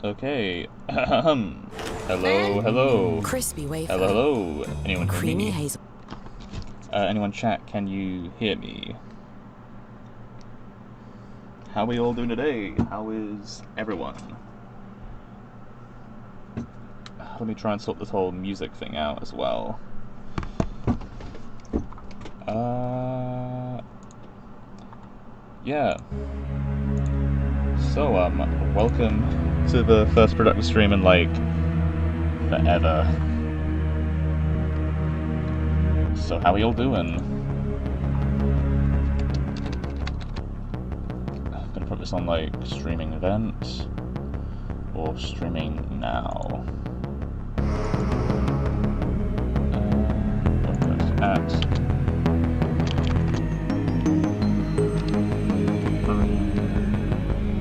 Okay. Hello. Crispy wafer. Hello. Anyone hear Creamy me? hazel. Anyone chat, can you hear me? How are we all doing today? How is everyone? Let me try and sort this whole music thing out as well. Yeah. So, welcome to the first productive stream in, like, forever. So, how are y'all doing? I'm gonna put this on, like, streaming event, or streaming now. At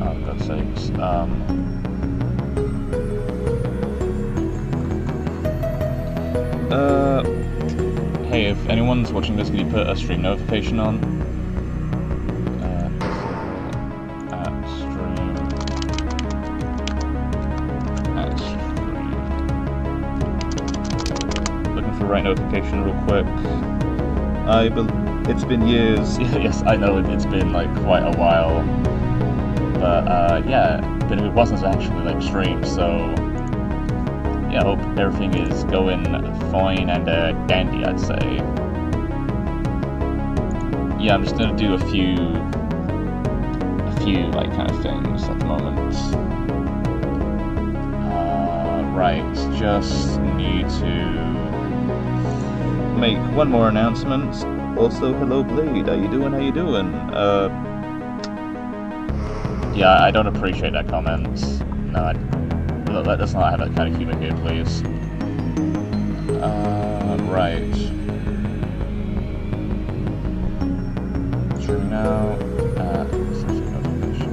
oh, God's sakes. Hey, if anyone's watching this, can you put a stream notification on? At stream. Looking for the right notification real quick. It's been years. Yes, I know it's been like quite a while. But yeah, been a while since I actually like streamed, so yeah, I hope everything is going fine and dandy, I'd say. Yeah, I'm just gonna do a few like kind of things at the moment. Right, just need to make one more announcement. Also, hello Blade, how you doing? Yeah, I don't appreciate that comment. No, let's not have that kind of humor here, please. Right. Streaming now. Session notification.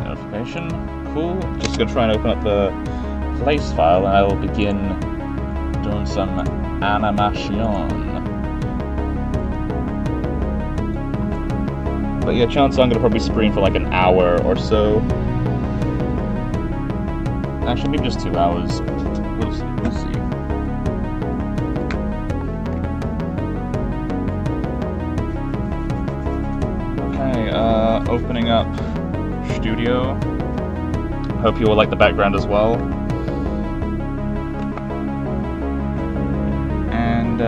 Notification. Cool. Just gonna try and open up the place file, and I will begin doing some animation. But yeah, chances I'm gonna probably stream for like an hour or so. Actually, maybe just 2 hours. We'll see. Okay, opening up Studio. Hope you all like the background as well. And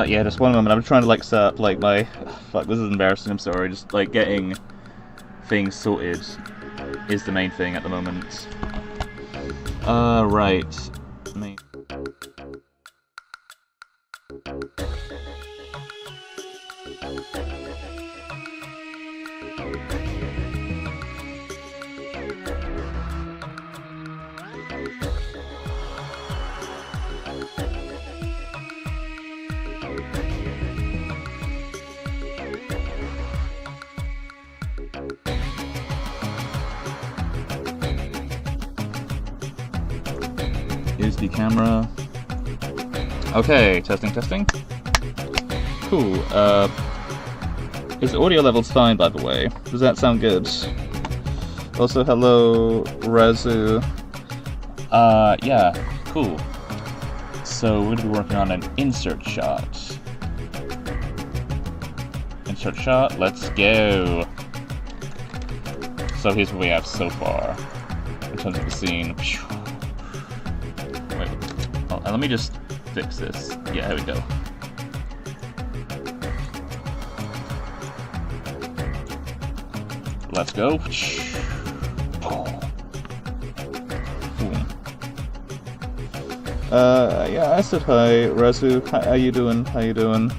yeah, just one moment. I'm trying to like set up like my fuck. This is embarrassing. I'm sorry. Just like getting things sorted is the main thing at the moment. Right. Here's the camera. Okay, testing. Cool. Is audio levels fine, by the way? Does that sound good? Also, hello, Razu. Yeah, cool. So we're gonna be working on an insert shot. Insert shot, let's go. So here's what we have so far in terms of the scene. Wait, oh, let me just fix this. Yeah, here we go. Let's go. Yeah, I said hi, Rezu. How you doing? How you doing?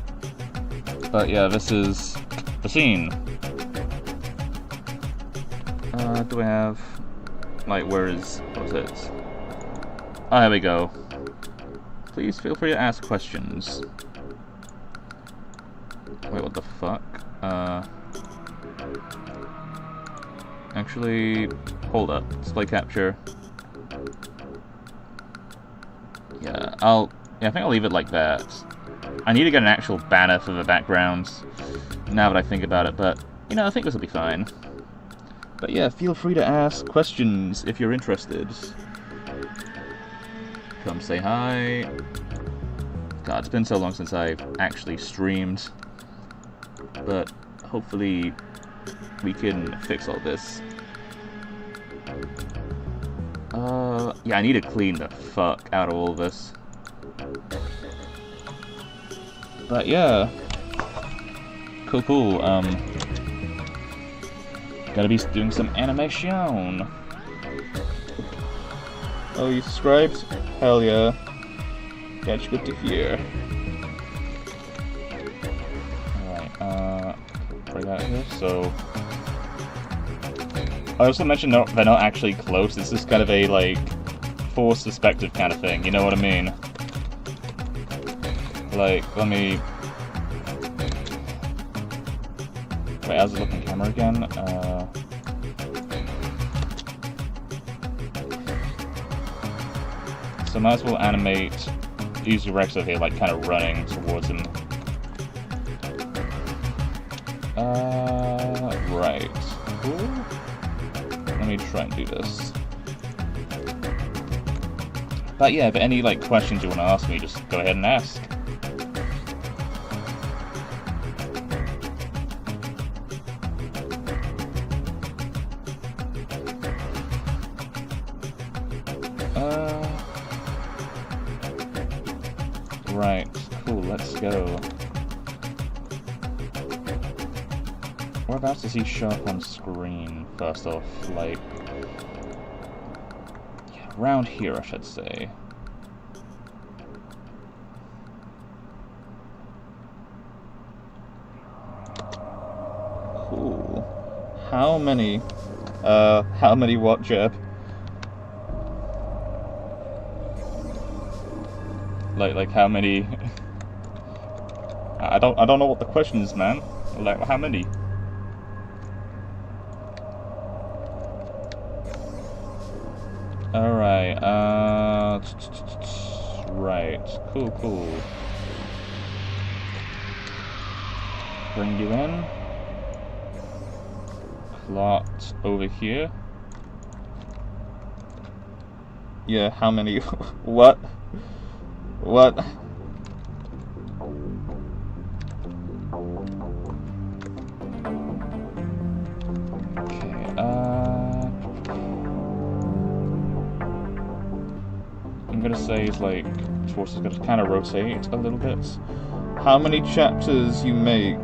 But yeah, this is the scene. Do we have... Like, what is it? Oh, here we go. Please feel free to ask questions. Wait, what the fuck? Actually, hold up. Display capture. Yeah, I think I'll leave it like that. I need to get an actual banner for the background, now that I think about it, but, you know, I think this will be fine. But yeah, feel free to ask questions if you're interested. Come say hi. God, it's been so long since I've actually streamed. But hopefully we can fix all this. Yeah, I need to clean the fuck out of all this. But yeah. Cool. Gotta be doing some animation. Oh, you subscribed? Hell yeah. That's good to hear. Alright, right out here, so... I also mentioned they're not actually close, it's just kind of a, like, forced perspective kind of thing, you know what I mean? Like, let me... Wait, how's it looking camera again? So might as well animate Easy Rex over here, like, kind of running towards him. Right. Cool. Let me try and do this. But yeah, if any, like, questions you want to ask me, just go ahead and ask. Right, cool, let's go. Whereabouts does he show up on screen, first off? Like... yeah, around here, I should say. Cool. How many what, Jeb? Like how many? I don't know what the question is, man. Like, how many? Alright, right, cool. Bring you in. Plot over here. Yeah, how many? What? What? Okay, I'm gonna say it's like Force is gonna kind of rotate a little bit. How many chapters you make?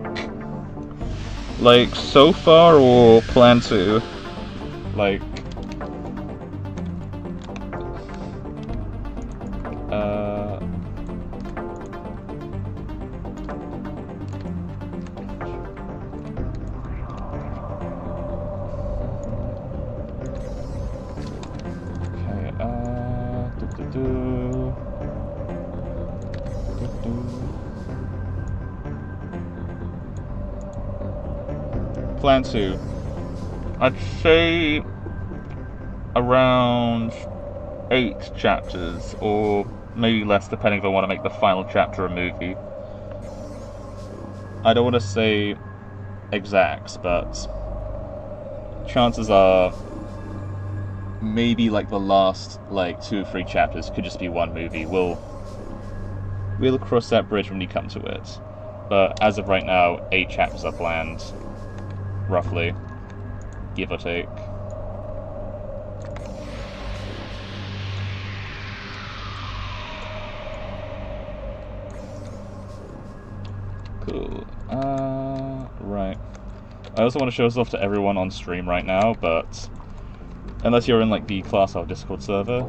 Like, so far or plan to? Like... Plan to. I'd say around 8 chapters, or maybe less depending if I want to make the final chapter a movie. I don't want to say exacts, but chances are maybe like the last like 2 or 3 chapters could just be one movie. We'll cross that bridge when we come to it. But as of right now, 8 chapters are planned. Roughly, give or take. Cool. Right. I also want to show this off to everyone on stream right now, but unless you're in like the Class R Discord server,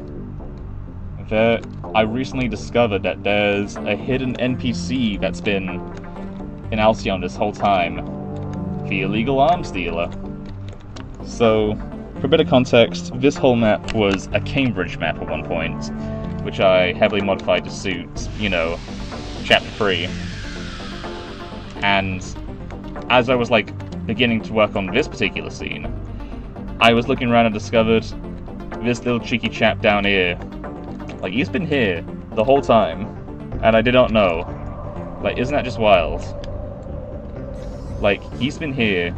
I recently discovered that there's a hidden NPC that's been in Alicion this whole time, the illegal arms dealer. So, for a bit of context, this whole map was a Cambridge map at one point, which I heavily modified to suit, you know, Chapter 3. And as I was like beginning to work on this particular scene, I was looking around and discovered this little cheeky chap down here. Like, he's been here the whole time, and I did not know. Like, isn't that just wild? Like, he's been here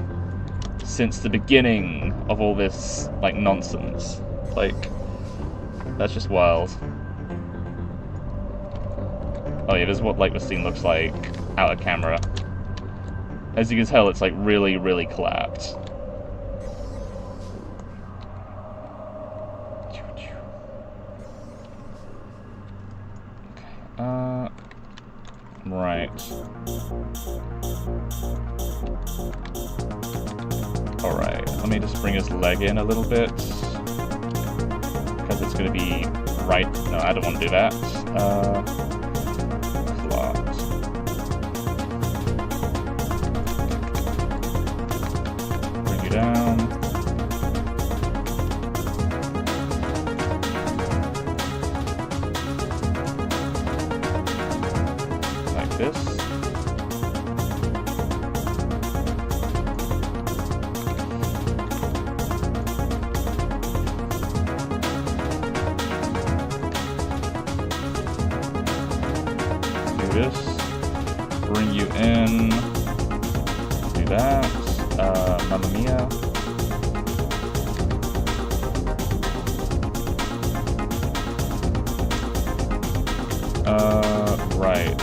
since the beginning of all this, like, nonsense. Like, that's just wild. Oh yeah, this is what, like, the scene looks like out of camera. As you can tell, it's, like, really, really collapsed. Right. Alright, let me just bring his leg in a little bit. Because it's gonna be right. No, I don't want to do that. Plot. Bring you down. This. Do this. Bring you in. Do that. Mamma mia. Right.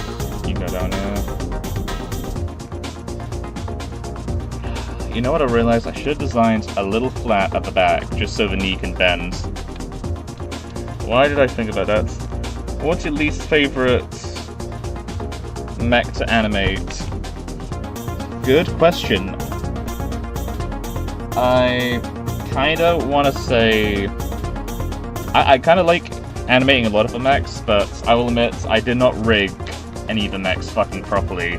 You go down here. You know what I realized? I should have designed a little flat at the back, just so the knee can bend. Why did I think about that? What's your least favorite mech to animate? Good question. I kinda wanna say... I kinda like animating a lot of the mechs, but I will admit, I did not rig any of the mechs fucking properly,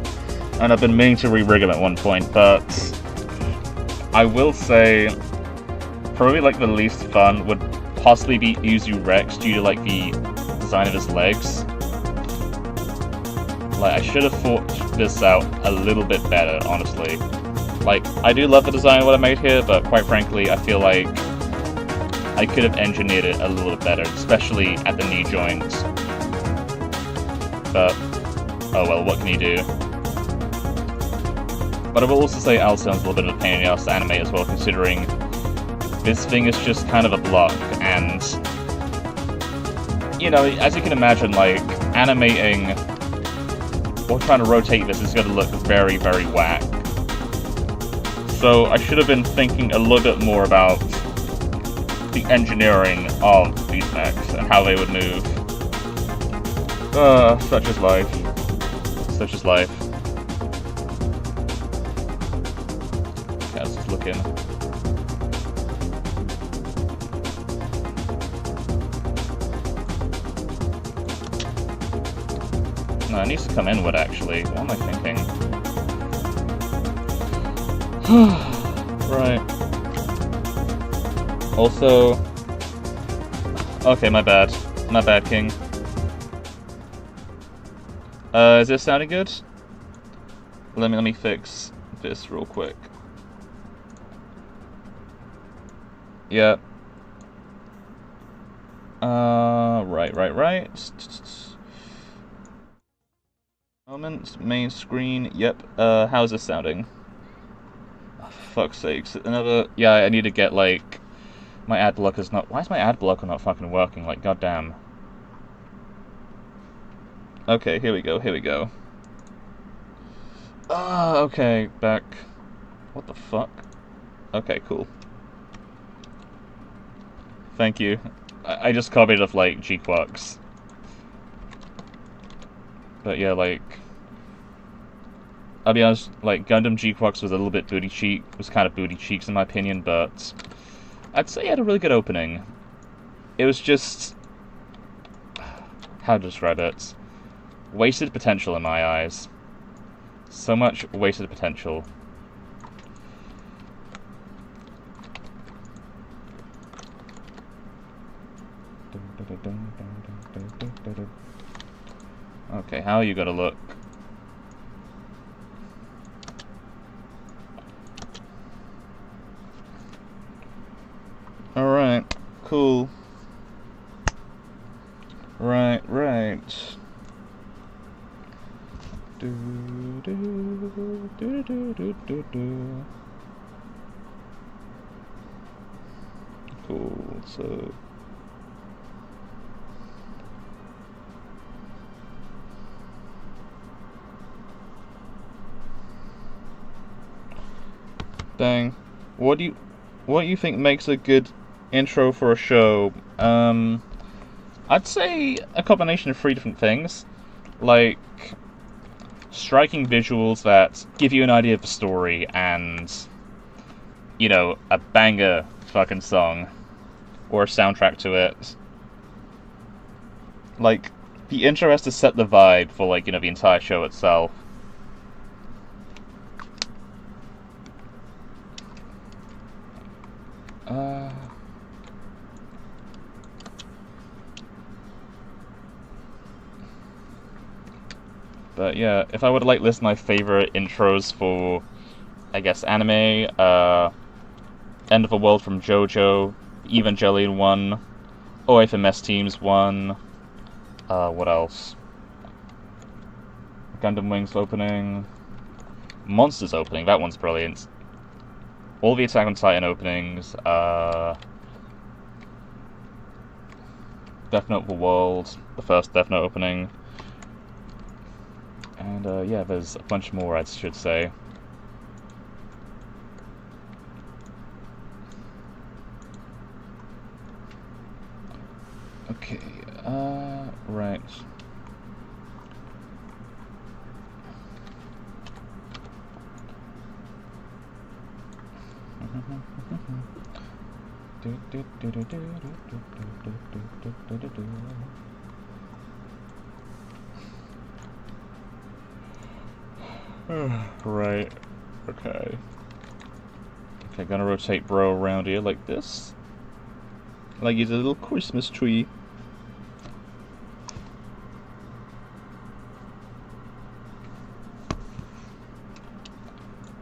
and I've been meaning to re-rig them at one point, but I will say probably like the least fun would possibly be Uzu Rex due to like the design of his legs. Like, I should have thought this out a little bit better, honestly. Like, I do love the design of what I made here, but quite frankly, I feel like I could have engineered it a little bit better, especially at the knee joints. But oh well, what can you do? But I will also say Alcion's a little bit of a pain in the ass to animate as well, considering this thing is just kind of a block, and you know, as you can imagine, like, animating or trying to rotate this is going to look very, very whack. So I should have been thinking a little bit more about the engineering of these mechs and how they would move. Such is life. Such is life. Okay, let's just look in. No, it needs to come inward, actually. What am I thinking? Right. Also... Okay, my bad. My bad, King. Is this sounding good? Let me fix this real quick. Yeah. Right. Moment, main screen, yep. How's this sounding? Oh, fuck's sakes. Another... Yeah, I need to get, like... My ad blocker's not... Why is my ad blocker not fucking working? Like, goddamn. Okay, here we go. Okay, back. What the fuck? Okay, cool. Thank you. I just copied off, like, G-Quarks. But yeah, like... I'll be honest, like, Gundam G-Quox was a little bit booty cheek, was kind of booty cheeks in my opinion, but I'd say it had a really good opening. It was just, how to describe it? Wasted potential in my eyes. So much wasted potential. Okay, how are you gonna look? Alright, cool. Right. Cool, so... Dang. What do you think makes a good intro for a show? I'd say a combination of 3 different things. Like, striking visuals that give you an idea of the story and, you know, a banger fucking song. Or a soundtrack to it. Like, the intro has to set the vibe for, like, you know, the entire show itself. But yeah, if I were to like list my favorite intros for, I guess, anime, End of the World from JoJo, Evangelion 1, OFMS Teams 1, what else? Gundam Wings opening, Monsters opening, that one's brilliant. All the Attack on Titan openings, Death Note: The World, the first Death Note opening. And yeah, there's a bunch more, I should say. Okay, right. Right. Okay. Okay, gonna rotate bro around here like this. Like he's a little Christmas tree.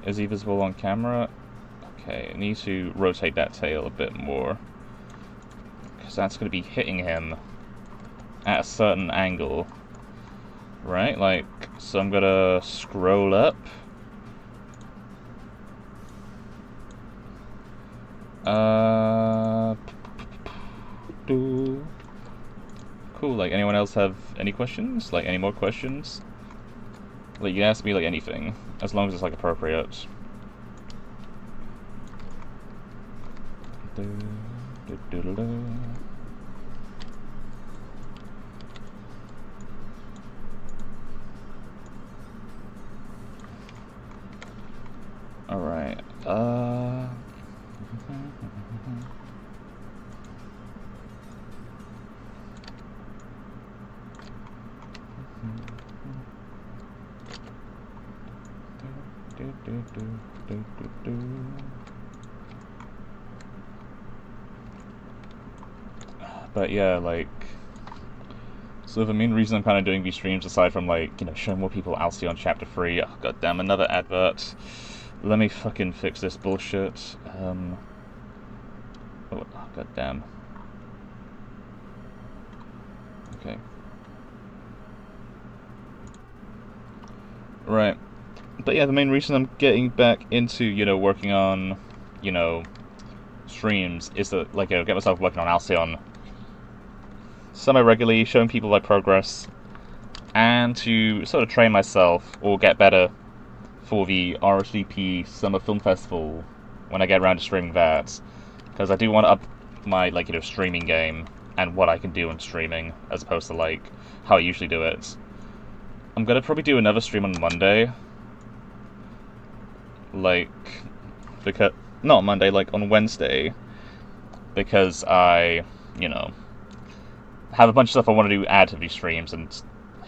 Is he visible on camera? Okay, I need to rotate that tail a bit more. Because that's gonna be hitting him at a certain angle. Right, like, so I'm gonna scroll up. Cool, like, anyone else have any questions? Like, any more questions? Like, you can ask me, like, anything, as long as it's, like, appropriate. Alright, but yeah, like, so the main reason I'm kind of doing these streams, aside from, like, you know, showing more people Alicion Chapter 3, oh, goddamn, another advert. Let me fucking fix this bullshit. Oh, goddamn. Okay. Right. But yeah, the main reason I'm getting back into, you know, working on, you know, streams is to, like, get myself working on Alcyon semi-regularly, showing people my progress, and to sort of train myself, or get better, for the RSVP Summer Film Festival, when I get around to streaming that. Because I do want to up my, like, you know, streaming game, and what I can do in streaming, as opposed to, like, how I usually do it. I'm gonna probably do another stream on Monday, like, because, not Monday, like on Wednesday, because I, you know, have a bunch of stuff I want to do, add to these streams, and,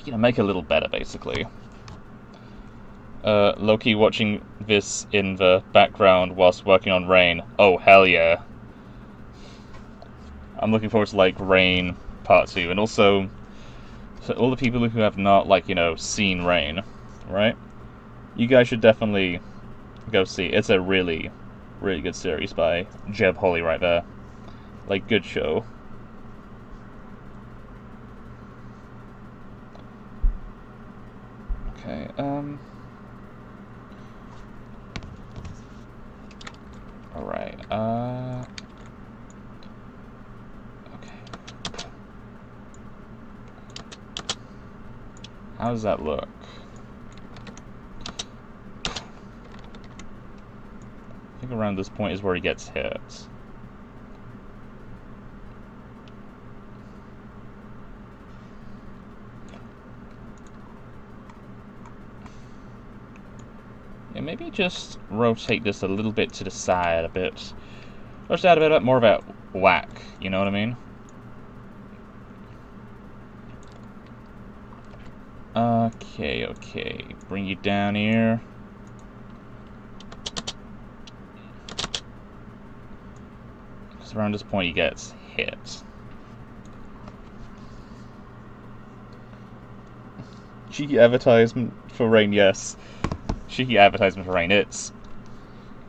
you know, make it a little better, basically. Loki watching this in the background whilst working on Rain. Oh, hell yeah. I'm looking forward to, like, Rain Part 2, and also, so all the people who have not, like, you know, seen Rain, right? You guys should definitely go see it. It's a really, really good series by Jeb Holly right there. Like, good show. Okay, alright, okay. How does that look? I think around this point is where he gets hit. Yeah, maybe just rotate this a little bit to the side a bit. Let's add a bit more of a whack, you know what I mean? Okay, okay. Bring you down here. Because around this point he gets hit. Cheeky advertisement for Rain, yes. Cheeky advertisement for Rain, it's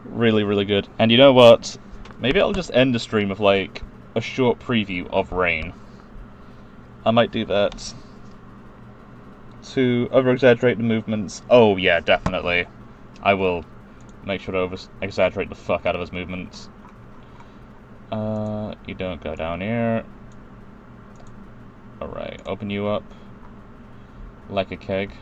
really, really good. And you know what? Maybe I'll just end the stream with, like, a short preview of Rain. I might do that. To over-exaggerate the movements. Oh, yeah, definitely. I will make sure to over-exaggerate the fuck out of his movements. You don't go down here. Alright, open you up. Like a keg.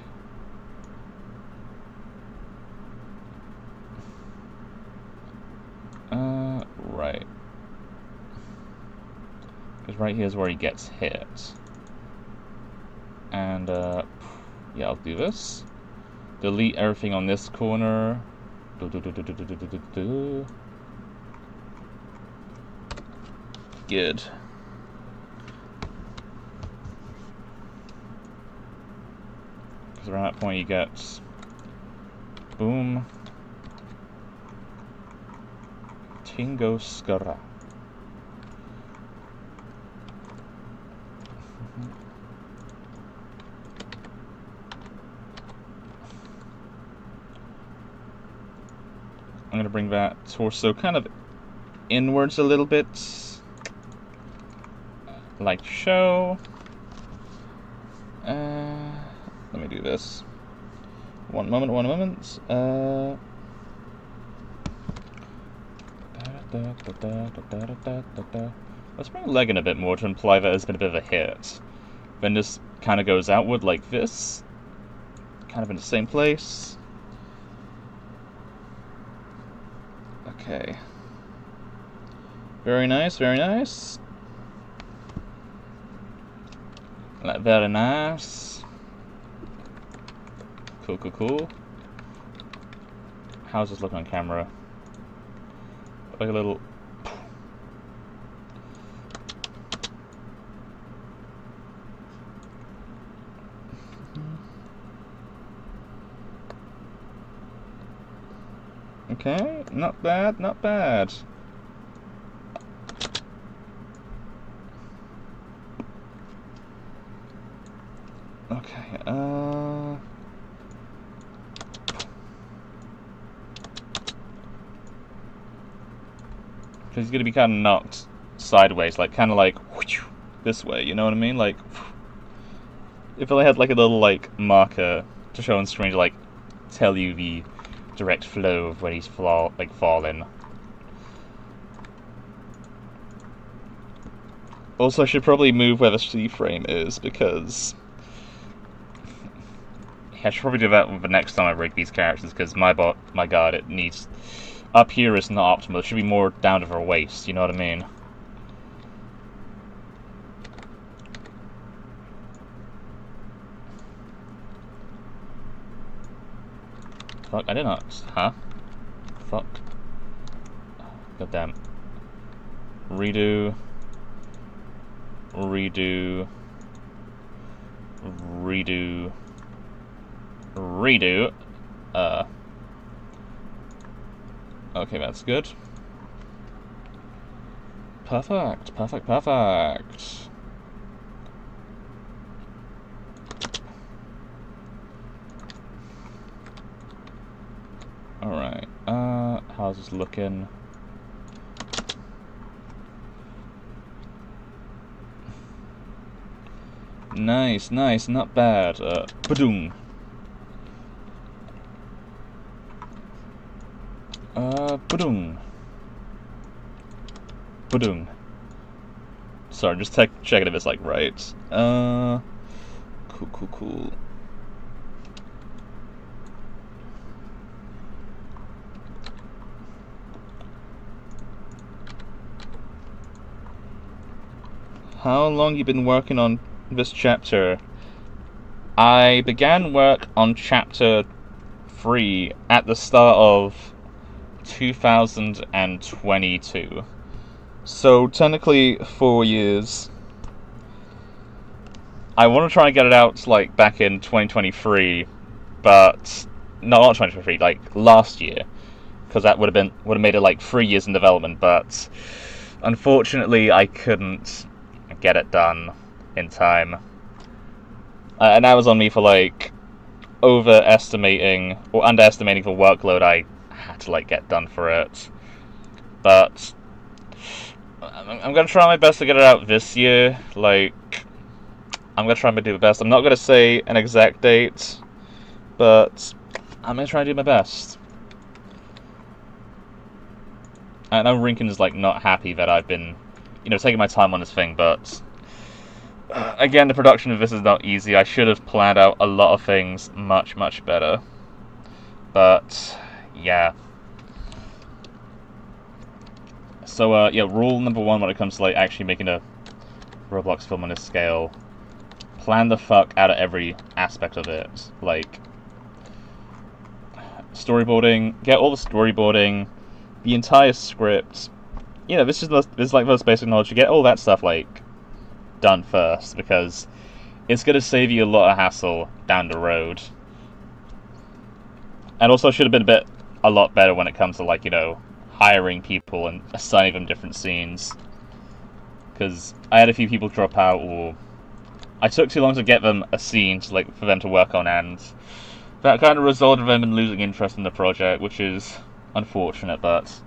Right. Because right here is where he gets hit. And, yeah, I'll do this. Delete everything on this corner. Good. Because around that point he gets... boom. Tingo Skara. I'm going to bring that torso kind of inwards a little bit, like so. Let me do this. One moment. Let's bring the leg in a bit more to imply that it's been a bit of a hit. Then this kind of goes outward like this, kind of in the same place. Okay. Very nice, very nice. Very nice. Cool. How's this look on camera? Like a little... Okay, not bad, not bad. Okay, he's gonna be kind of knocked sideways, like kind of like this way, you know what I mean? Like, if I had like a little like marker to show on screen to like tell you the direct flow of when he's falling. Also, I should probably move where the C-frame is because I should probably do that the next time I rig these characters because my god, it needs. Up here is not optimal. It should be more down to her waist, you know what I mean? Fuck, I did not... Huh? fuck? God damn. Redo. Redo. Redo. Redo. Okay, that's good. Perfect, perfect, perfect. Alright, how's this looking? Nice, nice, not bad. Badoom. Badoom. Badoom. Sorry, just checking if it's like right. Cool, cool, cool. How long you been working on this chapter? I began work on chapter 3 at the start of 2022. So technically 4 years. I want to try and get it out like back in 2023, but no, not 2023, like last year, because that would have made it like 3 years in development. But unfortunately, I couldn't get it done in time, and that was on me for like overestimating or underestimating the workload I had to like get done for it. But I'm gonna try my best to get it out this year. Like, I'm gonna try and do my best. I'm not gonna say an exact date, but I'm gonna try and do my best. I know Rinkin is like not happy that I've been, taking my time on this thing, but again, the production of this is not easy. I should have planned out a lot of things much, much better. But yeah. So yeah, rule number 1 when it comes to like actually making a Roblox film on this scale: plan the fuck out of every aspect of it. Like storyboarding, get all the storyboarding, the entire script. This is like most basic knowledge. You get all that stuff like done first, because it's gonna save you a lot of hassle down the road. And also should have been a lot better when it comes to like, hiring people and assigning them different scenes. Because I had a few people drop out, or I took too long to get them a scene for them to work on, and that kind of resulted in them in losing interest in the project, which is unfortunate, but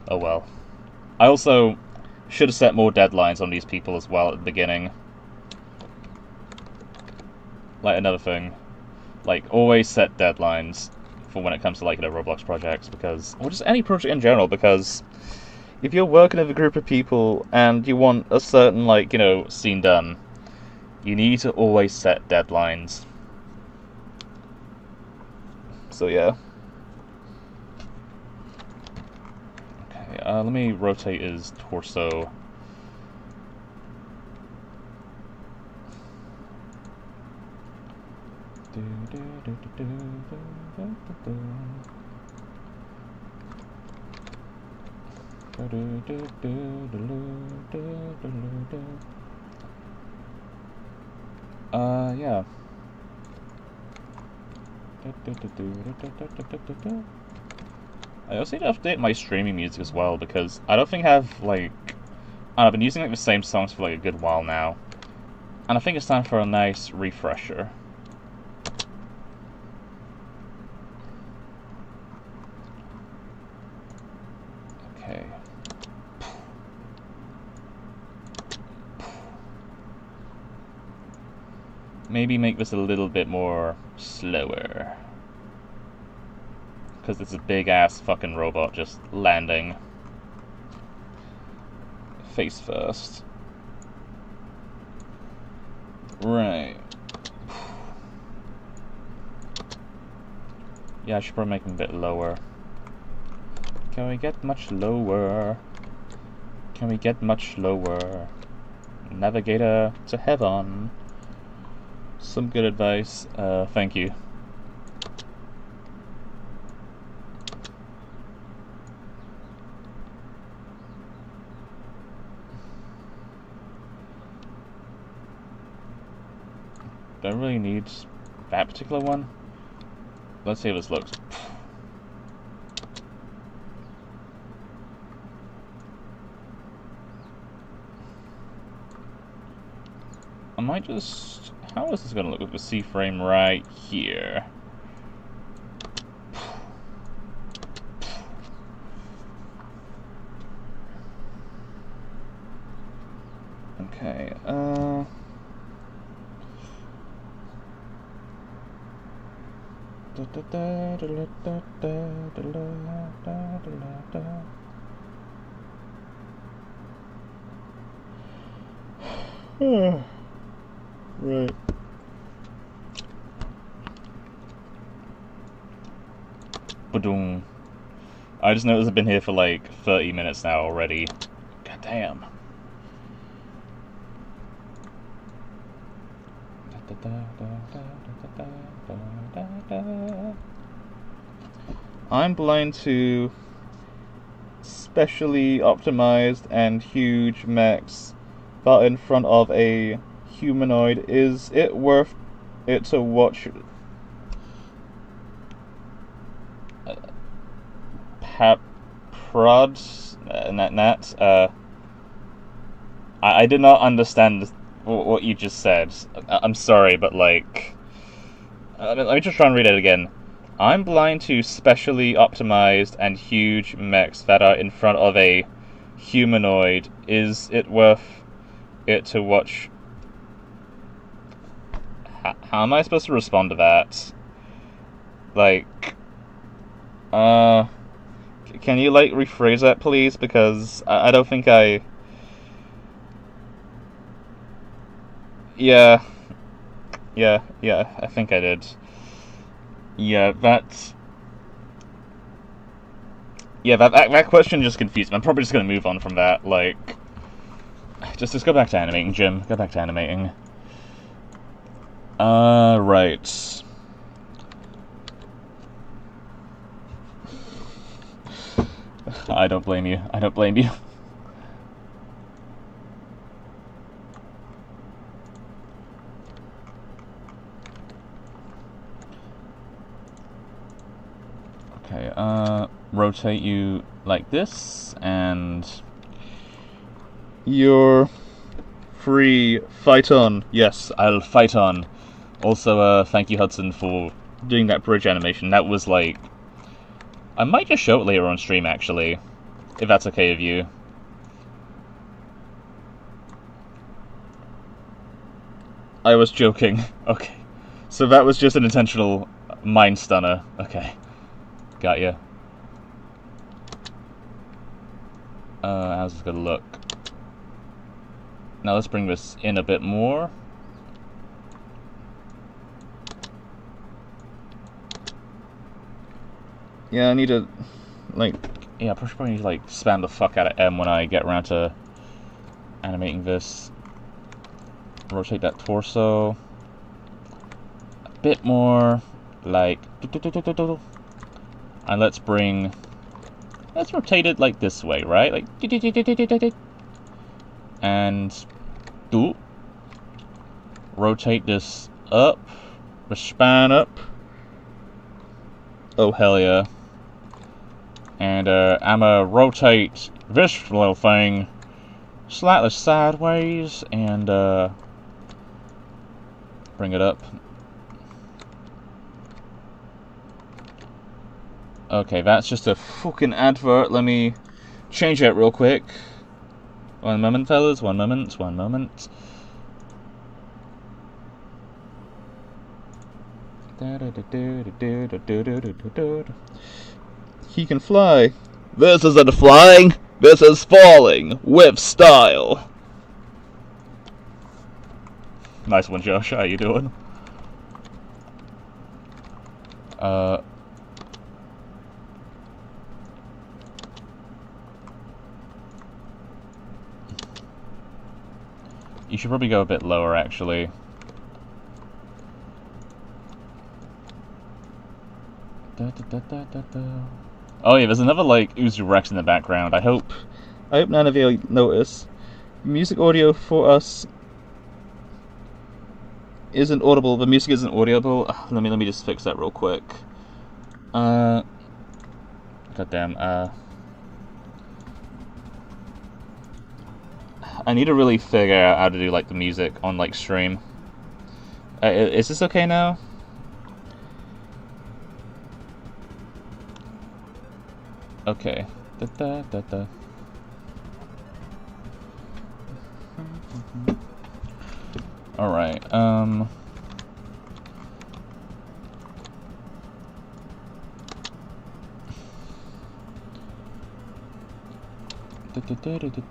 oh well. I also should have set more deadlines on these people as well at the beginning. Like, another thing, like, always set deadlines for when it comes to like Roblox projects, because, or just any project in general, because if you're working with a group of people and you want a certain scene done, you need to always set deadlines. So yeah. Okay, let me rotate his torso. Yeah. I also need to update my streaming music as well, because I don't think I have I've been using the same songs for a good while now, and I think it's time for a nice refresher. Okay. Maybe make this a little bit more slower, because it's a big-ass fucking robot just landing. Face first. Right. Yeah, I should probably make him a bit lower. Can we get much lower? Can we get much lower? Navigator to heaven. Some good advice. Thank you. Do I really need that particular one? Let's see how this looks. I might just... How is this going to look with the C-frame right here? Okay, right. Ba-doom. I just noticed I've been here for like 30 minutes now already. God damn. I'm blind to specially optimized and huge mechs that are in front of a humanoid. Is it worth it to watch Prod Nat? I did not understand what you just said. I'm sorry, but like, let me just try and read it again. I'm blind to specially optimized and huge mechs that are in front of a humanoid. Is it worth it to watch? How am I supposed to respond to that? Like, can you like rephrase that, please? Because I don't think I. Yeah, I think I did. Yeah, that question just confused me. I'm probably just gonna move on from that. Like, just go back to animating, Jim. Go back to animating. Right. I don't blame you. I don't blame you. Okay, rotate you like this, and you're free. Fight on. Yes, I'll fight on. Also, thank you, Hudson, for doing that bridge animation. That was like... I might just show it later on stream, actually, if that's okay with you. I was joking. Okay. So that was just an intentional mind stunner. Okay. Got ya. How's this gonna look? Now let's bring this in a bit more. Yeah, I need to, like, yeah, I probably need to, like, spam the fuck out of M when I get around to animating this. Rotate that torso a bit more, like, and let's rotate it like this way, right? Like, and rotate this up, the span up. Oh hell yeah! And I'ma rotate this little thing slightly sideways and bring it up. Okay, that's just a fucking advert. Let me change that real quick. One moment, fellas. One moment. One moment. He can fly. This isn't flying. This is falling with style. Nice one, Josh. How you doing? You should probably go a bit lower, actually. Oh yeah, there's another like Uzu Rex in the background. I hope none of you notice. Music audio for us isn't audible. The music isn't audible. Let me just fix that real quick. Goddamn. I need to really figure out how to do like the music on like stream. Is this okay now? Okay. Da, da, da, da. All right. Okay, okay.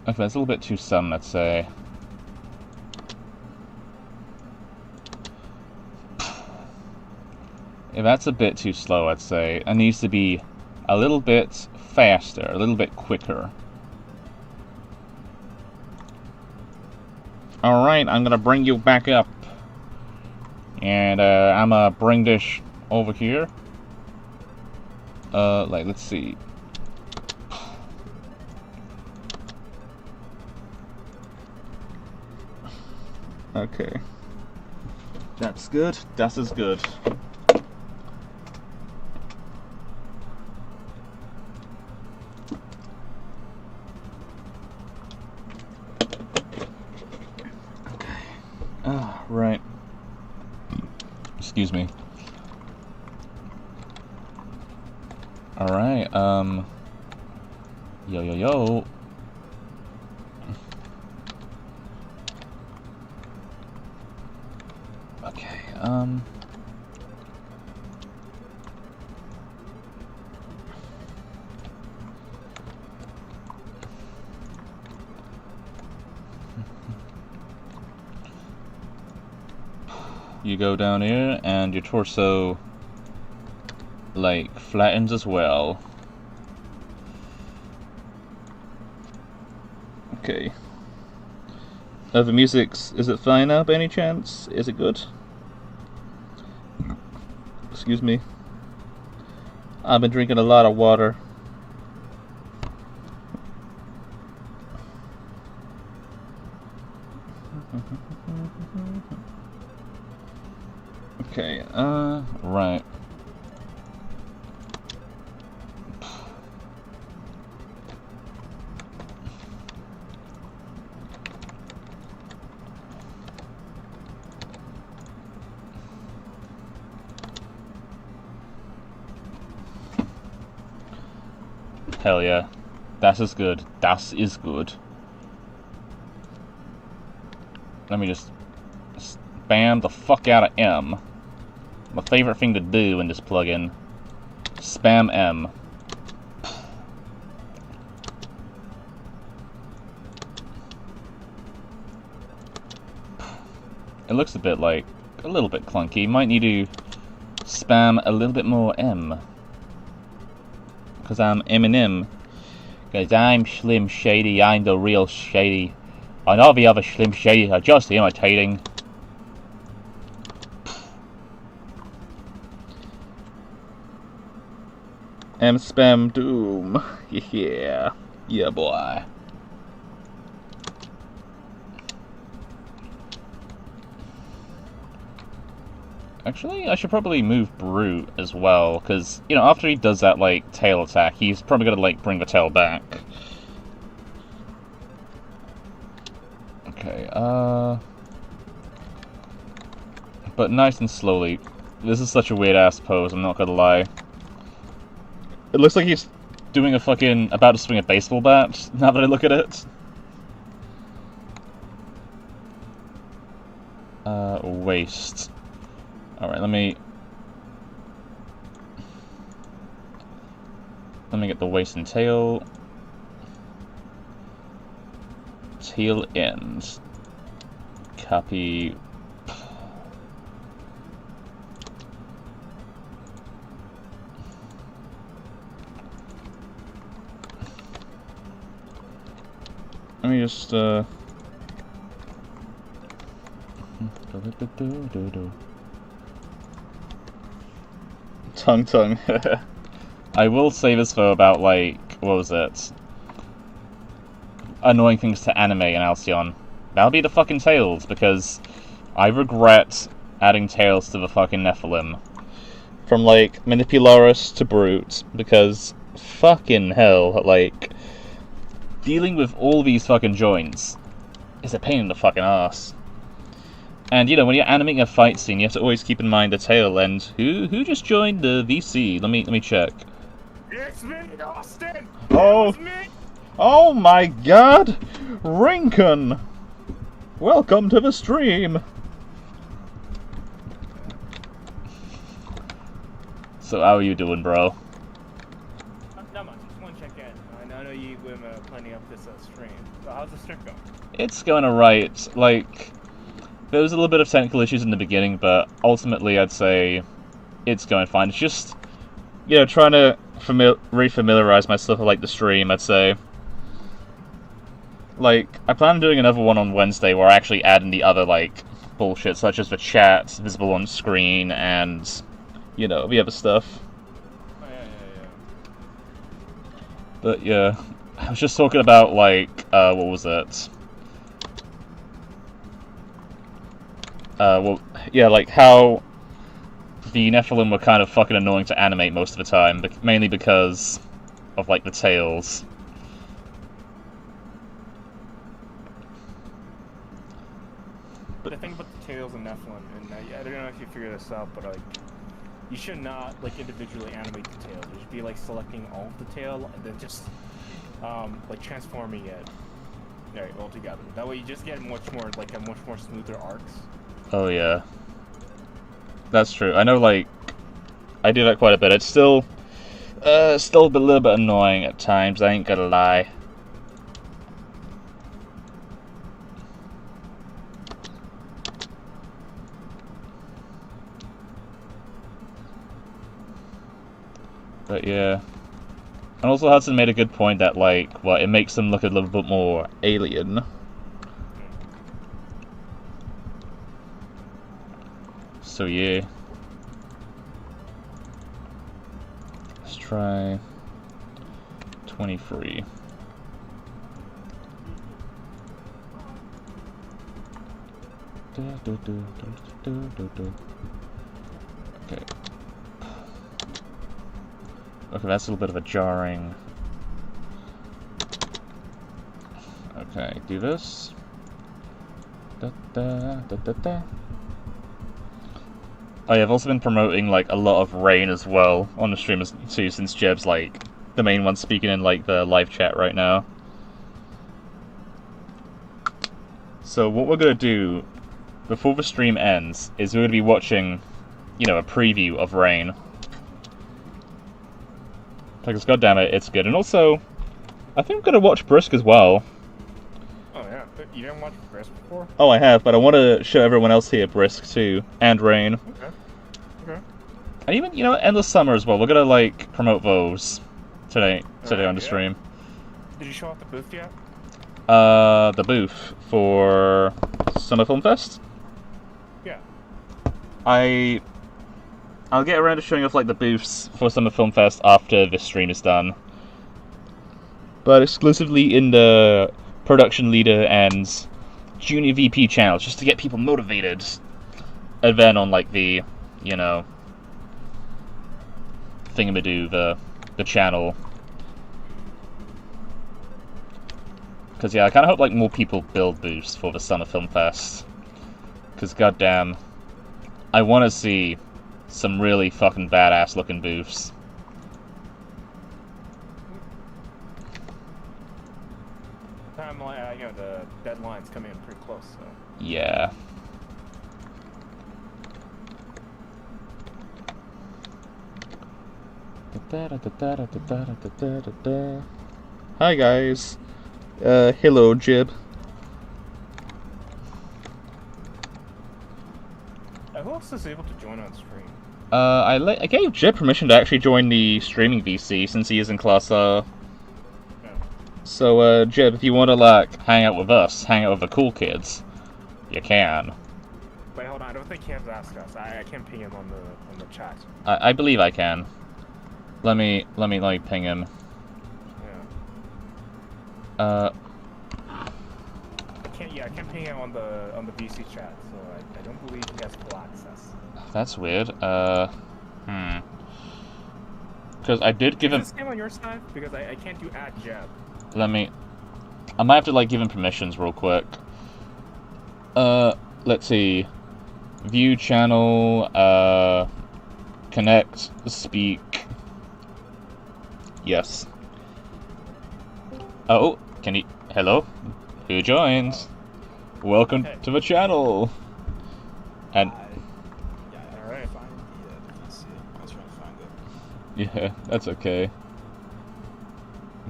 Okay, that's a little bit too sudden, let's say. If that's a bit too slow, I'd say. It needs to be a little bit faster, a little bit quicker. Alright, I'm gonna bring you back up. And I'm gonna bring this over here. Like, let's see. Okay. That's good. That is good. Right. Excuse me. Alright, yo, yo, yo. Okay, you go down here, and your torso, like, flattens as well. Okay. The music's... is it fine now, by any chance? Is it good? Excuse me. I've been drinking a lot of water. Okay, right. Hell yeah. That is good. Das is good. Let me just spam the fuck out of M. My favorite thing to do in this plugin. Spam M. It looks a bit like... a little bit clunky. Might need to spam a little bit more M. Because I'm Eminem. Because I'm Slim Shady, I'm the real Shady. And all the other Slim Shadys are just imitating. M spam doom. Yeah. Yeah, boy. Actually, I should probably move Brute as well, because, you know, after he does that, like, tail attack, he's probably gonna, like, bring the tail back. Okay, but nice and slowly. This is such a weird-ass pose, I'm not gonna lie. It looks like he's doing a fucking... about to swing a baseball bat, now that I look at it. Waist. Alright, let me... Let me get the waist and tail. Tail end. Copy. Let me just, Tongue. I will say this though about, like, what was it? Annoying things to animate in Alicion. That'll be the fucking tails, because I regret adding tails to the fucking Nephilim. From, like, Manipularis to Brute, because fucking hell, like, dealing with all these fucking joints is a pain in the fucking ass. And, you know, when you're animating a fight scene, you have to always keep in mind the tail end. Who just joined the VC? Let me check. It's me, Austin! Oh! Me. Oh my god! Rincon! Welcome to the stream! So how are you doing, bro? Not much, just want to check in. I know you've been planning up this stream. So how's the stream going? It's going alright. Like, there was a little bit of technical issues in the beginning, but ultimately I'd say it's going fine. It's just, you know, trying to re-familiarize myself with, like, the stream, I'd say. Like, I plan on doing another one on Wednesday where I actually add in the other, like, bullshit, such as the chat visible on screen and, you know, the other stuff. Oh, yeah. But, yeah, I was just talking about, like, what was it? Well, yeah, like, how the Nephilim were kind of fucking annoying to animate most of the time, mainly because of, like, the tails. The thing about the tails and Nephilim, and I don't know if you figure this out, but, like, you should not, like, individually animate the tail. You should be, like, selecting all of the tail, and then just, like, transforming it, right, all together. That way you just get much more, like, a much more smoother arcs. Oh, yeah. That's true. I know, like, I do that quite a bit. It's still a little bit annoying at times, I ain't gonna lie. But yeah. And also Hudson made a good point that, like, well, it makes them look a little bit more alien. So yeah. Let's try 23. Okay. Okay, that's a little bit of a jarring. Okay, do this. Oh yeah, I've also been promoting, like, a lot of Rain as well on the stream too, since Jeb's, like, the main one speaking in, like, the live chat right now. So what we're gonna do before the stream ends is we're gonna be watching, you know, a preview of Rain. Because, goddammit, it's good. And also, I think I'm gonna watch Brisk as well. Oh yeah, you didn't watch Brisk before? Oh, I have, but I want to show everyone else here Brisk too, and Rain. Okay. And even, you know, Endless Summer as well. We're gonna, like, promote those today on the stream. Did you show off the booth yet? The booth for Summer Film Fest? Yeah. I'll get around to showing off, like, the booths for Summer Film Fest after this stream is done. But exclusively in the production leader and junior VP channels, just to get people motivated. And then on, like, the, you know, thingamadoo, the channel. Because, yeah, I kind of hope, like, more people build booths for the Summer Film Fest. Because, goddamn, I want to see some really fucking badass looking booths. You know, the deadline's coming in pretty close, so. Yeah. Hi guys. Hello Jib. Who else is able to join on stream? I gave Jib permission to actually join the streaming VC since he is in Class R. Yeah. So, Jib, if you want to, like, hang out with us, hang out with the cool kids, you can. Wait, hold on. I don't think he has to ask us. I can't ping him on the chat. I believe I can. Let me ping him. Yeah. I can't ping him on the VC chat, so I don't believe he has full access. That's weird. Because I did give him. Is this game on your side? Because I can't do @Jeb. I might have to, like, give him permissions real quick. Let's see. View channel, connect, speak. Yes. Oh, can he... Hello? Who joins? Welcome to the channel! And... Yeah, alright. Find the VC. I was trying to find it. Yeah, that's okay.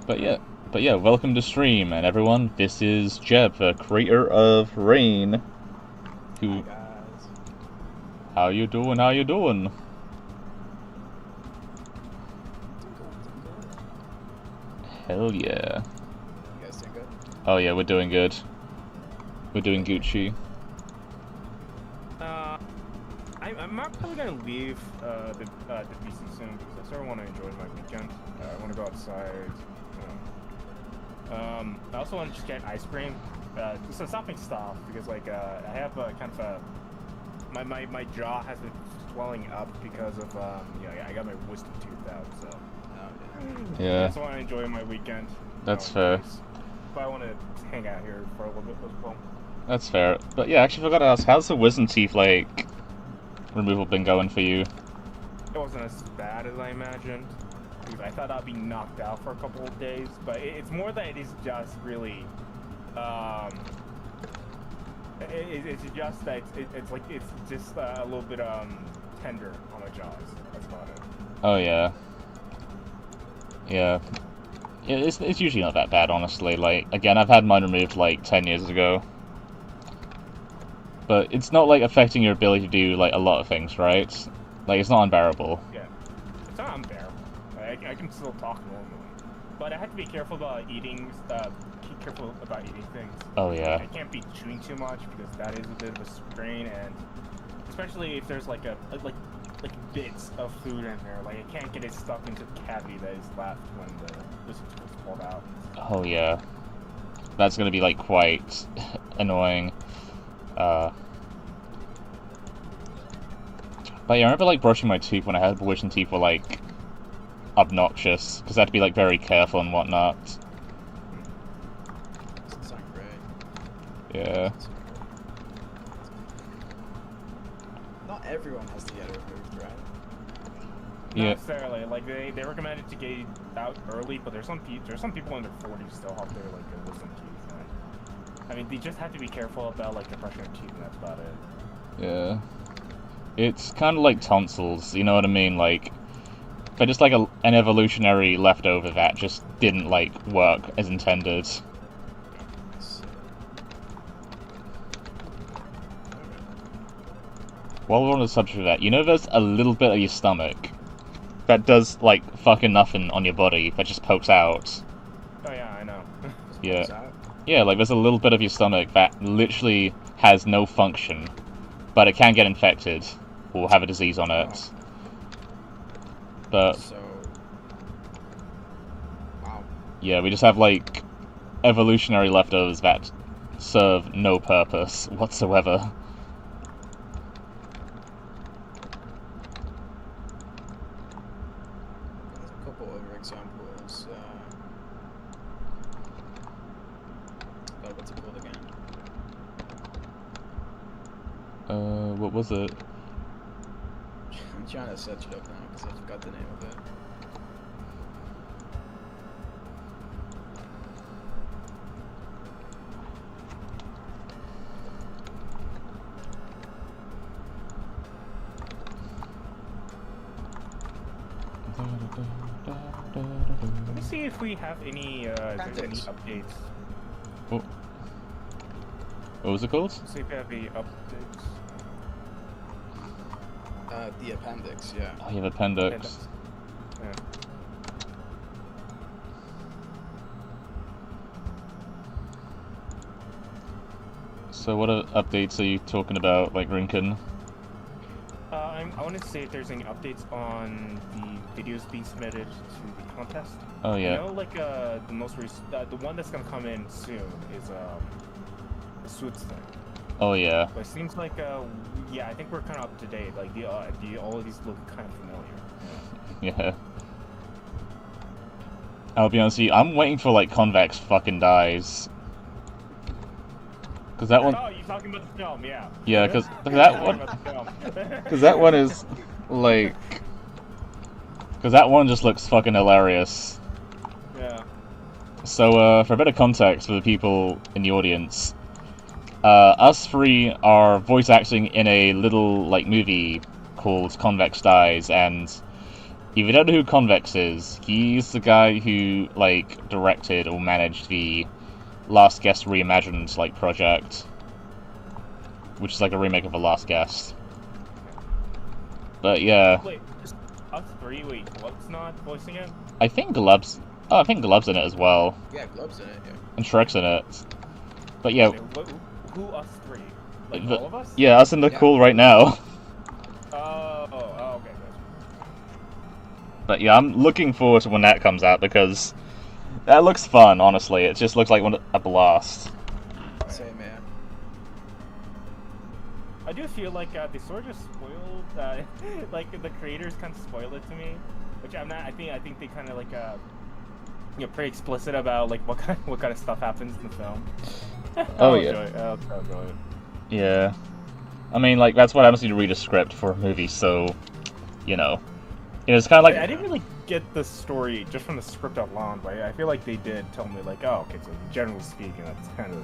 But yeah, welcome to stream, and everyone, this is Jeb, the creator of Rain. Who... Hi guys. How you doing? Doing good. Hell yeah. You guys doing good? Oh yeah, we're doing good. We're doing Gucci. I'm not probably gonna leave the PC soon because I sort of want to enjoy my weekend. I want to go outside. I also want to just get ice cream. So something stuff because like I have kind of a my jaw has been swelling up because of I got my wisdom tooth out. So Yeah. I just want to enjoy my weekend. That's fair. But I want to hang out here for a little bit as well. That's fair. But yeah, I actually forgot to ask, how's the wisdom teeth, like, removal been going for you? It wasn't as bad as I imagined. Because I thought I'd be knocked out for a couple of days, but it's more that it is just really, it's just that it's just a little bit tender on my jaws. That's about it. Oh yeah. Yeah. It's usually not that bad, honestly. Like, again, I've had mine removed like 10 years ago. But it's not like affecting your ability to do like a lot of things, right? Like, it's not unbearable. Yeah, it's not unbearable. I can still talk normally, but I have to be careful about eating. Keep careful about eating things. Oh yeah. I can't be chewing too much because that is a bit of a strain, and especially if there's like bits of food in there, like I can't get it stuck into the cavity that is left when the wisdom tooth is pulled out. Oh yeah. That's gonna be like quite annoying. But yeah, I remember like brushing my teeth when I had wisdom teeth were like obnoxious because I had to be like very careful and whatnot. Doesn't sound great. Yeah. Not everyone has to get it removed, right? Not Yeah. necessarily. Like they recommend it to get it out early, but there's some people in their 40s still have their like wisdom teeth. And, I mean, they just have to be careful about like the brushing their teeth, and that's about it. Yeah. It's kind of like tonsils, you know what I mean? Like, they're just like an evolutionary leftover that just didn't like work as intended. So, While we're on the subject of that, you know there's a little bit of your stomach that does like fucking nothing on your body that just pokes out. Oh yeah, I know. Yeah. Is that? Yeah, like there's a little bit of your stomach that literally has no function, but it can get infected or have a disease on it. But So, wow. yeah, we just have like evolutionary leftovers that serve no purpose whatsoever. There's a couple other examples. Oh, what's it called again? What was it? I'm trying to search it up now because I forgot the name of it. Let me see if we have any, if there's any updates. Oh. What was it called? Let's see if we have any updates. The appendix, yeah. Oh, you have appendix. Yeah. So what updates are you talking about, like Rinken? I want to see if there's any updates on the videos being submitted to the contest. Oh yeah. I know, like the most recent, the one that's gonna come in soon is the Swoots thing. Oh yeah. But it seems like yeah, I think we're kind of up to date. Like all of these look kind of familiar. Yeah. I'll be honest with you, I'm waiting for like Convex fucking dies. Cause that one. Oh, you're talking about the film, yeah. Yeah, cause that one. Cause that one is like. Cause that one just looks fucking hilarious. Yeah. So for a bit of context for the people in the audience, us three are voice acting in a little like movie called Convex Dies, and if you don't know who Convex is, he's the guy who like directed or managed the Last Guest Reimagined like project, which is like a remake of The Last Guest. But yeah. Wait, just us three. Wait, Glub's not voicing it? I think Glub's. Oh, I think Glub's in it as well. Yeah, Glub's in it, yeah. And Shrek's in it. But yeah. Who us three? Like all of us? Yeah, us in the call right now. Okay. But yeah, I'm looking forward to when that comes out because that looks fun, honestly. It just looks like a blast. Same, man. I do feel like they sort of just spoiled, like the creators kind of spoiled it to me, which I'm not. I think they kind of like pretty explicit about like what kind of stuff happens in the film. Oh I'll yeah. I'll enjoy it. Yeah. I mean, like that's what happens when you read a script for a movie, so you know. It's kind of like I didn't really get the story just from the script alone, but I feel like they did tell me like, oh, okay, so generally speaking, that's kind of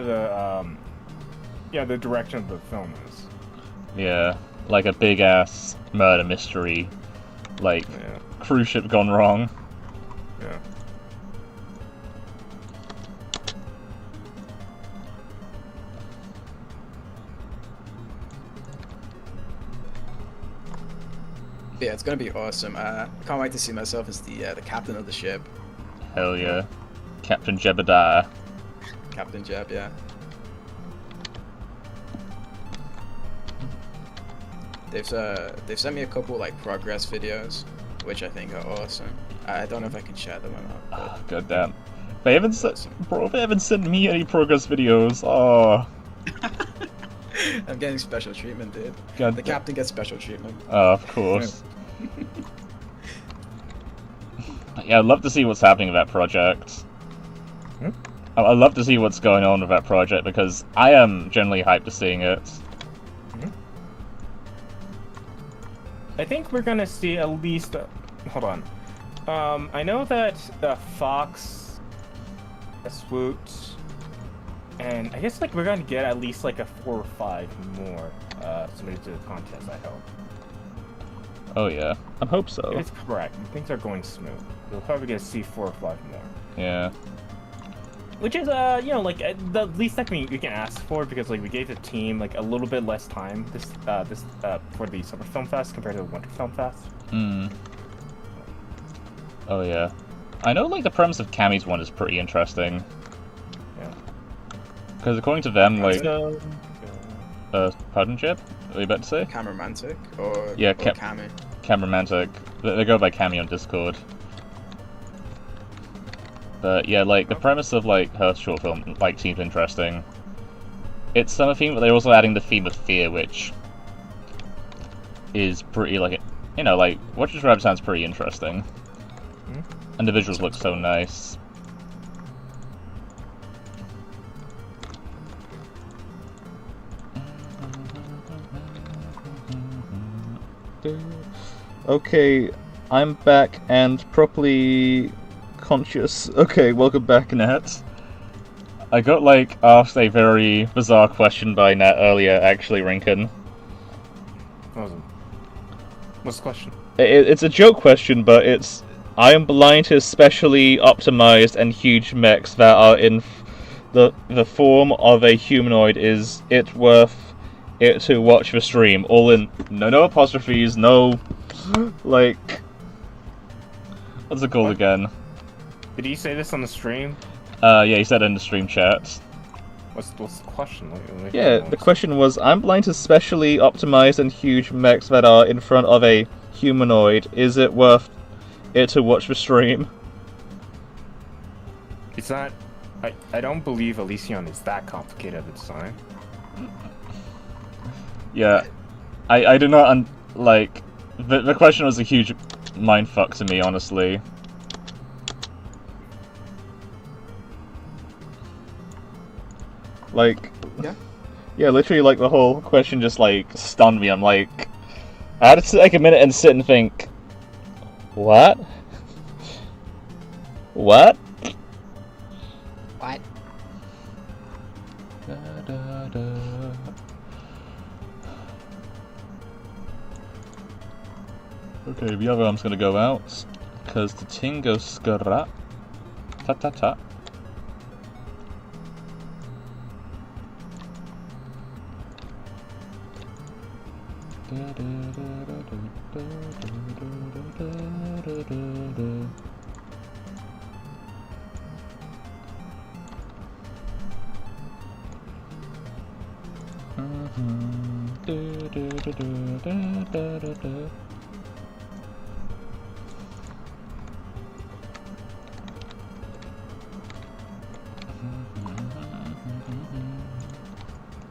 the the direction of the film is. Yeah, like a big ass murder mystery, like cruise ship gone wrong. Yeah. Yeah, it's gonna be awesome. Can't wait to see myself as the captain of the ship. Hell yeah, Captain Jebediah. Captain Jeb, yeah. They've sent me a couple like progress videos, which I think are awesome. I don't know if I can share them or not. But Oh, God damn. They haven't sent me any progress videos. Oh. I'm getting special treatment, dude. The captain gets special treatment. Oh, of course. Yeah, I'd love to see what's happening with that project. Hmm? I'd love to see what's going on with that project because I am generally hyped to seeing it. I think we're gonna see at least. Hold on. I know that Fox, Swoot, and I guess like we're gonna get at least like a 4 or 5 more submitted to the contest. I hope. Oh yeah, I hope so. If it's correct. Things are going smooth. We'll probably get to see 4 or 5 more. Yeah. Which is like the least that we can ask for because like we gave the team like a little bit less time this for the Summer Film Fest compared to the Winter Film Fest. Oh yeah. I know like the premise of Cammy's one is pretty interesting. Yeah. Because according to them, like pardon, Jeb? What are you about to say? Cameramantic or yeah, Cammy? Cameramantic. They go by Cammy on Discord. But yeah, like the premise of like her short film like seems interesting. It's summer theme, but they're also adding the theme of fear, which is pretty like like Watch This Rabbit sounds pretty interesting. And the visuals look so nice. Okay, I'm back and properly conscious. Okay, welcome back, Nat. I got like asked a very bizarre question by Nat earlier, actually, Rinken. Awesome. What's the question? It's a joke question, but it's... I am blind to specially optimized and huge mechs that are in the form of a humanoid. Is it worth it to watch the stream? All in... No apostrophes, no... Like... What's it called again? Did he say this on the stream? Yeah, he said it in the stream chat. What's the question? Yeah, the question was, I'm blind to specially optimized and huge mechs that are in front of a humanoid. Is it worth it to watch the stream? It's not... I don't believe Alicion is that complicated of a design. Yeah. I do not, like... The question was a huge mindfuck to me, honestly. Like... Yeah, literally, like, the whole question just, like, stunned me. I'm like... I had to take a minute and sit and think... What? What? What? Okay, the other arm's gonna go out, because the ting goes skra. Ta.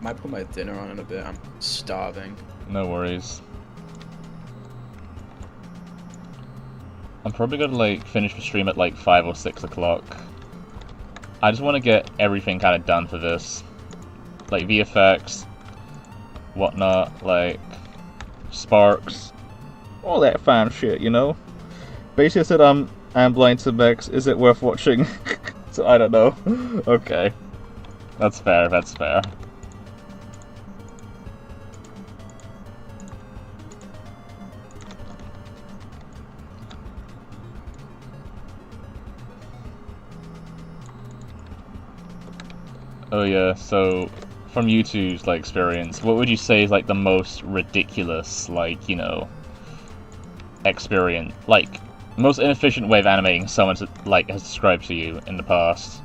Might put my dinner on in a bit. I'm starving. No worries. I'm probably gonna like finish the stream at like 5 or 6 o'clock. I just want to get everything kind of done for this, like VFX, whatnot, like sparks, all that fine shit, you know. Basically, I said I'm blind to mechs. Is it worth watching? So I don't know. Okay, that's fair. That's fair. Oh yeah, so from YouTube's like experience, what would you say is like the most ridiculous, like, you know, experience, like most inefficient way of animating someone to, like, has described to you in the past?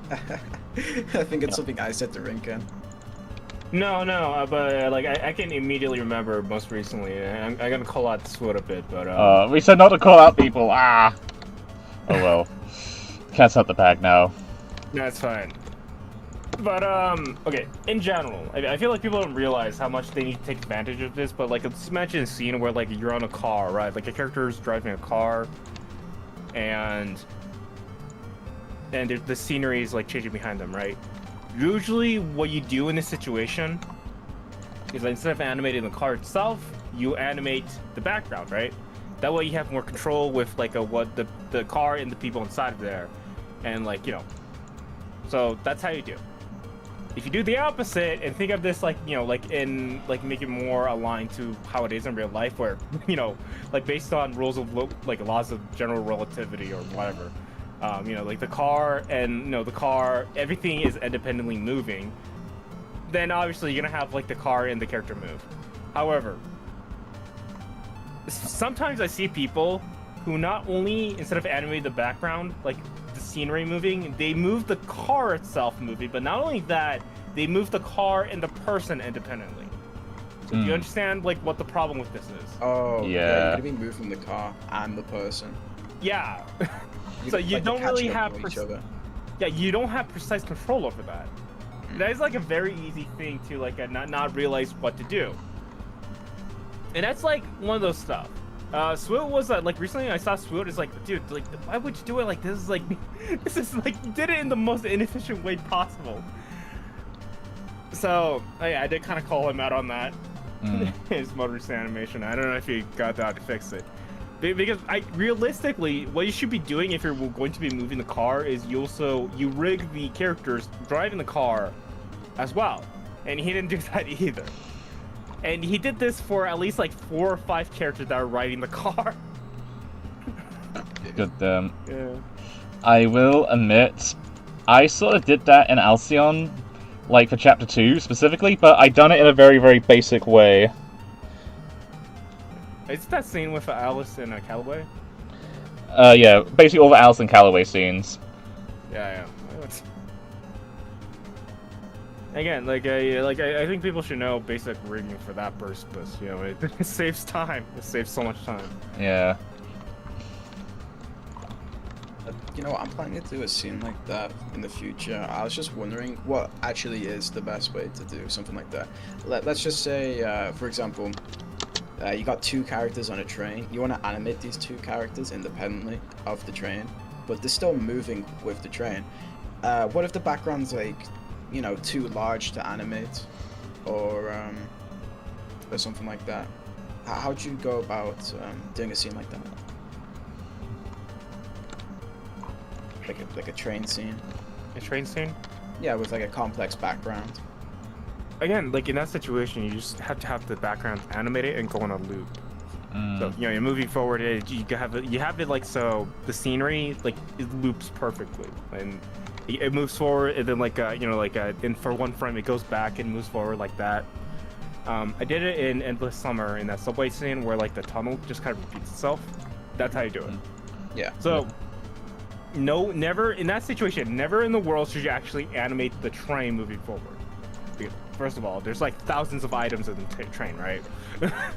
I think it's something I said to Rinken. No, but like I can immediately remember most recently. I'm gonna call out Swoot a bit, but we said not to call out people. Ah. Oh well. Cat's out the bag now. No, it's fine. But, okay, in general, I feel like people don't realize how much they need to take advantage of this, but, like, let's imagine a scene where, like, you're on a car, right? Like, a character is driving a car, and the scenery is, like, changing behind them, right? Usually, what you do in this situation is that instead of animating the car itself, you animate the background, right? That way you have more control with, like, the car and the people inside of there, and, like, you know. So, that's how you do. If you do the opposite and think of this like, you know, like make it more aligned to how it is in real life, where, you know, like based on rules of like laws of general relativity or whatever, you know, like the car and, you know, the car, everything is independently moving, then obviously you're gonna have like the car and the character move. However, sometimes I see people who not only, instead of animating the background, like the scenery moving, they move the car itself moving, but not only that, they move the car and the person independently. So do you understand like what the problem with this is? Oh, yeah. You're gonna be moving the car and the person. Yeah. So you like, don't really have each other. Yeah, you don't have precise control over that. That is like a very easy thing to like not realize what to do. And that's like one of those stuff. Swoot was like recently I saw Swoot is like, dude, like why would you do it like this? Is like this is like you did it in the most inefficient way possible. So I did kind of call him out on that. His motorist animation. I don't know if he got that to fix it. Because realistically, what you should be doing if you're going to be moving the car is you rig the characters driving the car as well, and he didn't do that either. And he did this for at least like 4 or 5 characters that are riding the car. Good damn. Yeah. I will admit, I sort of did that in Alcion, like for Chapter 2 specifically, but I done it in a very, very basic way. It's that scene with Alice and Callaway. Yeah, basically all the Alice and Callaway scenes. Yeah. Again, I think people should know basic rigging for that purpose. You know, it saves time. It saves so much time. Yeah. You know, I'm planning to do a scene like that in the future. I was just wondering what actually is the best way to do something like that. Let's just say, for example, you got 2 characters on a train. You want to animate these 2 characters independently of the train, but they're still moving with the train. What if the background's like, you know, too large to animate, or something like that? How'd you go about doing a scene like that? Like a train scene. A train scene? Yeah, with like a complex background. Again, like in that situation, you just have to have the background animated and go on a loop. So you know, you're moving forward. You have it like so the scenery like it loops perfectly, and it moves forward, and then and for one frame it goes back and moves forward like that. I did it in Endless Summer in that subway scene where like the tunnel just kind of repeats itself. That's how you do it. Yeah. So. No, never in that situation. Never in the world should you actually animate the train moving forward. Because, first of all, there's like thousands of items in the train, right?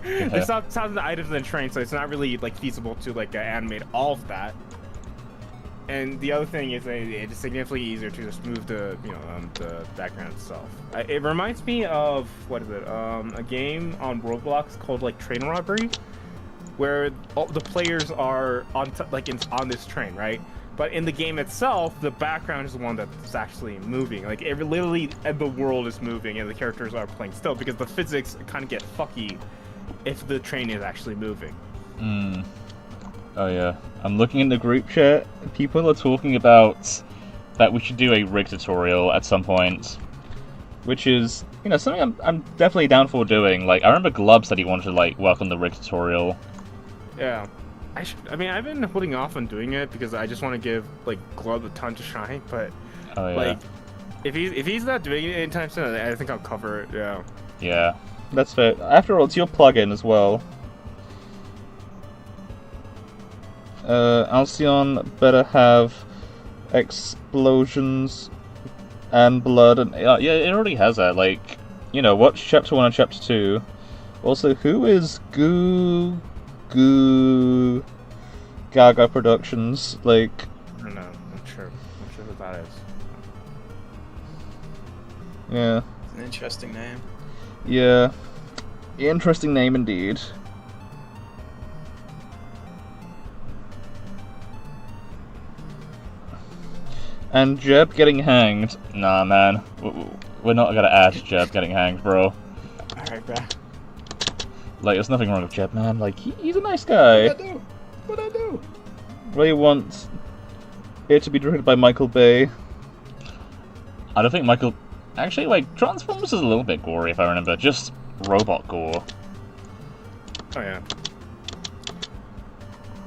There's thousands of items in the train, so it's not really like feasible to like animate all of that. And the other thing is it's significantly easier to just move the the background itself. It reminds me of what is it? A game on Roblox called like Train Robbery, where all the players are on this train, right? But in the game itself, the background is the one that's actually moving. Like, literally, the world is moving and the characters are playing still because the physics kind of get fucky if the train is actually moving. Oh yeah. I'm looking in the group chat. People are talking about that we should do a rig tutorial at some point. Which is, you know, something I'm definitely down for doing. Like, I remember Glub said he wanted to, like, work on the rig tutorial. Yeah. I mean, I've been holding off on doing it because I just want to give like Glub a ton to shine. But like, if he's not doing it anytime soon, I think I'll cover it. Yeah. Yeah, that's fair. After all, it's your plugin as well. Alcion better have explosions and blood, and yeah, it already has that. Like, you know, watch Chapter 1 and Chapter 2. Also, who is Goo Gaga Productions? Like, I don't know. I'm sure who that is. Yeah. It's an interesting name. Yeah. Interesting name indeed. And Jeb getting hanged. Nah, man. We're not gonna add Jeb getting hanged, bro. Alright, bro. Like, there's nothing wrong with Jeb, man. Like, he's a nice guy. What'd I do? They want it to be directed by Michael Bay. I don't think Michael... Actually, like, Transformers is a little bit gory, if I remember. Just robot gore. Oh, yeah.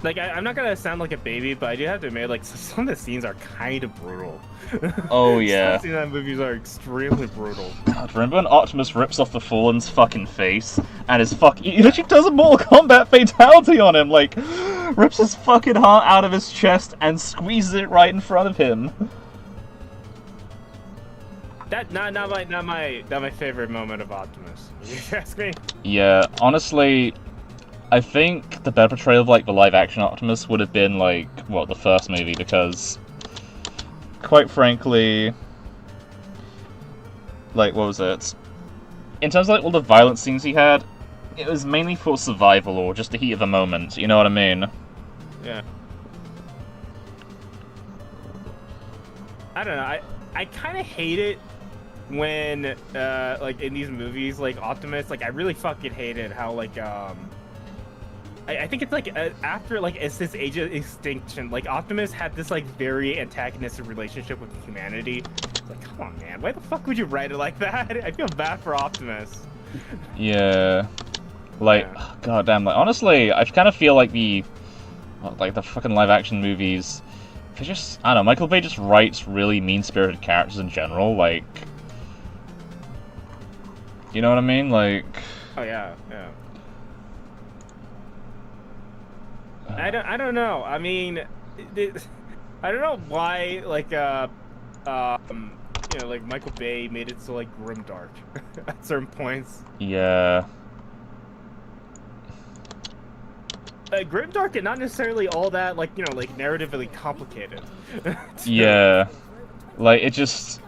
Like, I'm not gonna sound like a baby, but I do have to admit, like, some of the scenes are kind of brutal. Oh, yeah. Some of the scenes in that movies are extremely brutal. God, remember when Optimus rips off the Fallen's fucking face? And his he literally does a Mortal Kombat fatality on him, like, rips his fucking heart out of his chest and squeezes it right in front of him. That not my favorite moment of Optimus. If you ask me. Yeah, honestly, I think the better portrayal of, like, the live-action Optimus would have been, like, what, the first movie, because, quite frankly, like, what was it? In terms of, like, all the violent scenes he had, it was mainly for survival or just the heat of the moment, you know what I mean? Yeah. I don't know, I kind of hate it when, like, in these movies, like, Optimus, like, I really fucking hated how, like, I think it's like after like it's this Age of Extinction, like Optimus had this like very antagonistic relationship with humanity. It's like, come on, man, why the fuck would you write it like that? I feel bad for Optimus. Yeah. Like, Yeah. goddamn. Like, honestly, I kind of feel like the fucking live action movies. They just, I don't know. Michael Bay just writes really mean spirited characters in general. Like, you know what I mean? Like. Oh yeah, yeah. I don't know. I mean, I don't know why like you know, like Michael Bay made it so like grimdark at certain points. Yeah. Grimdark and not necessarily all that like, you know, like narratively complicated. Yeah. Like, it just,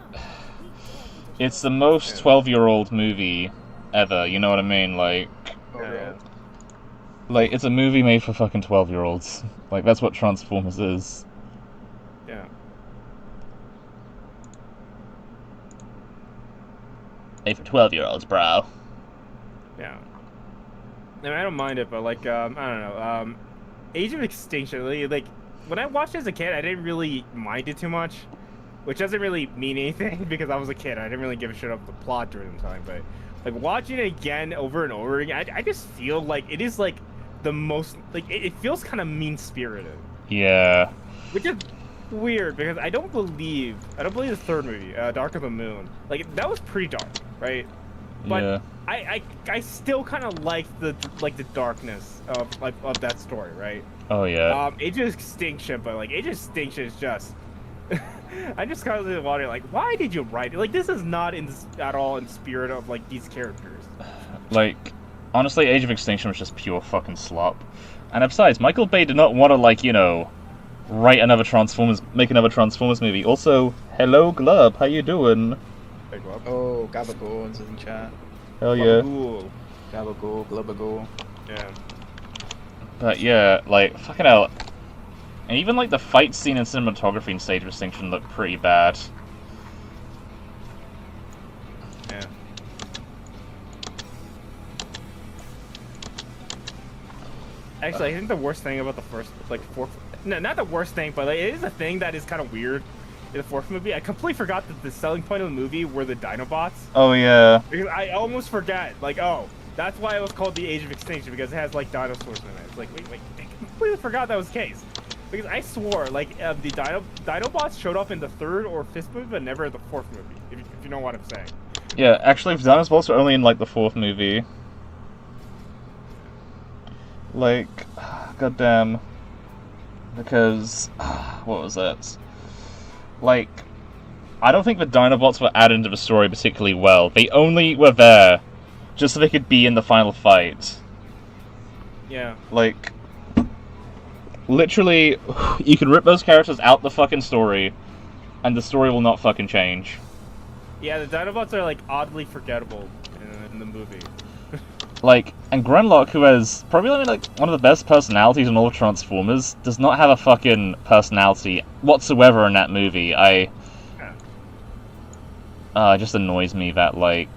it's the most 12-year-old movie ever, you know what I mean? Like, Yeah. like, it's a movie made for fucking 12-year-olds. Like, that's what Transformers is. Yeah. Made for 12-year-olds, bro. Yeah. I mean, I don't mind it, but like, I don't know. Age of Extinction, like, when I watched it as a kid, I didn't really mind it too much, which doesn't really mean anything because I was a kid. I didn't really give a shit about the plot during the time, but like watching it again over and over again, I just feel like it is like the most like it feels kind of mean spirited. Yeah. Which is weird because I don't believe the third movie, Dark of the Moon, like that was pretty dark, right? But Yeah. I still kind of like the darkness of that story, right? Oh, yeah. Age of Extinction, but like Age of Extinction is just. I just kind of wondering, like, why did you write it? Like, this is not at all in the spirit of like these characters. Like, honestly, Age of Extinction was just pure fucking slop. And besides, Michael Bay did not want to, like, you know, make another Transformers movie. Also, hello, Glub, how you doing? Hey, Glub. Oh, Gabagool's in chat. Hell yeah. Gabagool, Globagool. Yeah. But yeah, like, fucking hell. And even, like, the fight scene and cinematography in Age of Extinction look pretty bad. Yeah. Actually, I think the worst thing about the fourth, no, not the worst thing, but like, it is a thing that is kind of weird in the fourth movie. I completely forgot that the selling point of the movie were the Dinobots. Oh, yeah. Because I almost forgot, like, oh, that's why it was called the Age of Extinction, because it has like dinosaurs in it. It's like, wait, I completely forgot that was the case. Because I swore, like, the Dinobots showed up in the third or fifth movie, but never in the fourth movie, if you know what I'm saying. Yeah, actually, Dinosaurs were only in, like, the fourth movie. Like, goddamn. Because, what was that? Like, I don't think the Dinobots were added into the story particularly well. They only were there just so they could be in the final fight. Yeah. Like, literally, you can rip those characters out the fucking story, and the story will not fucking change. Yeah, the Dinobots are, like, oddly forgettable in the movie. Like, and Grimlock, who has probably like one of the best personalities in all of Transformers, does not have a fucking personality whatsoever in that movie. It just annoys me that, like,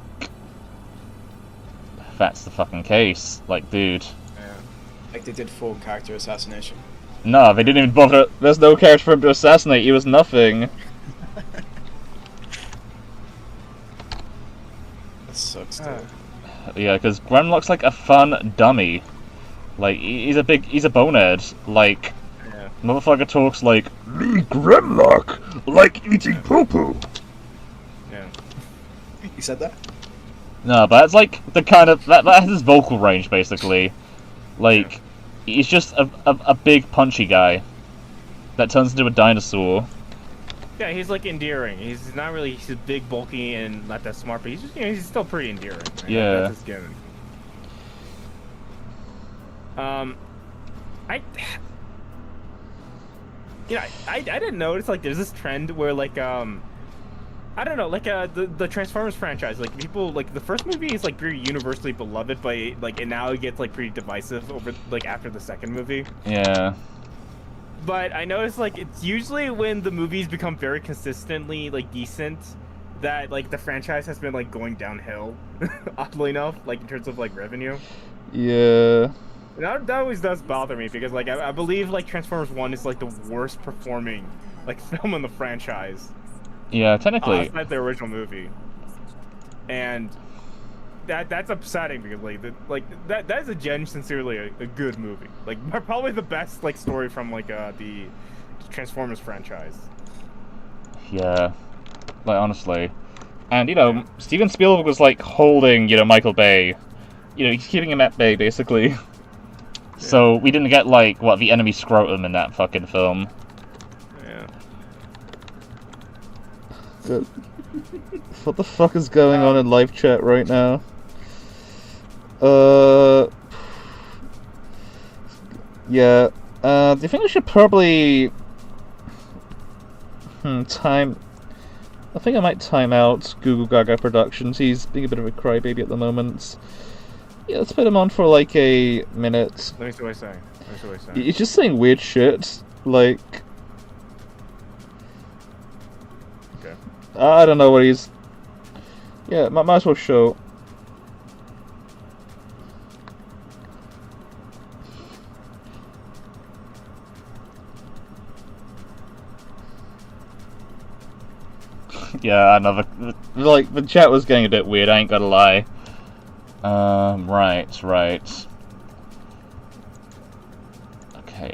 that's the fucking case. Like, dude. Yeah. Like they did full character assassination. No, they didn't even bother. There's no character for him to assassinate. He was nothing. That sucks, dude. Yeah, because Grimlock's like a fun dummy. Like, he's a bonehead. Like, Yeah. motherfucker talks like, me, Grimlock, like eating poo-poo. Yeah. You said that? No, but that's like the kind of, that has his vocal range, basically. Like, he's just a big punchy guy that turns into a dinosaur. Yeah, he's like endearing. He's not really. He's big, bulky, and not that smart, but he's just, you know, he's still pretty endearing. Right? Yeah. That's his gimmick. I didn't notice like there's this trend where like I don't know, like the Transformers franchise, like people like the first movie is like pretty universally beloved, but like and now it gets like pretty divisive over like after the second movie. Yeah. But I noticed like it's usually when the movies become very consistently like decent that like the franchise has been like going downhill, oddly enough, like in terms of like revenue. Yeah. And that always does bother me because like I believe like Transformers 1 is like the worst performing like film in the franchise. Yeah, technically. Aside the original movie. And that's upsetting because that is a sincerely a good movie. Like probably the best like story from like the Transformers franchise. Yeah, like honestly, and you know, Steven Spielberg was like holding, you know, Michael Bay, you know, he's keeping him at bay basically. Yeah. So we didn't get like what the enemy scrotum in that fucking film. Yeah. What the fuck is going on in live chat right now? Yeah. Do you think we should probably time? I think I might time out Google Gaga Productions. He's being a bit of a crybaby at the moment. Yeah, let's put him on for like a minute. Let me see what he's saying. He's just saying weird shit. Like, okay. I don't know what he's. Yeah, might as well show. Yeah, another. Like, the chat was getting a bit weird, I ain't gonna lie. Right. Okay,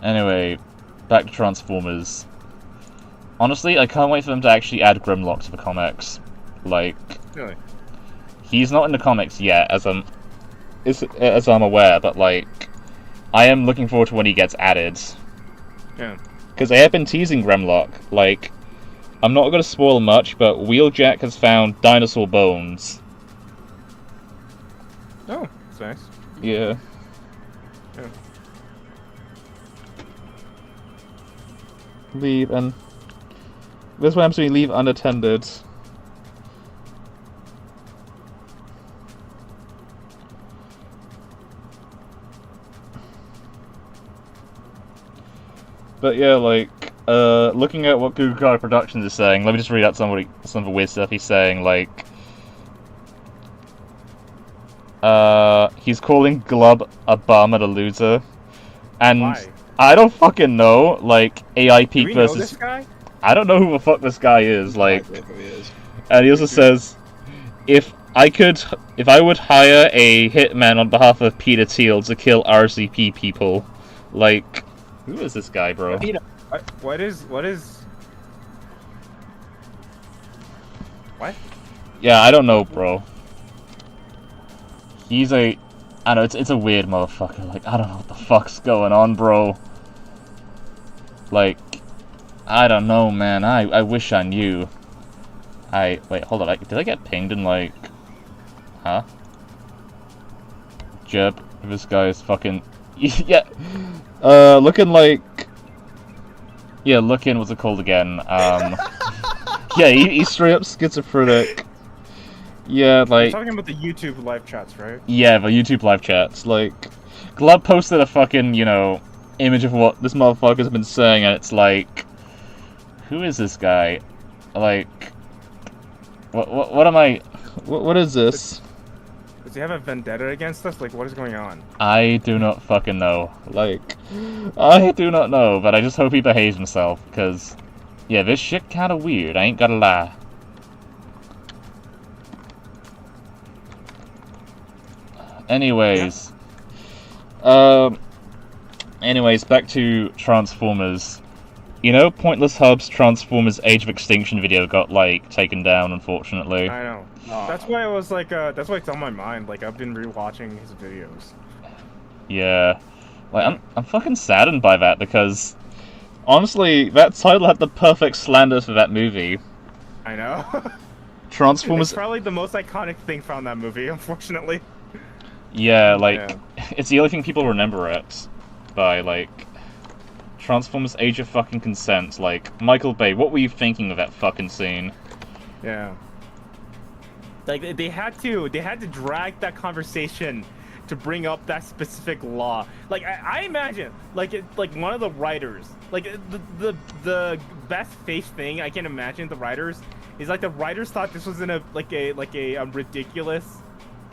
anyway, back to Transformers. Honestly, I can't wait for them to actually add Grimlock to the comics. Like, really? He's not in the comics yet, as I'm aware, but like, I am looking forward to when he gets added. Yeah. Because they have been teasing Grimlock. Like, I'm not going to spoil much, but Wheeljack has found dinosaur bones. Oh, that's nice. Yeah. Yeah. Leave, and this is what happens when you leave unattended. But yeah, like, looking at what Google Gaga Productions is saying, let me just read out some of the weird stuff he's saying, like, he's calling Glub a bum and a loser, and why? I don't fucking know, like, AI Peak Do we know versus... this guy? I don't know who the fuck this guy is, like, I don't know who he is. and he also says, if I would hire a hitman on behalf of Peter Thiel to kill RCP people, like... Who is this guy, bro? What is? What? Yeah, I don't know, bro. He's I know, it's a weird motherfucker. Like, I don't know what the fuck's going on, bro. Like, I don't know, man. I wish I knew. Wait, hold on. Did I get pinged in, like... Huh? Jeb, this guy is fucking... Yeah. Looking like... Yeah, looking, what's it called again? Yeah, he's straight up schizophrenic. Yeah, like... You're talking about the YouTube live chats, right? Yeah, the YouTube live chats. Like, Glub posted a fucking, you know, image of what this motherfucker's been saying, and it's like... Who is this guy? Like... What am I... What is this? Does he have a vendetta against us? Like, what is going on? I do not fucking know. Like, I do not know, but I just hope he behaves himself, because, yeah, this shit kinda weird, I ain't gonna lie. Anyways. Anyways, back to Transformers. You know, Pointless Hub's Transformers Age of Extinction video got, like, taken down, unfortunately. I know. That's why I was like, that's why it's on my mind. Like, I've been rewatching his videos. Yeah. Like, I'm fucking saddened by that, because, honestly, that title had the perfect slander for that movie. I know. Transformers... It's probably the most iconic thing from that movie, unfortunately. Yeah, like, it's the only thing people remember it by, like... Transformers Age of fucking Consent. Like, Michael Bay, what were you thinking of that fucking scene? Yeah. Like, they had to drag that conversation to bring up that specific law. Like, I imagine, like, one of the writers, like, the best face thing I can imagine the writers is, like, the writers thought this was in a ridiculous,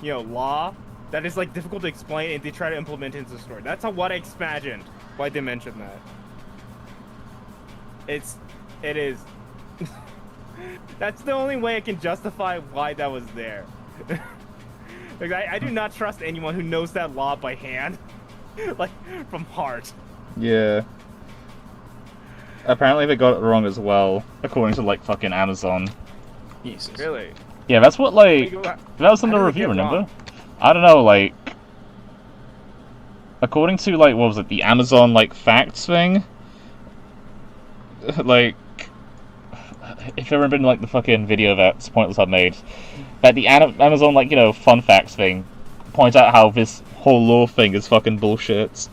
you know, law that is, like, difficult to explain, and they try to implement it into the story. That's what I imagined why they mentioned that. It is That's the only way I can justify why that was there. Like, I do not trust anyone who knows that law by hand, like from heart. Yeah. Apparently they got it wrong as well, according to like fucking Amazon. Jesus. Really? Yeah, that's what like that was in the How did it review. get Remember? wrong? I don't know. Like, according to like what was it? The Amazon like facts thing. Like, if you've ever been like the fucking video that's Pointless had made, that the Amazon like fun facts thing points out how this whole law thing is fucking bullshit.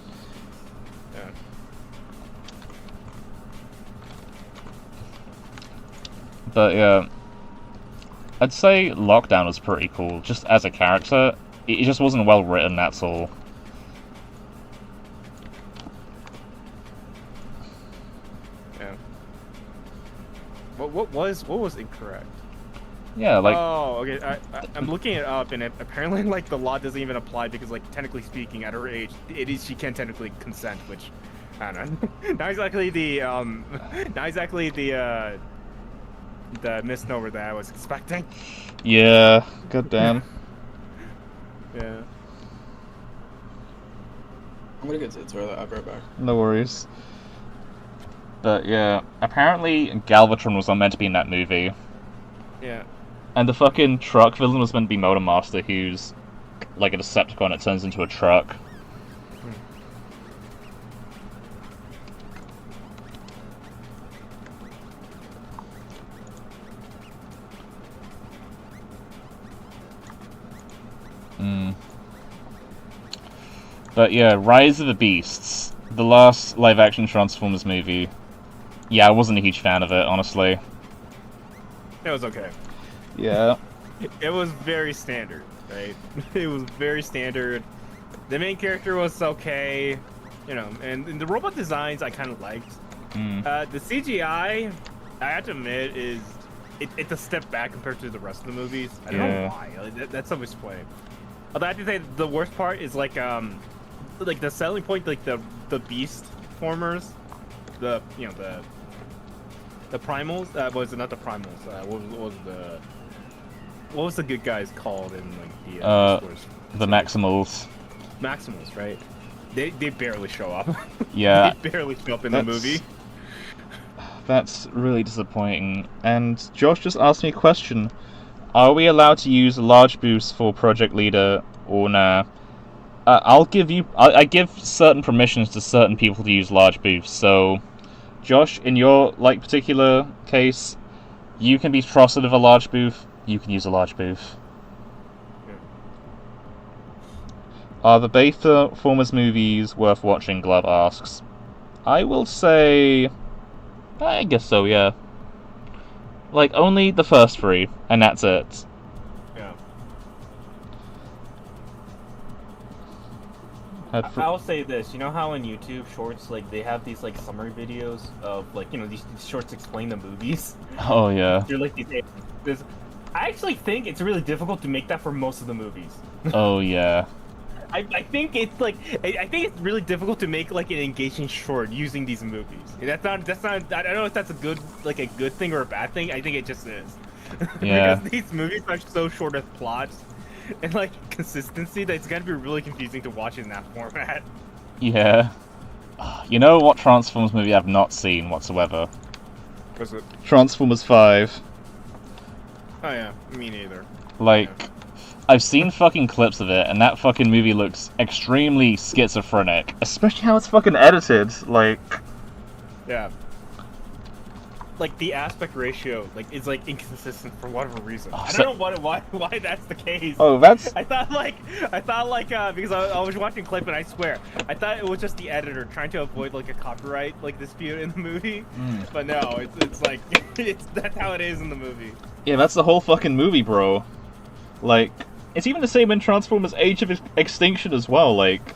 Yeah. But yeah, I'd say Lockdown was pretty cool, just as a character. It just wasn't well written, that's all. Yeah. What was incorrect? Yeah, like Oh, okay. I'm looking it up, and apparently, like, the law doesn't even apply because, like, technically speaking, at her age, she can technically consent, which I don't know. Not exactly the misnomer that I was expecting. yeah, goddamn. Yeah. I'm gonna get to the toilet. I'll be right back. No worries. But yeah, apparently Galvatron was not meant to be in that movie. Yeah. And the fucking truck villain was meant to be Motor Master, who's like a Decepticon that turns into a truck. But yeah, Rise of the Beasts, the last live-action Transformers movie. Yeah, I wasn't a huge fan of it, honestly. It was okay. Yeah. It was very standard, right? It was very standard. The main character was okay, and the robot designs I kind of liked. The CGI, I have to admit, it's a step back compared to the rest of the movies. I don't know why. Like, that's so disappointing. Although I have to say the worst part is like the selling point, like the beast formers, the primals. Was it not the primals? What was the good guys called in like the stores? The Maximals. Maximals, right? They barely show up. Yeah. They barely show up in the movie. That's really disappointing. And Josh just asked me a question. Are we allowed to use large boosts for Project Leader or nah? I give certain permissions to certain people to use large boosts. So, Josh, in your like particular case, you can be trusted with a large booth. You can use a large booth. Are the Beta Formers movies worth watching? Glove asks. I will say, I guess so. Yeah. Like only the first 3, and that's it. Yeah. I'll say this. You know how in YouTube Shorts, like they have these like summary videos of like these shorts explain the movies. Oh yeah. They're like these. I actually think it's really difficult to make that for most of the movies. Oh yeah. I think it's like I think it's really difficult to make like an engaging short using these movies. That's not I don't know if that's a good thing or a bad thing. I think it just is. Yeah. Because these movies are so short of plots and like consistency that it's gonna be really confusing to watch in that format. Yeah. You know what Transformers movie I've not seen whatsoever? Was it? Transformers 5. Oh yeah, me neither. Like, I've seen fucking clips of it, and that fucking movie looks extremely schizophrenic. Especially how it's fucking edited, like... Yeah. Like, the aspect ratio, is, inconsistent for whatever reason. I don't know why that's the case. Oh, that's... I thought, because I was watching clip, and I swear, I thought it was just the editor trying to avoid, a copyright, dispute in the movie. But no, it's that's how it is in the movie. Yeah, that's the whole fucking movie, bro. Like, it's even the same in Transformers Age of Extinction as well, like...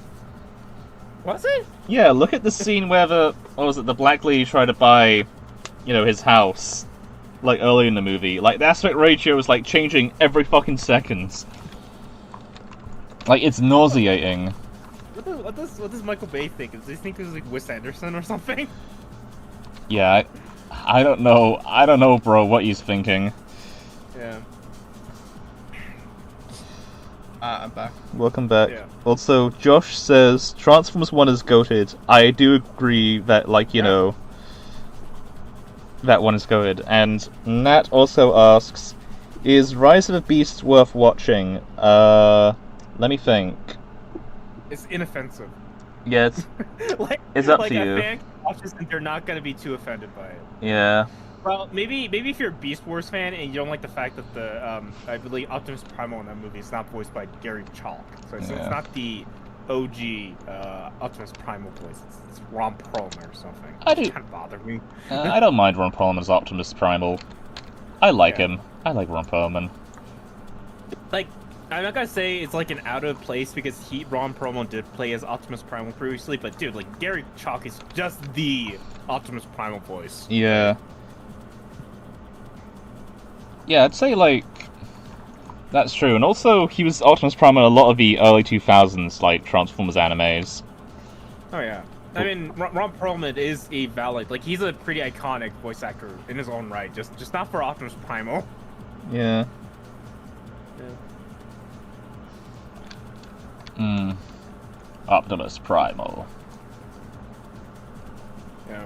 Was it? Yeah, look at the scene where the black lady tried to buy, his house, early in the movie. Like, the aspect ratio is, changing every fucking second. Like, it's nauseating. What does Michael Bay think? Does he think it's, Wes Anderson or something? Yeah, I don't know, bro, what he's thinking. Yeah. I'm back. Welcome back. Yeah. Also, Josh says Transformers 1 is goated. I do agree that, like, you know, that one is goated. And Nat also asks, is Rise of the Beasts worth watching? Let me think. It's inoffensive. Yeah, it's, like, it's up like to a you. fan watches and they're not gonna be too offended by it. Yeah. Well, maybe if you're a Beast Wars fan and you don't like the fact that the I believe Optimus Primal in that movie is not voiced by Gary Chalk, so it's not the OG Optimus Primal voice. It's Ron Perlman or something. I do. Kind of bothered me. I don't mind Ron Perlman as Optimus Primal. I like him. I like Ron Perlman. Like, I'm not gonna say it's like an out of place because Ron Perlman did play as Optimus Primal previously, but dude, like Gary Chalk is just the Optimus Primal voice. Yeah. Yeah, I'd say, like, that's true. And also, he was Optimus Prime in a lot of the early 2000s, like, Transformers animes. Oh, yeah. I mean, Ron Perlman is a valid, like, he's a pretty iconic voice actor in his own right, just not for Optimus Primal. Yeah. Optimus Primal. Yeah.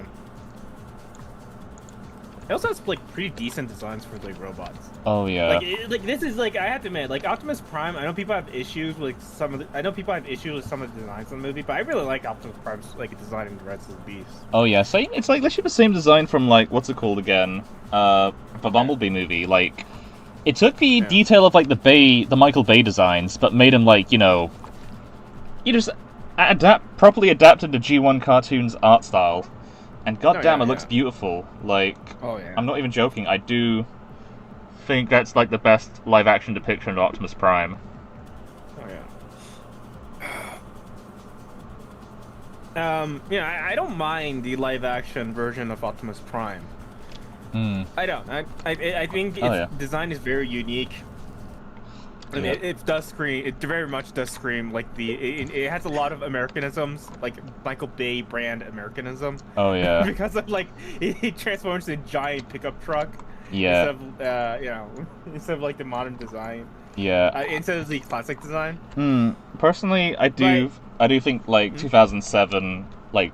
It also has like pretty decent designs for like robots. Oh yeah. Like this is like I have to admit, like Optimus Prime. I know people have issues with some of the designs in the movie, but I really like Optimus Prime's like design in Rise of the Beast. Oh yeah, same. It's like literally the same design from like what's it called again? The Bumblebee movie. Like, it took the detail of like the Michael Bay designs, but made him like you just properly adapted the G1 cartoon's art style. And goddamn, it looks beautiful. Like, I'm not even joking. I do think that's like the best live-action depiction of Optimus Prime. Yeah, I don't mind the live-action version of Optimus Prime. I don't. I think its design is very unique. I mean, it does scream. It very much does scream like it has a lot of Americanisms, like Michael Bay brand Americanism. Oh yeah. Because of like it transforms into a giant pickup truck. Yeah. Instead of like the modern design. Yeah. Instead of the classic design. Personally, I do think like 2007 like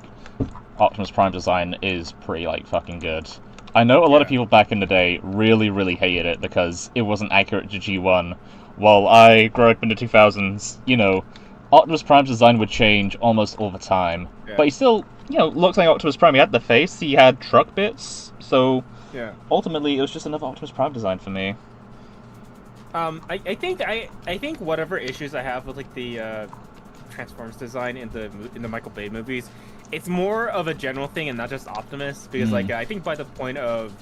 Optimus Prime design is pretty like fucking good. I know a lot of people back in the day really hated it because it wasn't accurate to G1. While I grew up in the 2000s, Optimus Prime's design would change almost all the time. Yeah. But he still, looks like Optimus Prime. He had the face, he had truck bits, so ultimately it was just another Optimus Prime design for me. I think whatever issues I have with like the Transformers design in the Michael Bay movies, it's more of a general thing and not just Optimus, because like I think by the point of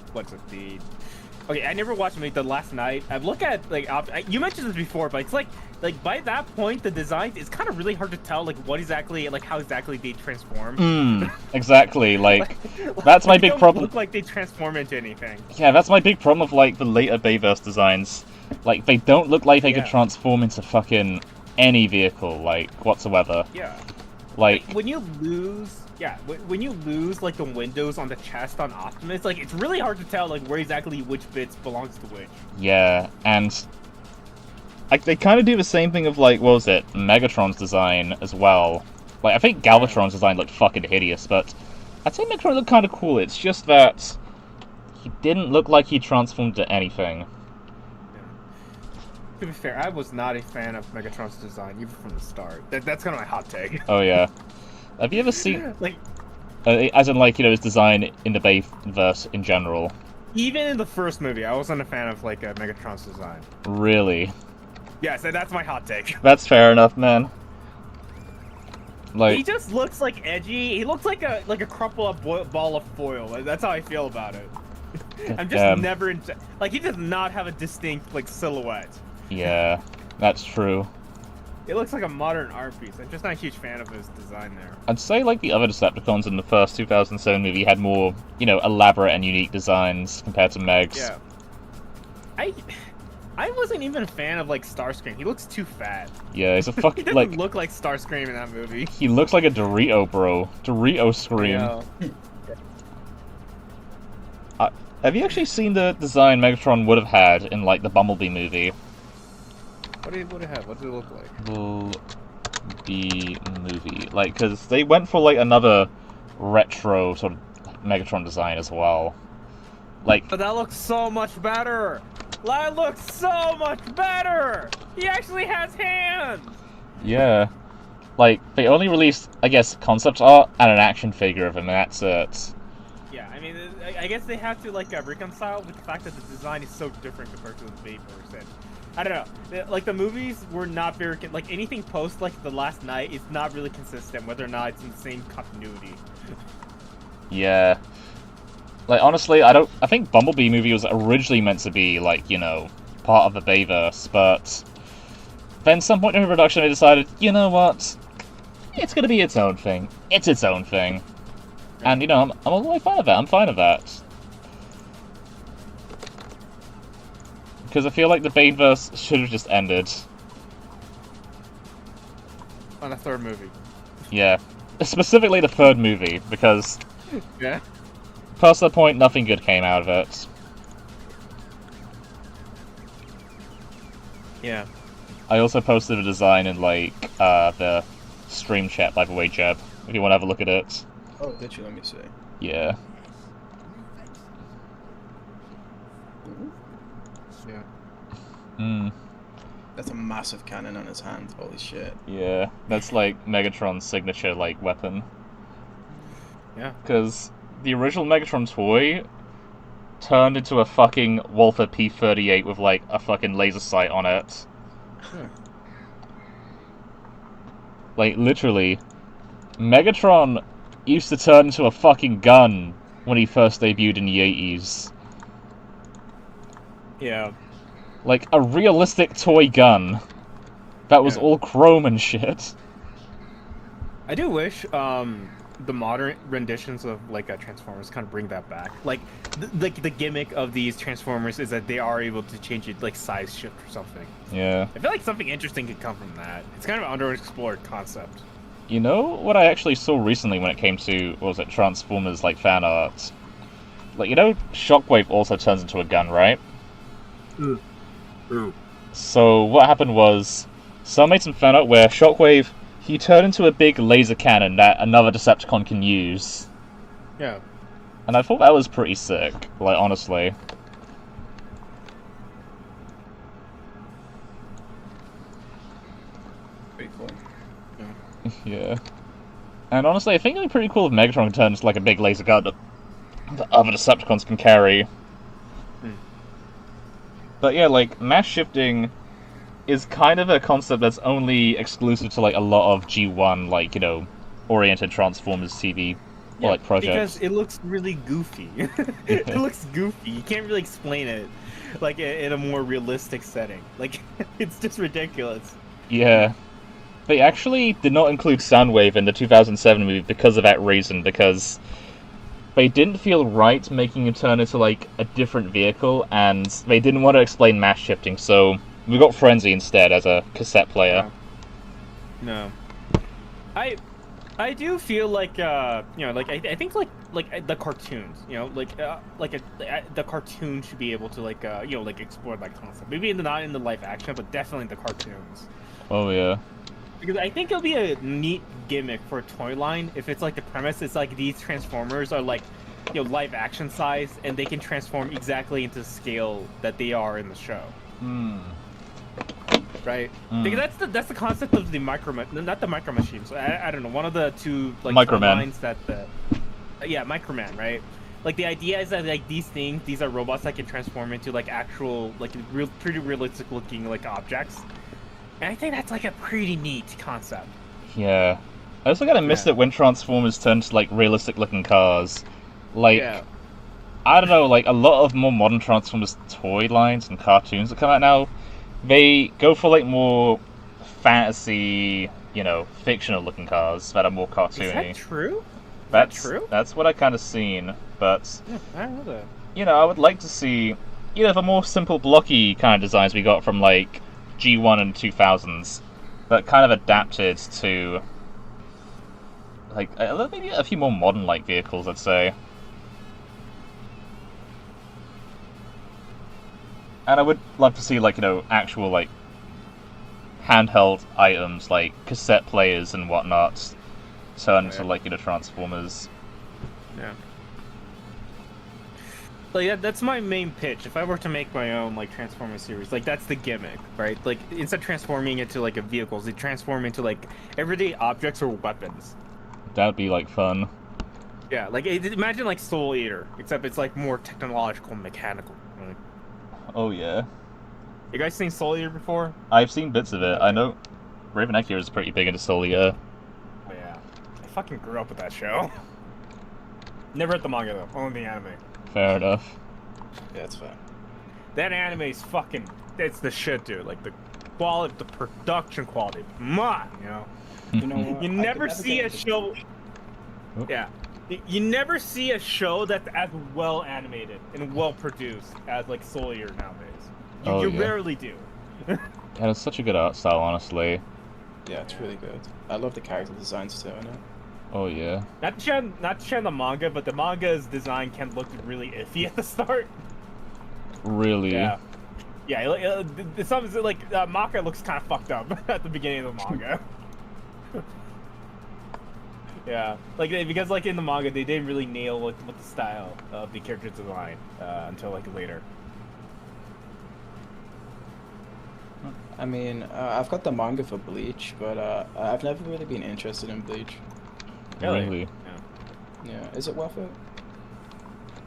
okay, I never watched The Last Night. I've looked at like you mentioned this before, but it's like by that point the design is kind of really hard to tell like how exactly they transform. Exactly. Like that's my big problem. Look like they transform into anything. Yeah, that's my big problem with like the later Bayverse designs. Like they don't look like they could transform into fucking any vehicle like whatsoever. Yeah. Like when you lose. Yeah, when you lose like the windows on the chest on Optimus, like it's really hard to tell like where exactly which bits belongs to which. Yeah, and they kind of do the same thing of like what was it, Megatron's design as well. Like I think Galvatron's design looked fucking hideous, but I'd say Megatron looked kind of cool. It's just that he didn't look like he transformed to anything. Yeah. To be fair, I was not a fan of Megatron's design even from the start. That's kind of my hot take. Oh yeah. Have you ever seen, like, as in, like, his design in the Bayverse in general? Even in the first movie, I wasn't a fan of, like, Megatron's design. Really? Yes, that's my hot take. That's fair enough, man. Like, he just looks, like, edgy. He looks like a crumpled up ball of foil. That's how I feel about it. I'm just never... Like, he does not have a distinct, like, silhouette. Yeah, that's true. It looks like a modern art piece. I'm just not a huge fan of his design there. I'd say, like, the other Decepticons in the first 2007 movie had more, elaborate and unique designs compared to Meg's. Yeah. I wasn't even a fan of, like, Starscream. He looks too fat. Yeah, he's a fucking, he doesn't look like Starscream in that movie. He looks like a Dorito, bro. Dorito Scream. Have you actually seen the design Megatron would have had in, like, the Bumblebee movie? What did it have? What did it look like? Bumblebee movie. Like, because they went for, like, another retro sort of Megatron design as well. Like... But that looks so much better! That looks so much better! He actually has hands! Yeah. Like, they only released, I guess, concept art and an action figure of him, and that's it. Yeah, I mean, I guess they have to, like, reconcile with the fact that the design is so different compared to the Bay version. I don't know. Like, the movies were not very... Like, anything post, like, The Last Night is not really consistent, whether or not it's in the same continuity. Yeah. Like, honestly, I think Bumblebee movie was originally meant to be, like, you know, part of the Bayverse, but then some point in production they decided, you know what? It's gonna be its own thing. It's its own thing. And, you know, I'm all the way fine with that. I'm fine with that. Because I feel like the Bayverse should have just ended. On a third movie. Yeah. Specifically the third movie, because... Yeah? past that point, nothing good came out of it. Yeah. I also posted a design in, like, the stream chat, by the way, Jeb, if you want to have a look at it. Oh, did you? Let me see. Yeah. Yeah. Hmm. That's a massive cannon on his hand. Holy shit. Yeah. That's, like, Megatron's signature, like, weapon. Yeah. Because the original Megatron toy turned into a fucking Walther P-38 with, like, a fucking laser sight on it. Yeah. Like, literally, Megatron used to turn into a fucking gun when he first debuted in the 80s. Yeah. Like, a realistic toy gun that was Yeah. all chrome and shit. I do wish, the modern renditions of, like, Transformers kind of bring that back. Like, the gimmick of these Transformers is that they are able to change it, like, size shift or something. Yeah. I feel like something interesting could come from that. It's kind of an underexplored concept. You know what I actually saw recently when it came to, what was it, Transformers, like, fan art? Like, you know, Shockwave also turns into a gun, right? So, what happened was, someone made some fan art where Shockwave, he turned into a big laser cannon that another Decepticon can use. Yeah. And I thought that was pretty sick, like, honestly. Pretty cool. Yeah. And honestly, I think it'd be pretty cool if Megatron turns into, like, a big laser gun that other Decepticons can carry. But yeah, like, mass shifting is kind of a concept that's only exclusive to, like, a lot of G1, like, you know, oriented Transformers TV, or, like, projects. Because it looks really goofy. It looks goofy. You can't really explain it, like, in a more realistic setting. Like, it's just ridiculous. Yeah. They actually did not include Soundwave in the 2007 movie because of that reason, because they didn't feel right making him turn into, like, a different vehicle, and they didn't want to explain mass shifting, so we got Frenzy instead as a cassette player. No. I do feel like, you know, like, I think, like the cartoons, you know, the cartoon should be able to, like, you know, like, explore that concept. Maybe not in the live action, but definitely the cartoons. Oh, yeah. Because I think it'll be a neat gimmick for a toy line if it's like the premise is like these Transformers are like, you know, live action size and they can transform exactly into the scale that they are in the show. Right? Because that's the concept of the not the Micro Machines. I don't know, one of the two like Microman. lines that Microman, right? Like the idea is that like these are robots that can transform into like actual like pretty realistic looking like objects. And I think that's like a pretty neat concept. Yeah. I also kinda missed it when Transformers turned to, like, realistic-looking cars. Like, I don't know, like, a lot of more modern Transformers toy lines and cartoons that come out now, they go for, like, more fantasy, you know, fictional-looking cars that are more cartoony. Is that true? That's true? That's what I kind of seen, but, Yeah, I don't know that. you know, I would like to see, you know, the more simple, blocky kind of designs we got from, like, G1 and 2000s, but kind of adapted to, like, maybe a few more modern-like vehicles, I'd say. And I would love to see, like, actual, like, handheld items, like cassette players and whatnot, turn into, like, Transformers. Yeah. Like, that's my main pitch. If I were to make my own, like, Transformers series, like, that's the gimmick, right? Like, instead of transforming into, like, a vehicles, they transform into, like, everyday objects or weapons. That'd be, like, fun. Yeah, like, imagine, like, Soul Eater, except it's, like, more technological and mechanical. Right? Oh, yeah. You guys seen Soul Eater before? I've seen bits of it. I know Raven Ecker is pretty big into Soul Eater. Oh, yeah. I fucking grew up with that show. Never read the manga, though. Only the anime. Fair enough. Yeah, it's fair. That anime is fucking... It's the shit, dude. Like, the quality, the production quality. Mwah, you know? You know what? You I never could see get a into- show... Oh. Yeah. You never see a show that's as well animated and well produced as, like, Soul Eater nowadays. You Yeah. rarely do. Yeah, it's such a good art style, honestly. Yeah, it's really good. I love the character designs too, I know. Oh, yeah. Not to share the manga, but the manga's design can look really iffy at the start. Really? Yeah. Yeah, like, Maka looks kind of fucked up at the beginning of the manga. Yeah, like, because, like, in the manga, they didn't really nail what the style of the character design until, like, later. I mean, I've got the manga for Bleach, but I've never really been interested in Bleach. Really? Yeah. Yeah, is it worth it?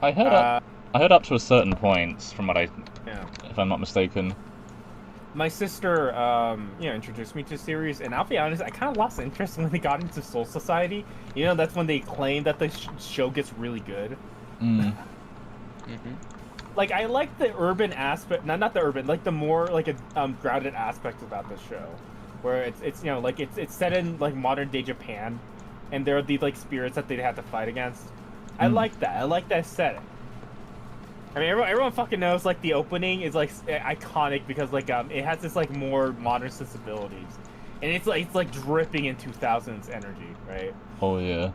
I heard up to a certain point, from what Yeah. if I'm not mistaken. My sister, introduced me to the series, and I'll be honest, I kind of lost interest when they got into Soul Society. You know, that's when they claim that the show gets really good. Mm. Mm-hmm. Like, I like the urban aspect, not the urban, like the more like a grounded aspect about the show, where it's you know, like it's set in like modern day Japan, and there are these like spirits that they have to fight against. I like that. I like that setting. I mean, everyone fucking knows like the opening is like iconic because like it has this like more modern sensibilities, and it's like dripping in 2000s energy, right? Oh, yeah.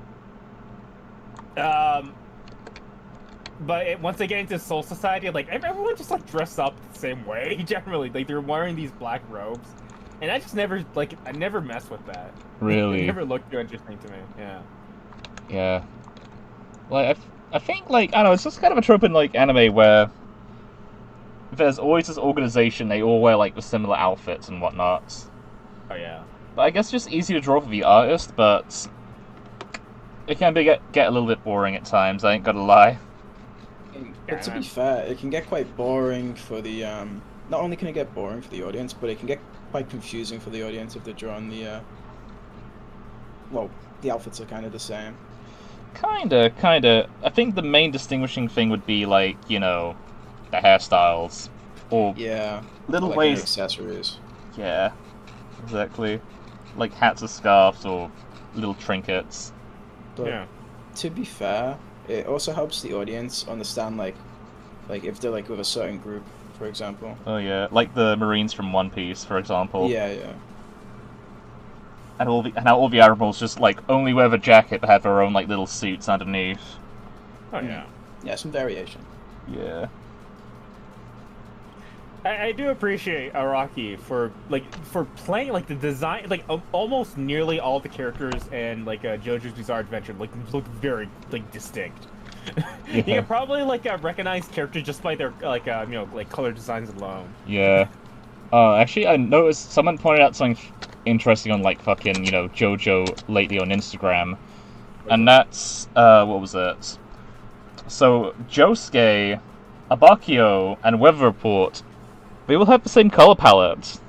But once they get into Soul Society, like everyone just like dress up the same way. Generally, like they're wearing these black robes, and I just never I never mess with that. Really? It never looked too interesting to me. Yeah. Yeah. Like, I think, like, I don't know, it's just kind of a trope in, like, anime where there's always this organization, they all wear, like, the similar outfits and whatnot. Oh yeah. But I guess it's just easy to draw for the artist, but it can get a little bit boring at times, I ain't gonna lie. But to be fair, it can get quite boring for the not only can it get boring for the audience, but it can get quite confusing for the audience if they're drawing the well, the outfits are kind of the same. Kinda. I think the main distinguishing thing would be, like, the hairstyles. Or Yeah. little like ways. accessories. Yeah, exactly. Like hats or scarves or little trinkets. But Yeah. to be fair, it also helps the audience understand like if they're like with a certain group, for example. Oh yeah, like the Marines from One Piece, for example. Yeah, yeah. And how all the admirals just like only wear the jacket but have their own like little suits underneath. Oh yeah. Yeah, some variation. Yeah. I do appreciate Araki for playing like the design, like almost nearly all the characters in like JoJo's Bizarre Adventure like look very like distinct. You can probably like recognize characters just by their like color designs alone. Yeah. Actually, I noticed someone pointed out something interesting on like fucking JoJo lately on Instagram, and that's what was it? So Josuke, Abakio, and Weather Report, they all have the same color palette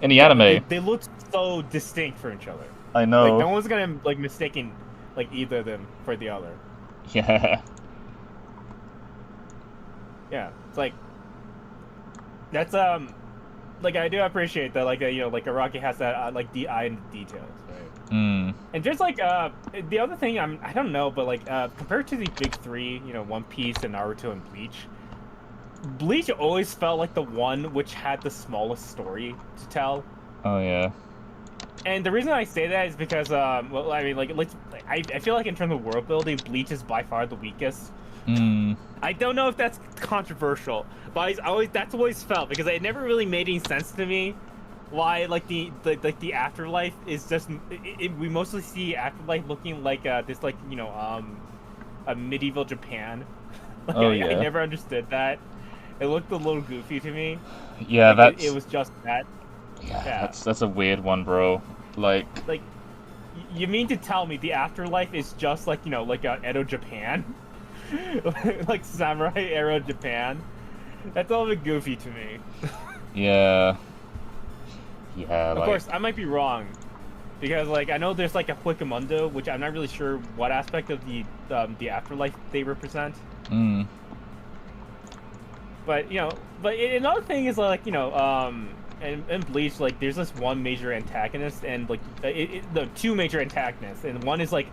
in the anime. They look so distinct from each other. I know. Like no one's gonna like mistaking like either of them for the other. Yeah. Yeah, it's like that's like I do appreciate that like like Araki has that like the eye in the details, right? Mm. And just like the other thing I don't know, but like compared to the big three, One Piece and Naruto and Bleach always felt like the one which had the smallest story to tell. Oh yeah. And the reason I say that is because well, I mean, like I feel like in terms of world building, Bleach is by far the weakest. I don't know if that's controversial, but that's always felt because it never really made any sense to me why like the afterlife is just we mostly see afterlife looking like this like a medieval Japan. Like, Oh, I yeah. never understood that. It looked a little goofy to me. Yeah, Like, that's... it was just that. Yeah, that's a weird one, bro. Like... You mean to tell me the afterlife is just like like Edo Japan, like samurai era Japan? That's all a bit goofy to me. Yeah. Yeah. Of course, I might be wrong, because like I know there's like a Huicamundo, which I'm not really sure what aspect of the afterlife they represent. But another thing is like in Bleach, like there's this one major antagonist, and like the two major antagonists, and one is like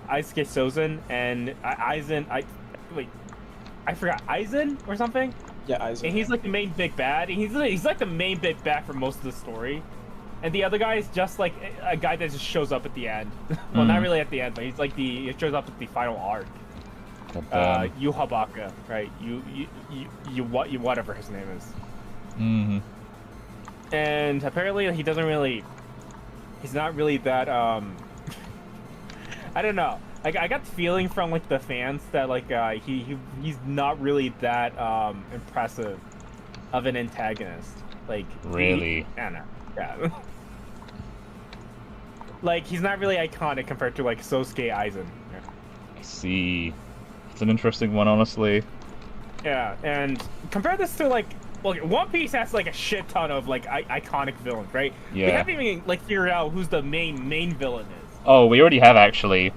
Aisuke Sozin and Aizen. I forgot Aizen or something. Yeah, Aizen. And he's like the main big bad. And he's like the main big bad for most of the story. And the other guy is just like a guy that just shows up at the end. Well, not really at the end, but he's like he shows up at the final arc. Yuhabaka, right? You whatever his name is. And apparently he doesn't really. He's not really that. I don't know. Like I got the feeling from like the fans that like he's not really that impressive of an antagonist. Like really. I don't know. Yeah. Like he's not really iconic compared to like Sosuke Aizen. Yeah. I see. It's an interesting one, honestly. Yeah, and compare this to like, well, One Piece has like a shit ton of like iconic villains, right? Yeah. We haven't even like figured out who's the main villain is. Oh, we already have actually.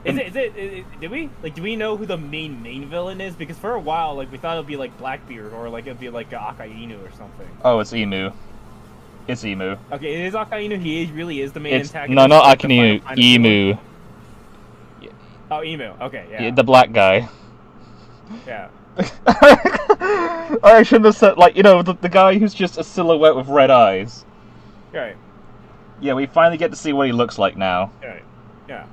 Did we? Like, do we know who the main villain is? Because for a while, like, we thought it'd be like Blackbeard or like it'd be like Akainu or something. Oh, it's Emu. It's Emu. Okay, it is Akainu. He really is the main It's antagonist. no, not like, Akainu. Emu. Oh, Emu. Okay, yeah. The black guy. Yeah. I shouldn't have said, like, the guy who's just a silhouette with red eyes. Right. Yeah, we finally get to see what he looks like now. Right. Yeah.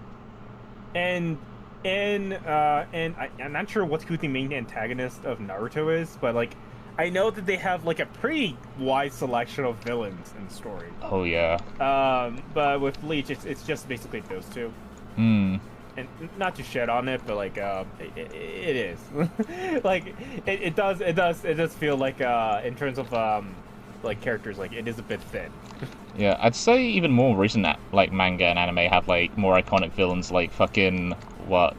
And I'm not sure who the main antagonist of Naruto is, but like, I know that they have like a pretty wide selection of villains in the story. Oh yeah. But with Bleach, it's just basically those two. And not to shit on it, but like it is like it does feel like in terms of like characters, like it is a bit thin. Yeah, I'd say even more recent like manga and anime have like more iconic villains like fucking what,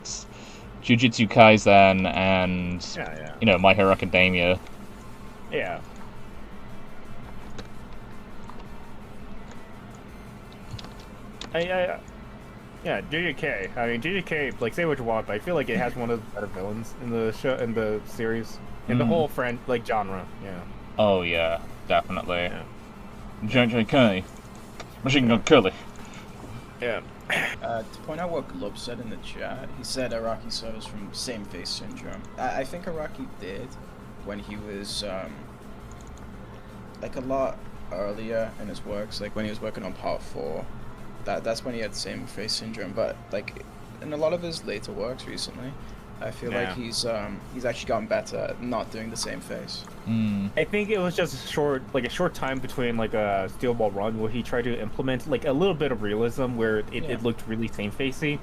Jujutsu Kaisen and My Hero Academia. Yeah. Yeah, JJK. I mean, JJK, like, say what you want, but I feel like it has one of the better villains in the show, in the series, in the whole genre. Yeah. Oh yeah, definitely. Yeah. JJK, Machine Gun Kelly. Yeah. To point out what Glub said in the chat, he said Araki suffers from same face syndrome. I think Araki did when he was like a lot earlier in his works, like when he was working on Part 4. That's when he had same face syndrome. But like in a lot of his later works recently, I feel like he's actually gotten better at not doing the same face. I think it was just a short time between like a Steel Ball Run where he tried to implement like a little bit of realism where it looked really same-facey.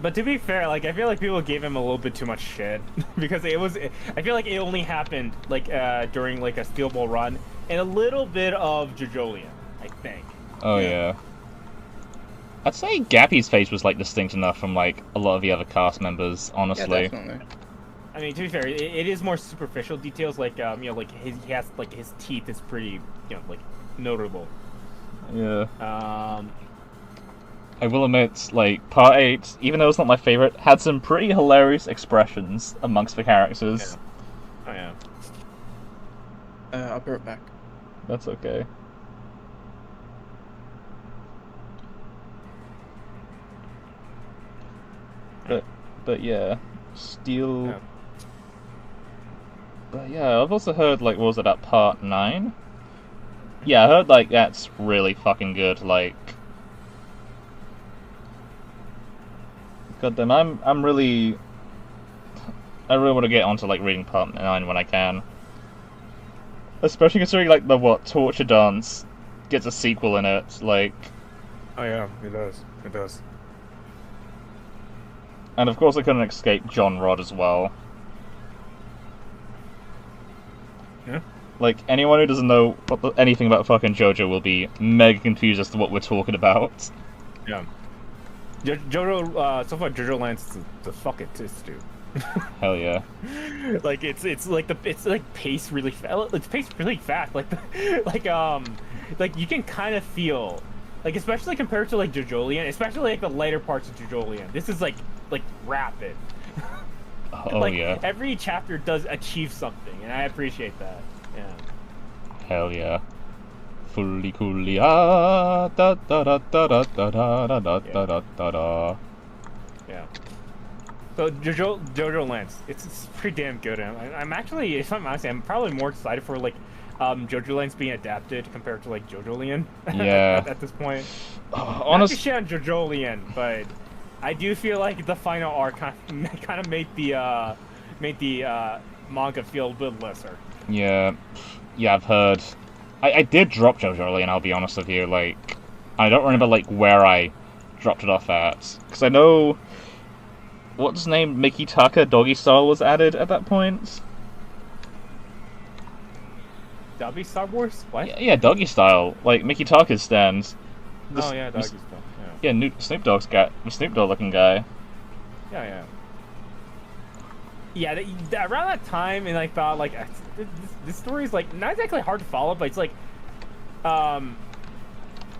But to be fair, like I feel like people gave him a little bit too much shit because I feel like it only happened like during like a Steel Ball Run and a little bit of Jojolian, I think. Oh yeah. I'd say Gappy's face was like distinct enough from like a lot of the other cast members, honestly. Yeah, definitely. I mean, to be fair, it is more superficial details, like like he has like his teeth is pretty, like notable. Yeah. I will admit, like Part 8, even though it's not my favorite, had some pretty hilarious expressions amongst the characters. Yeah. Oh yeah. I'll be right back. That's okay. But yeah, Steel. Yeah. But yeah, I've also heard like, what was it, at Part 9? Yeah, I heard like that's really fucking good. Like, God damn, I'm really... I really want to get onto, like, reading Part 9 when I can. Especially considering, like, the, Torture Dance gets a sequel in it, like... Oh yeah, it does. It does. And of course I couldn't escape John Rod as well. Yeah. Like, anyone who doesn't know anything about fucking JoJo will be mega confused as to what we're talking about. Yeah. JoJo, so far JoJo Land's the fucking tits, dude. Hell yeah. Like it's paced really fast. It's paced really fast. Like you can kind of feel, like, especially compared to like JoJolion, especially like the later parts of JoJolion. This is like rapid. Oh like, yeah. Every chapter does achieve something, and I appreciate that. Yeah. Hell yeah. Fully coolly da da da da da da da da da da da da. Yeah. So JoJo Lands, it's pretty damn good. I'm actually, if I'm honest, I'm probably more excited for like JoJo Lands being adapted compared to like JoJolion. Yeah. at this point. Honestly, not to shit on JoJolion, but I do feel like the final arc kind of made the manga feel a bit lesser. yeah, I've heard. I did drop JoJolion, I'll be honest with you. Like, I don't remember like where I dropped it off at, because I know. What's his name? Mickey Tucker Doggy Style was added at that point. Doggy Star Wars? What? Yeah, Doggy Style. Like Mickey Tucker's stands. Oh yeah, Doggy Style. Yeah, Snoop Dogg's guy, Snoop Dogg looking guy. Yeah. Around that time, and I thought like this story is like not exactly hard to follow, but it's like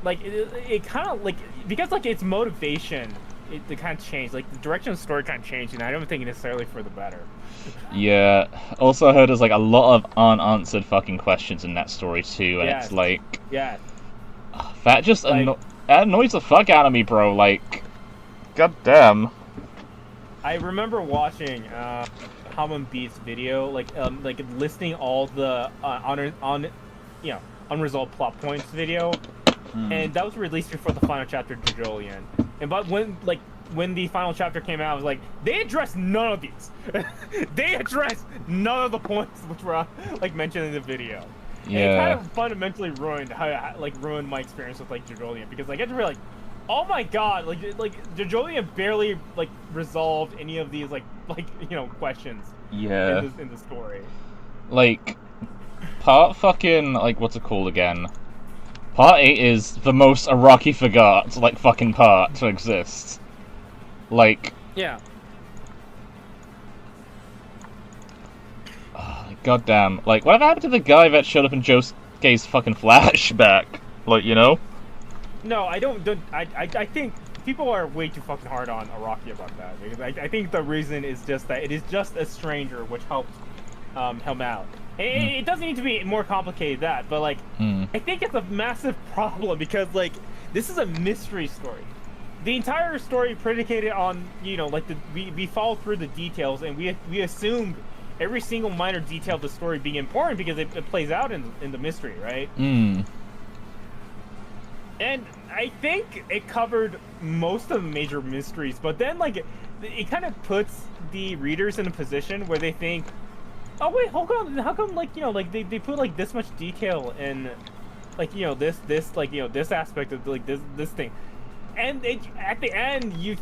it kind of like, because like its motivation, it kind of changed. Like the direction of the story kind of changed, and I don't think necessarily for the better. Yeah. Also, I heard there's like a lot of unanswered fucking questions in that story too, and it's like, yeah, that just that annoys the fuck out of me, bro. Like, god damn. I remember watching Hamon Beat's video, like listing all the unresolved plot points video, and that was released before the final chapter of JoJolion. And but when the final chapter came out, I was like, they addressed none of these. They addressed none of the points which were like mentioned in the video. Yeah. And it kind of fundamentally ruined ruined my experience with like JoJolion, because like I had to be like, oh my god, like JoJolion barely like resolved any of these questions. Yeah. In the story. Like, part fucking, like, what's it called again? Part 8 is the most Araki forgot, like, fucking part to exist. Like... Yeah. Goddamn. Like, what happened to the guy that showed up in Josuke's fucking flashback? Like, you know? No, I think people are way too fucking hard on Araki about that, because I think the reason is just that it is just a stranger which helped him out. It doesn't need to be more complicated than that, but like I think it's a massive problem, because like this is a mystery story. The entire story predicated on we follow through the details, and we assumed every single minor detail of the story being important because it plays out in the mystery, right? And I think it covered most of the major mysteries, but then like it kind of puts the readers in a position where they think, oh wait, hold on, how come they put like this much detail in this aspect of like this thing, and at the end I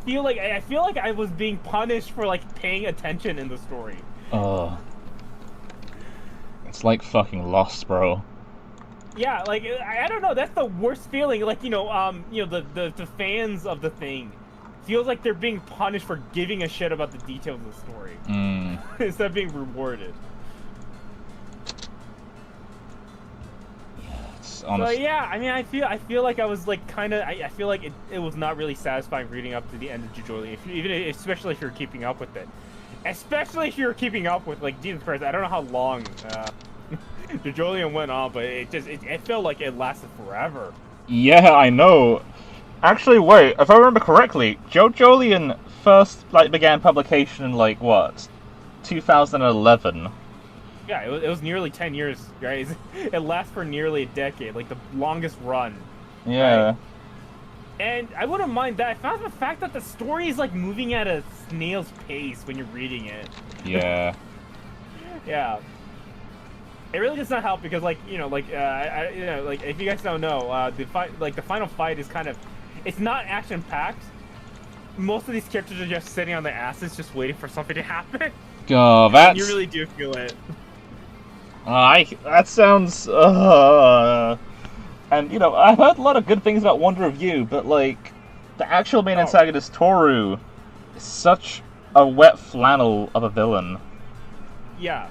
feel like I was being punished for like paying attention in the story. It's like fucking Lost, bro. Yeah, like I don't know. That's the worst feeling. Like the fans of the thing feels like they're being punished for giving a shit about the details of the story instead of being rewarded. Yeah, it's honestly. So yeah, I mean, I feel like I was like kind of. I feel like it was not really satisfying reading up to the end of JoJolion, especially if you're keeping up with it. Especially if you're keeping up with, like, Jesus Christ, I don't know how long JoJolion went on, but it felt like it lasted forever. Yeah, I know. Actually, wait, if I remember correctly, JoJolion first began publication in 2011. Yeah, it was nearly 10 years, guys. It lasts for nearly a decade, like the longest run. Yeah. Right? And I wouldn't mind that. I found the fact that the story is like moving at a snail's pace when you're reading it. Yeah. Yeah. It really does not help because, like, you know, like, like if you guys don't know, the final fight is kind of, it's not action packed. Most of these characters are just sitting on their asses, just waiting for something to happen. Oh, that's. You really do feel it. That sounds. And you know, I've heard a lot of good things about Wonder of You, but like, the actual main antagonist Toru is such a wet flannel of a villain. Yeah,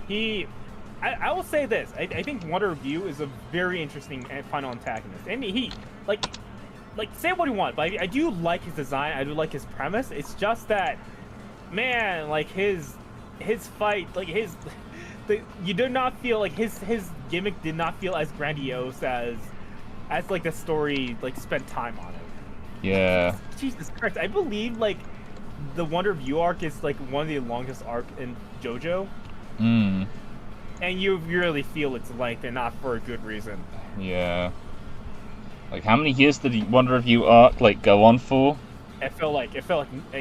I will say this. I think Wonder of You is a very interesting final antagonist, and he like say what you want, but I do like his design. I do like his premise. It's just that, man, like his fight, like you did not feel like his gimmick did not feel as grandiose as like the story like spent time on it. Yeah. Jesus Christ, I believe like the Wonder of You arc is like one of the longest arc in JoJo. Mm. And you really feel its length, and not for a good reason. Yeah. Like, how many years did the Wonder of You arc like go on for? It felt like I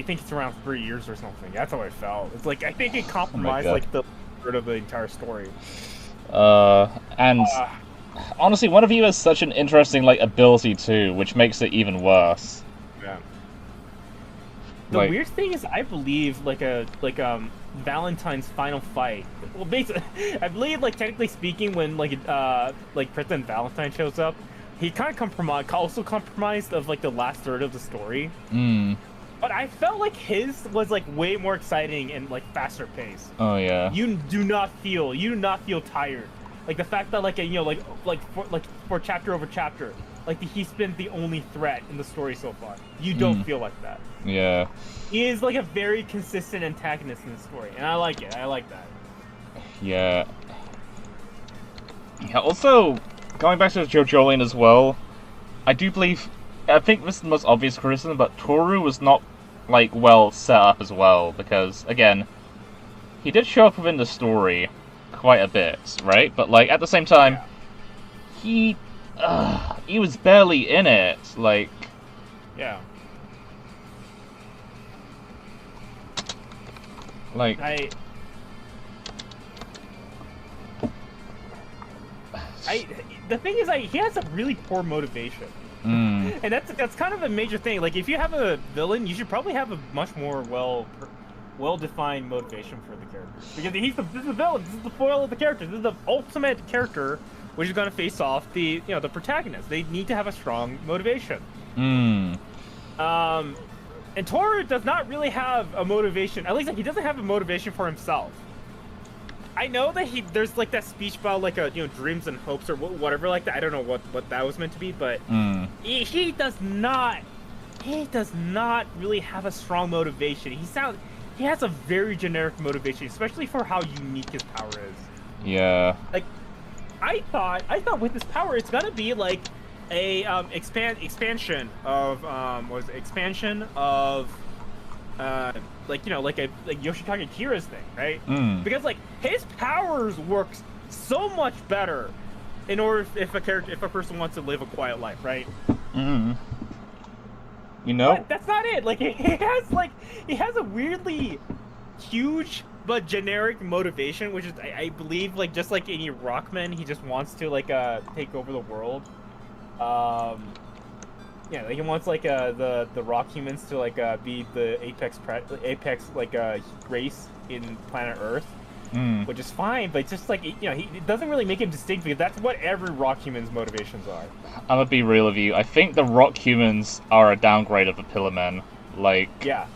think it's around 3 years or something. That's how it felt. It's like I think it compromised like the third of the entire story. And honestly, Wonder of You has such an interesting like ability too, which makes it even worse. Yeah. The weird thing is, I believe Valentine's final fight. Well, basically, I believe technically speaking, when President Valentine shows up, he kind of also compromised of the last third of the story. Mm. But I felt like his was way more exciting and faster pace. Oh yeah. You do not feel tired. Like the fact that for chapter over chapter, he's been the only threat in the story so far. You don't feel like that. Yeah. He is a very consistent antagonist in the story, and I like it. I like that. Yeah. Yeah. Also, going back to JoJolian as well, I think this is the most obvious criticism, but Toru was not well set up as well, because again, he did show up within the story quite a bit, right? But at the same time, he was barely in it. Yeah. The thing is, he has a really poor motivation, and that's kind of a major thing. If you have a villain, you should probably have a much more well-defined motivation for the character, because this is the villain. This is the foil of the character. This is the ultimate character, which is going to face off the protagonist. They need to have a strong motivation. And Toru does not really have a motivation. At least he doesn't have a motivation for himself. I know that there's that speech about dreams and hopes or whatever like that. I don't know what that was meant to be, but he does not really have a strong motivation. He has a very generic motivation, especially for how unique his power is. Yeah. I thought with his power it's gonna be expansion of Yoshikage Kira's thing, right? Because his powers works so much better in order if a person wants to live a quiet life, right? But that's not it. He has a weirdly huge but generic motivation, which is I believe just like any Rockman, he just wants to take over the world. He wants the rock humans to be the apex race in planet Earth, which is fine, but it's just it doesn't really make him distinct, because that's what every rock human's motivations are. I'm gonna be real with you. I think the rock humans are a downgrade of the Pillar Men. Yeah.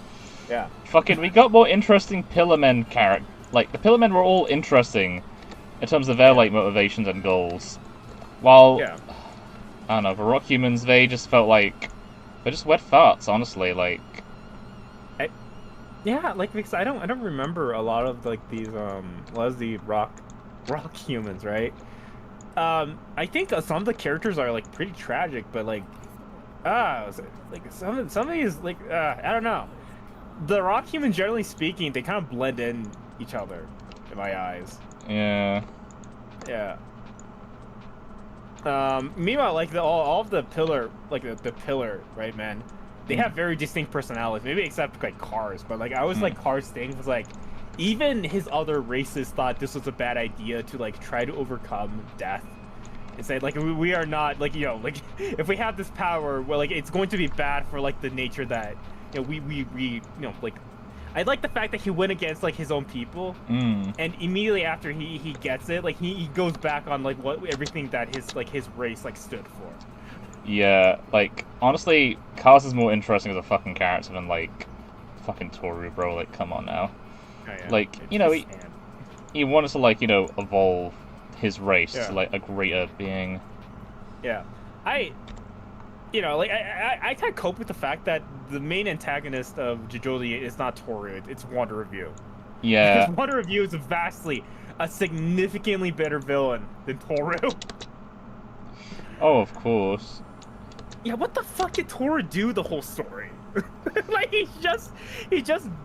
Fucking, we got more interesting Pillar Men characters. The Pillar Men were all interesting in terms of their motivations and goals, while I don't know, the rock humans, they just felt they're just wet farts, honestly. Because I don't remember a lot of the rock humans, right? I think some of the characters are pretty tragic, but some of these I don't know. The rock humans, generally speaking, they kind of blend in each other in my eyes. Yeah. Yeah. Meanwhile, like all of the pillar, like the pillar, right, man? They have very distinct personalities. Maybe except like Cars, but like I was like Cars' thing was like, even his other races thought this was a bad idea to like try to overcome death. And say like we are not like like if we have this power, well like it's going to be bad for like the nature that we like. I like the fact that he went against like his own people, and immediately after he gets it, like he goes back on like what everything that his race like stood for. Yeah, like honestly, Kaz is more interesting as a fucking character than like fucking Toru, bro. Like, come on now. Oh, yeah. Like he wanted to like evolve his race to like a greater being. Yeah, I can't cope with the fact that the main antagonist of JoJo is not Toru, it's Wander Review. Yeah. Because Wander Review is a significantly better villain than Toru. Oh, of course. Yeah, what the fuck did Toru do the whole story? Like he just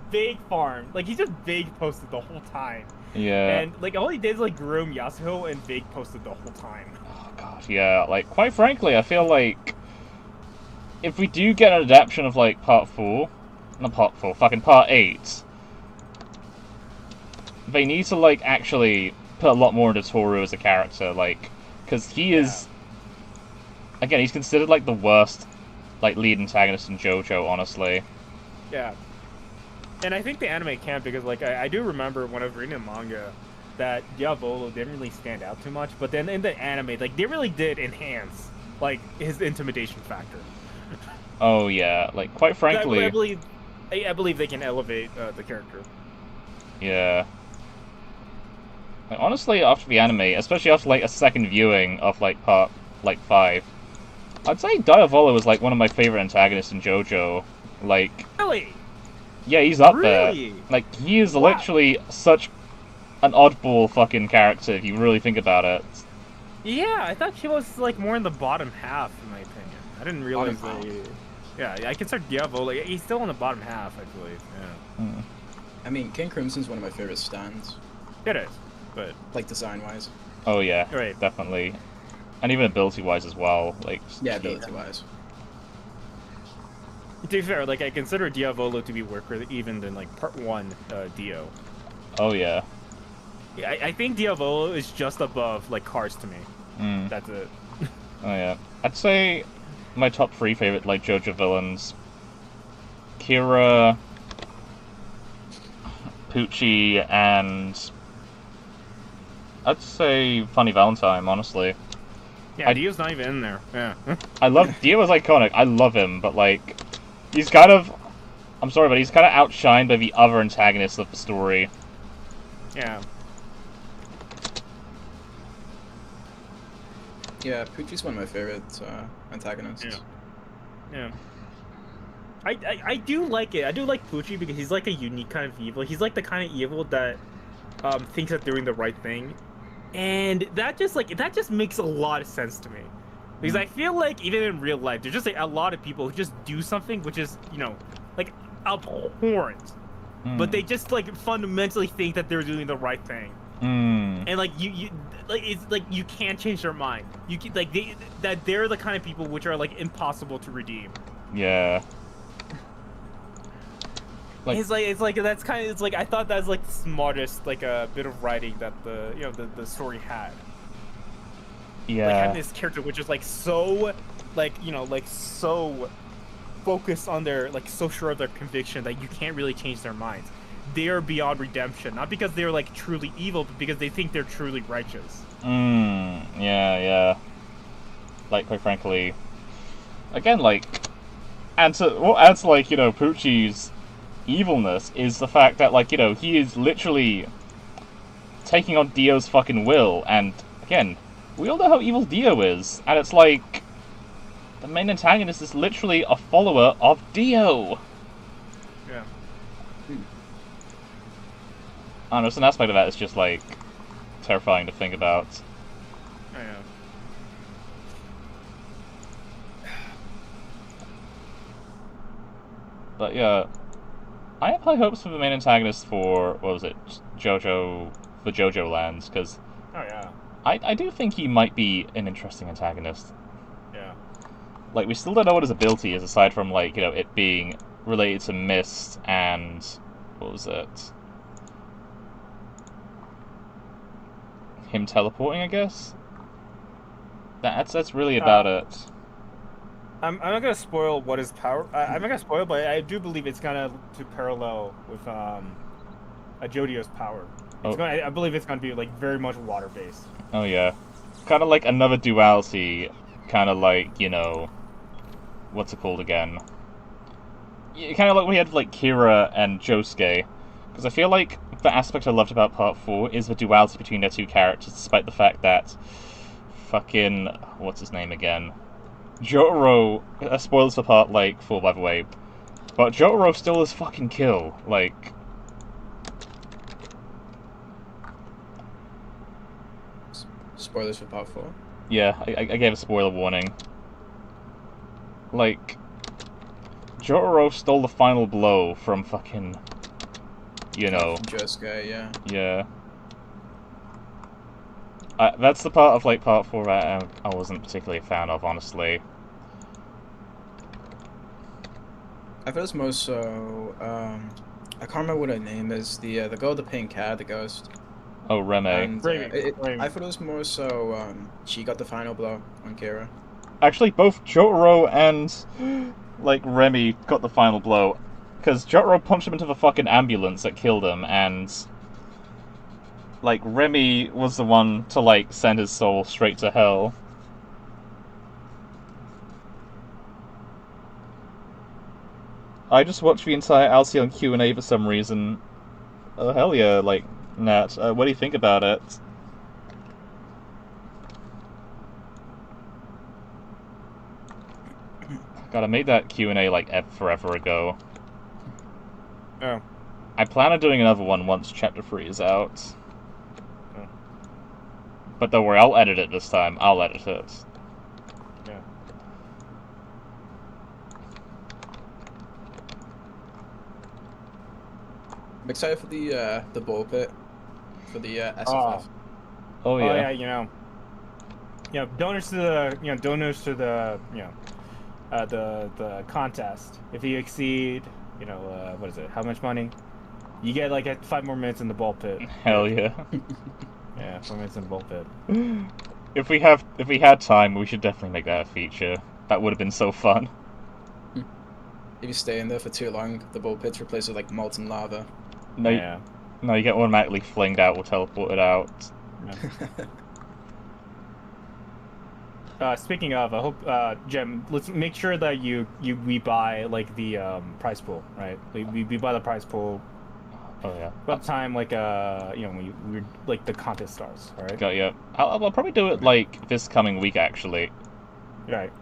vague farmed. Like he just vague posted the whole time. Yeah. And like all he did is like groom Yasuho and vague posted the whole time. Oh god, yeah. Like quite frankly, I feel like if we do get an adaptation of like part 4, not part 4, fucking part 8, they need to like actually put a lot more into Toru as a character, like, because he is, again, he's considered like the worst like lead antagonist in JoJo, honestly. Yeah. And I think the anime can, because like I do remember when I was reading the manga that Diavolo didn't really stand out too much, but then in the anime, like they really did enhance like his intimidation factor. Oh yeah, like quite frankly, I believe they can elevate the character. Yeah. Like, honestly, after the anime, especially after like a second viewing of like part 5, I'd say Diavolo is like one of my favorite antagonists in JoJo. Like, really? Yeah, he's up really? there. Like, he is literally such an oddball fucking character if you really think about it. Yeah, I thought she was like more in the bottom half, in my opinion. I didn't realize that. Yeah, I consider Diavolo. Like, he's still in the bottom half, I believe. Yeah. I mean, King Crimson's one of my favorite stands. It is, but like design-wise. Oh yeah, right. Definitely, and even ability-wise as well. Like, yeah, ability-wise. To be fair, like I consider Diavolo to be worker even than like part 1 Dio. Oh yeah. Yeah, I think Diavolo is just above like Cars to me. That's it. Oh yeah, I'd say my top 3 favorite like JoJo villains: Kira, Pucci, and I'd say Funny Valentine. Honestly. Yeah, Dio's not even in there. Yeah. I love Dio is iconic. I love him, but like, he's kind of, I'm sorry, but he's kind of outshined by the other antagonists of the story. Yeah. Yeah, Pucci's one of my favorite antagonists. Yeah. I do like it. I do like Pucci because he's like a unique kind of evil. He's like the kind of evil that thinks that doing the right thing. And that just makes a lot of sense to me. Because I feel like even in real life, there's just like a lot of people who just do something which is, like abhorrent. But they just like fundamentally think that they're doing the right thing. And like you like it's like you can't change their mind. You can, like they're the kind of people which are like impossible to redeem. Yeah. Like, it's like I thought that was like the smartest like a bit of writing that the story had. Yeah. Like having this character which is like so like so focused on their like so sure of their conviction that you can't really change their minds. They're beyond redemption, not because they're like truly evil, but because they think they're truly righteous. Yeah. Like, quite frankly, again, like, and to what adds to, like, Pucci's evilness is the fact that, like, he is literally taking on Dio's fucking will, and again, we all know how evil Dio is, and it's like the main antagonist is literally a follower of Dio. Yeah. I don't know, it's an aspect of that that's just, like, terrifying to think about. I know. But yeah, I have high hopes for the main antagonist for, what was it, the JoJo lands, because... Oh yeah. I do think he might be an interesting antagonist. Yeah. Like, we still don't know what his ability is, aside from, like, you know, it being related to Mist and... what was it? Him teleporting, I guess? That's really about it. I'm not gonna spoil what his power. I'm not gonna spoil, but I do believe it's gonna to parallel with Jodio's power. It's I believe it's gonna be like very much water based. Oh yeah, kind of like another duality, kind of like, you know, what's it called again? Kind of like we had like Kira and Josuke, because I feel like the aspect I loved about Part 4 is the duality between their two characters, despite the fact that fucking what's his name again? Jotaro. Spoilers for Part like 4, by the way, but Jotaro still is fucking kill. Like. Spoilers for Part 4? Yeah, I gave a spoiler warning. Like, Jotaro stole the final blow from fucking, you know... Josuke, yeah. Yeah. That's the part of, like, Part 4 that I wasn't particularly a fan of, honestly. I feel it's more so, I can't remember what her name is, the girl with the pink hair, the ghost. Oh, Reme. And, I thought it was more so, she got the final blow on Kira. Actually, both Jotaro and, like, Remy got the final blow. Because Jotaro punched him into the fucking ambulance that killed him, and... like, Remy was the one to, like, send his soul straight to hell. I just watched the entire Alicion Q&A for some reason. Oh, hell yeah, like, Nat. What do you think about it? God, I made that Q&A, like, forever ago. Oh. I plan on doing another one once Chapter 3 is out. Oh. But don't worry, I'll edit it this time. I'll edit it. Yeah. I'm excited for the ball pit. For the SFF. Oh, yeah. Oh yeah, donors to the the contest. If you exceed, what is it? How much money? You get like 5 more minutes in the ball pit. Hell yeah. Yeah, 4 minutes in the ball pit. If we had time, we should definitely make that a feature. That would have been so fun. If you stay in there for too long, the ball pit's replaced with like molten lava. No, Yeah. No, you get automatically flinged out or teleported out. Speaking of, I hope, Jem, let's make sure that we buy like the prize pool, right? We buy the prize pool. Oh yeah. About the time, like when we're like the contest starts, all right? Got you. I'll probably do it like this coming week, actually. Right.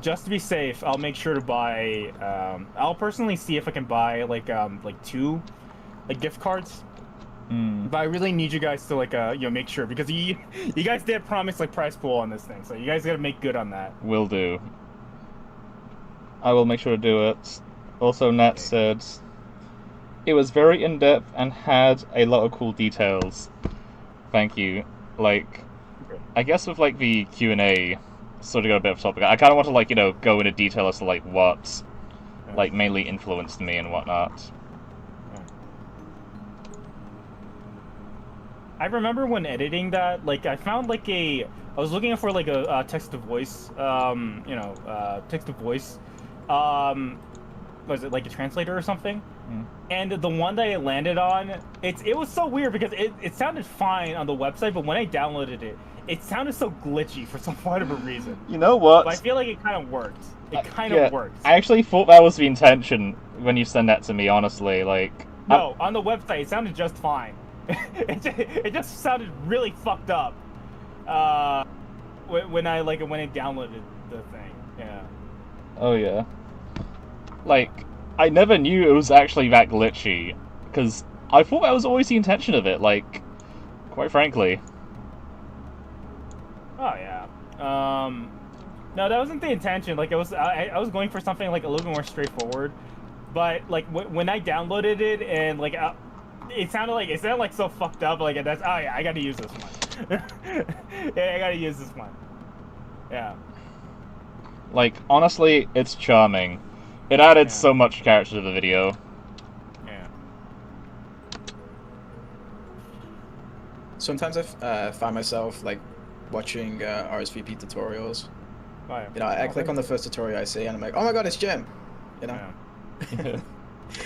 Just to be safe, I'll make sure to buy. I'll personally see if I can buy like 2, like gift cards. But I really need you guys to like make sure, because you guys did promise like prize pool on this thing, so you guys gotta make good on that. Will do. I will make sure to do it. Also, Nat said it was very in depth and had a lot of cool details. Thank you. Like, I guess with like the Q&A, sort of got a bit off topic. I kind of want to like go into detail as to like what like mainly influenced me and whatnot. I remember when editing that, like, I found like I was looking for like a text to voice, text to voice, was it like a translator or something? And the one that I landed on, it was so weird because it sounded fine on the website, but when I downloaded it, it sounded so glitchy for some whatever reason. You know what? But I feel like it kind of worked. It kind of worked. I actually thought that was the intention when you sent that to me, honestly. Like, no, on the website it sounded just fine. it just sounded really fucked up. When I downloaded the thing. Yeah. Oh yeah. Like, I never knew it was actually that glitchy, because I thought that was always the intention of it. Like, quite frankly. Oh yeah. No, that wasn't the intention. Like, I was going for something like a little bit more straightforward, but like when I downloaded it and like it sounded like so fucked up. Like, that's I gotta use this one. Yeah, I gotta use this one. Yeah. Like, honestly, it's charming. It added Yeah. so much character to the video. Yeah. Sometimes I find myself like watching RSVP tutorials. Right. You know, I click on the first tutorial I see, and I'm like, oh my god, it's Jim. You know, Yeah.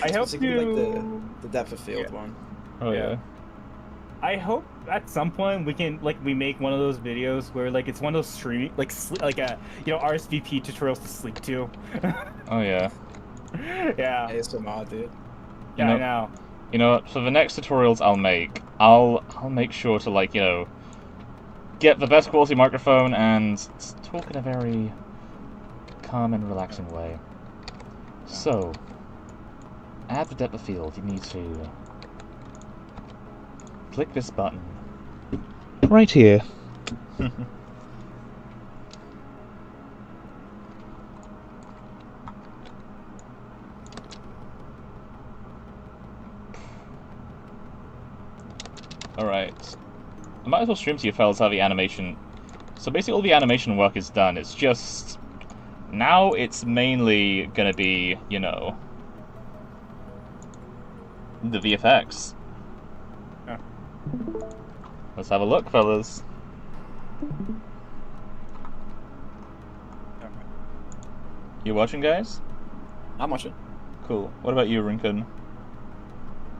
I hope specifically to. like the depth of field Yeah. one. Oh Yeah. yeah. I hope at some point we make one of those videos where like it's one of those streaming like a RSVP tutorials to sleep to. Oh yeah. Yeah. ASMR, dude. You Yeah, know- I know. You know what? For the next tutorials I'll make sure to, like, get the best quality microphone and talk in a very calm and relaxing way. So, add the depth of field. You need to click this button right here. Alright. I might as well stream to you fellas how the animation... So basically all the animation work is done, it's just... Now it's mainly gonna be, the VFX. Yeah. Let's have a look, fellas. Okay. You watching, guys? I'm watching. Cool. What about you, Rincon?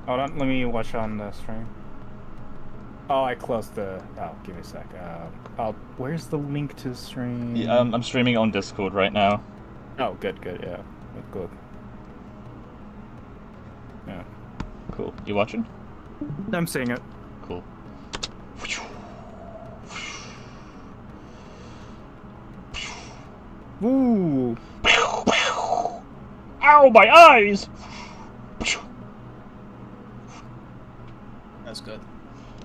Hold on, let me watch on the stream. Oh, I closed the. Oh, give me a sec. Where's the link to the stream? Yeah, I'm streaming on Discord right now. Oh, good, yeah, good. Yeah, Cool. You watching? I'm seeing it. Cool. Ooh. Ow, my eyes! That's good.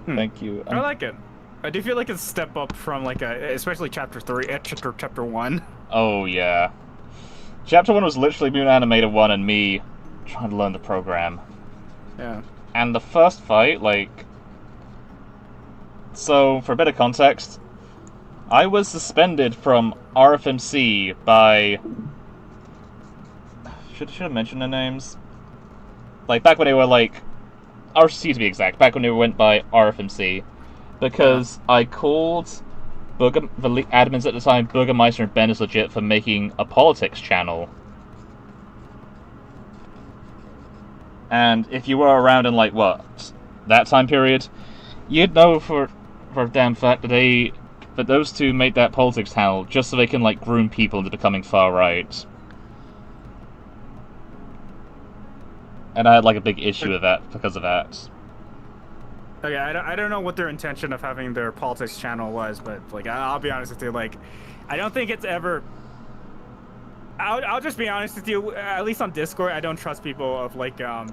Thank you. I like it. I do feel like it's a step up from especially chapter 3, chapter 1. Oh, yeah. Chapter 1 was literally Moon Animator 1 and me trying to learn the program. Yeah. And the first fight, So, for a bit of context, I was suspended from RFMC by... Should I mention their names? Back when they were, RC to be exact, back when they went by RFMC. Because I called the admins at the time, Burgermeister and Ben is legit, for making a politics channel. And if you were around in, that time period, you'd know for a damn fact that those two made that politics channel just so they can, groom people into becoming far-right. And I had, a big issue with that because of that. Okay, I don't know what their intention of having their politics channel was, but I'll be honest with you, I don't think it's ever. I'll just be honest with you. At least on Discord, I don't trust people of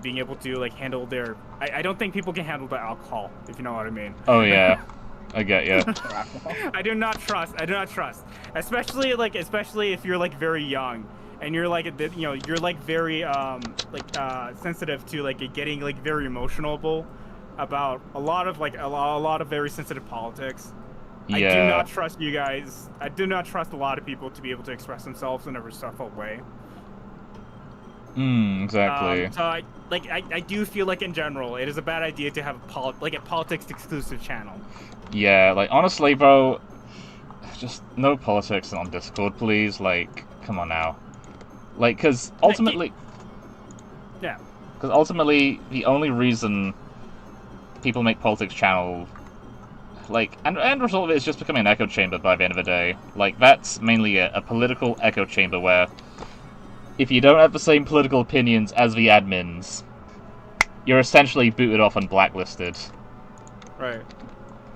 being able to handle their. I don't think people can handle the alcohol, if you know what I mean. Oh yeah, I get ya. I do not trust. Especially if you're very young. And you're you're very sensitive to getting very emotional about a lot of very sensitive politics. Yeah. I do not trust you guys. I do not trust a lot of people to be able to express themselves in a respectful way. Exactly. So I do feel in general it is a bad idea to have a politics exclusive channel. Yeah, honestly, bro, just no politics on Discord, please. Come on now. Because ultimately... Yeah. Because ultimately, the only reason people make politics channel... and the result of it is just becoming an echo chamber by the end of the day. That's mainly a political echo chamber where if you don't have the same political opinions as the admins, you're essentially booted off and blacklisted. Right.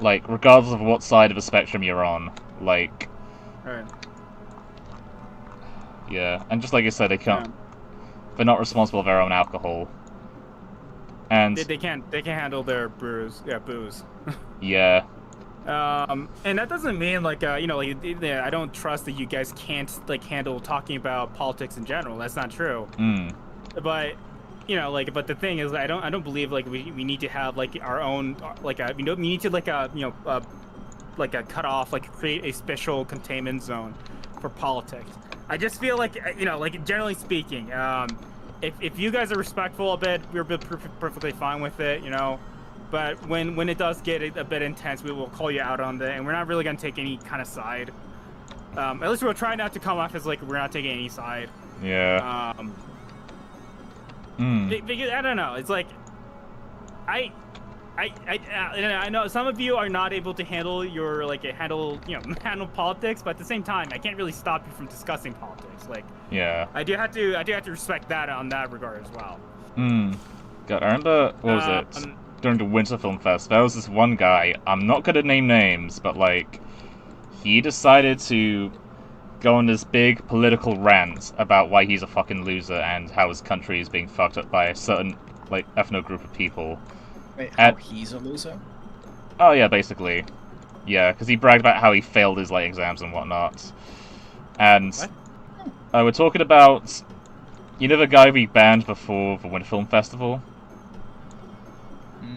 Regardless of what side of the spectrum you're on. Right. Yeah, and just like I said, they can't. They're not responsible for their own alcohol. And They can't handle their booze. Yeah, booze. yeah. And that doesn't mean I don't trust that you guys can't handle talking about politics in general. That's not true. But but the thing is, I don't believe we need to have our own we need to like a cutoff, like create a special containment zone for politics. I just feel like, you know, like generally speaking, if you guys are respectful a bit, we're perfectly fine with it, you know. But when it does get a bit intense, we will call you out on that, and we're not really gonna take any kind of side. At least we'll try not to come off as like we're not taking any side. Yeah. Because I don't know. It's like, I know some of you are not able to handle your handle politics, but at the same time, I can't really stop you from discussing politics. Like, Yeah. I do have to respect that on that regard as well. God, I remember, what was it? During the Winter Film Fest, there was this one guy, I'm not gonna name names, but like, he decided to go on this big political rant about why he's a fucking loser and how his country is being fucked up by a certain, like, ethno group of people. Wait, how he's a loser? Oh yeah, basically. Yeah, because he bragged about how he failed his, like, exams and whatnot. And we're talking about, you know the guy we banned before the Winter Film Festival?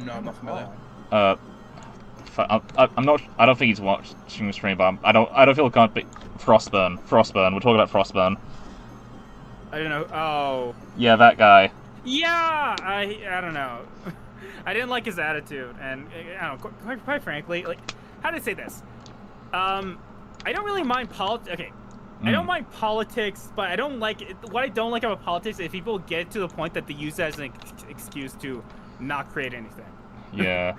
No, I'm not familiar. I'm not. I don't think he's watching the stream, but I don't feel confident. Frostburn. We're talking about Frostburn. I don't know. Oh. Yeah, that guy. Yeah. I don't know. I didn't like his attitude, and I don't know. Quite frankly, like, how to say this? I don't really mind politics. Okay. I don't mind politics, but I don't like it. What I don't like about politics is people get to the point that they use it as an excuse to not create anything. Yeah.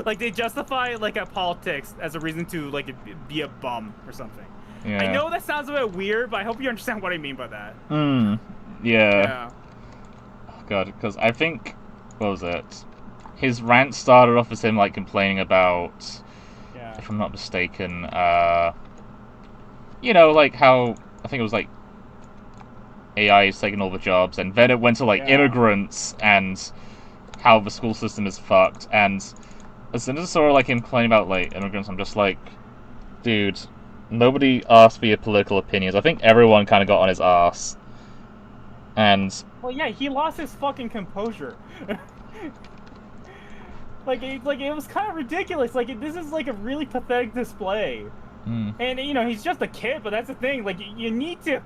like they justify like a politics as a reason to like be a bum or something. Yeah. I know that sounds a bit weird, but I hope you understand what I mean by that. Yeah. Oh, God, because I think, what was it? His rant started off as him like complaining about, if I'm not mistaken, you know, like how I think it was like AI is taking all the jobs, and then it went to like immigrants and how the school system is fucked. And as soon as I saw like him complaining about like immigrants, I'm just like, dude, nobody asked for your political opinions. I think everyone kind of got on his ass. And well, yeah, he lost his fucking composure. like it was kind of ridiculous. Like this is like a really pathetic display. And you know, he's just a kid, but that's the thing. Like you need to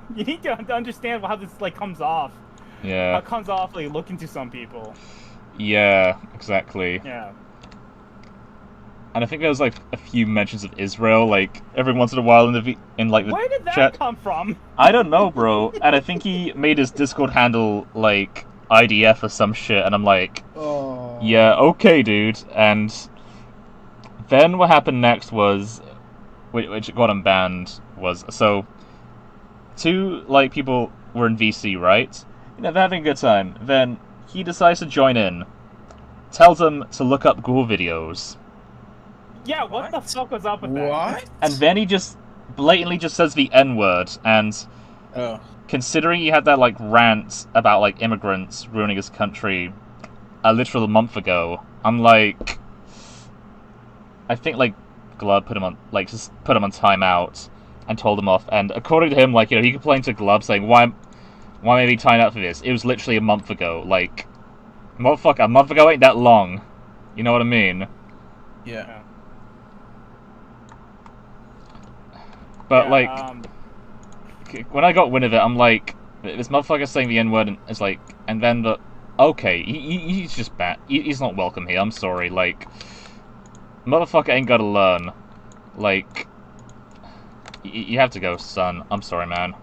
understand how this like comes off. Yeah. How it comes off like looking to some people. Yeah, exactly. Yeah. And I think there was like a few mentions of Israel, like every once in a while in the Where did that chat. come from? I don't know, bro. And I think he made his Discord handle like IDF or some shit, and I'm like, yeah, okay, dude. And then what happened next was, which got him banned, was so two like people were in VC, right? You know, they're having a good time. Then he decides to join in, tells them to look up Google videos. Yeah, what the fuck was up with that? What? And then he just blatantly just says the N-word, and considering he had that like rant about like immigrants ruining his country a literal month ago, I'm like, I think like Glub put him on timeout and told him off. And according to him, like, you know, he complained to Glub saying, why am I timed out for this? It was literally a month ago. Like, motherfucker, a month ago ain't that long. You know what I mean? Yeah. But like, when I got wind of it, I'm like, this motherfucker saying the N-word, and it's like, and then okay, he's just bad. He's not welcome here. I'm sorry. Like, motherfucker ain't gotta learn. Like, you have to go, son. I'm sorry, man.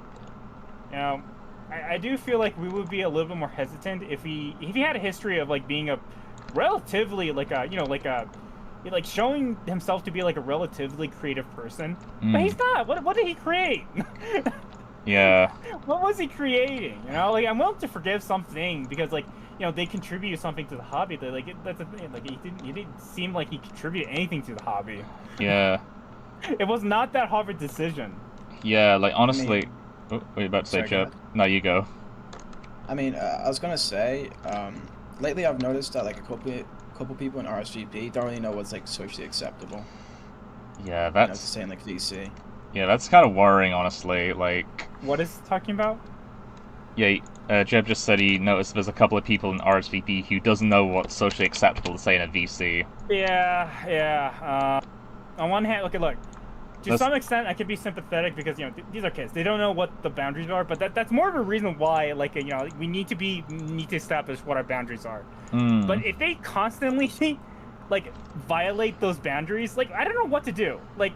You know, I do feel like we would be a little bit more hesitant if he had a history of like being a relatively like showing himself to be like a relatively creative person. But he's not. What did he create? Yeah. What was he creating? You know, like, I'm willing to forgive something because, like, you know, they contribute something to the hobby. That, like, that's the thing. Like, he didn't seem like he contributed anything to the hobby. Yeah. It was not that hard of a decision. Yeah, like, honestly... what are you about to say, Chip? No, you go. I mean, I was gonna say, lately I've noticed that, like, a couple people in RSVP don't really know what's, like, socially acceptable. Yeah, that's... You know, to say in, like, VC. Yeah, that's kind of worrying, honestly. Like... What is he talking about? Yeah, Jeb just said he noticed there's a couple of people in RSVP who doesn't know what's socially acceptable to say in a VC. Yeah. on one hand, okay, look. To That's- some extent, I could be sympathetic because these are kids. They don't know what the boundaries are, but that's more of a reason why we need to establish what our boundaries are. But if they constantly like violate those boundaries, like I don't know what to do. Like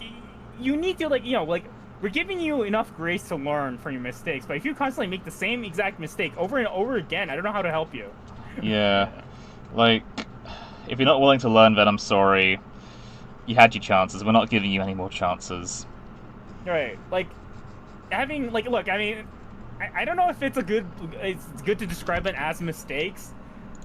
you need to we're giving you enough grace to learn from your mistakes, but if you constantly make the same exact mistake over and over again, I don't know how to help you. Yeah. Like, if you're not willing to learn, then I'm sorry. You had your chances. We're not giving you any more chances. Right. Like, having, like, look, I mean, I don't know if it's good to describe it as mistakes,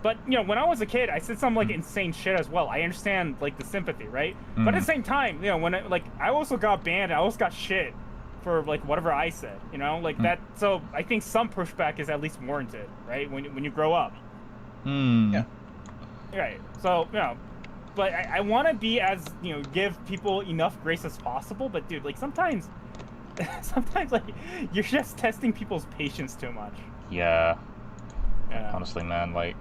but, when I was a kid, I said some, like, insane shit as well. I understand, like, the sympathy, right? But at the same time, when I also got banned, I also got shit for, like, whatever I said, like that. So I think some pushback is at least warranted, right? When you grow up. Yeah. Right. So, but I want to be as, give people enough grace as possible. But, dude, like, sometimes, like, you're just testing people's patience too much. Yeah. Yeah. Honestly, man, like,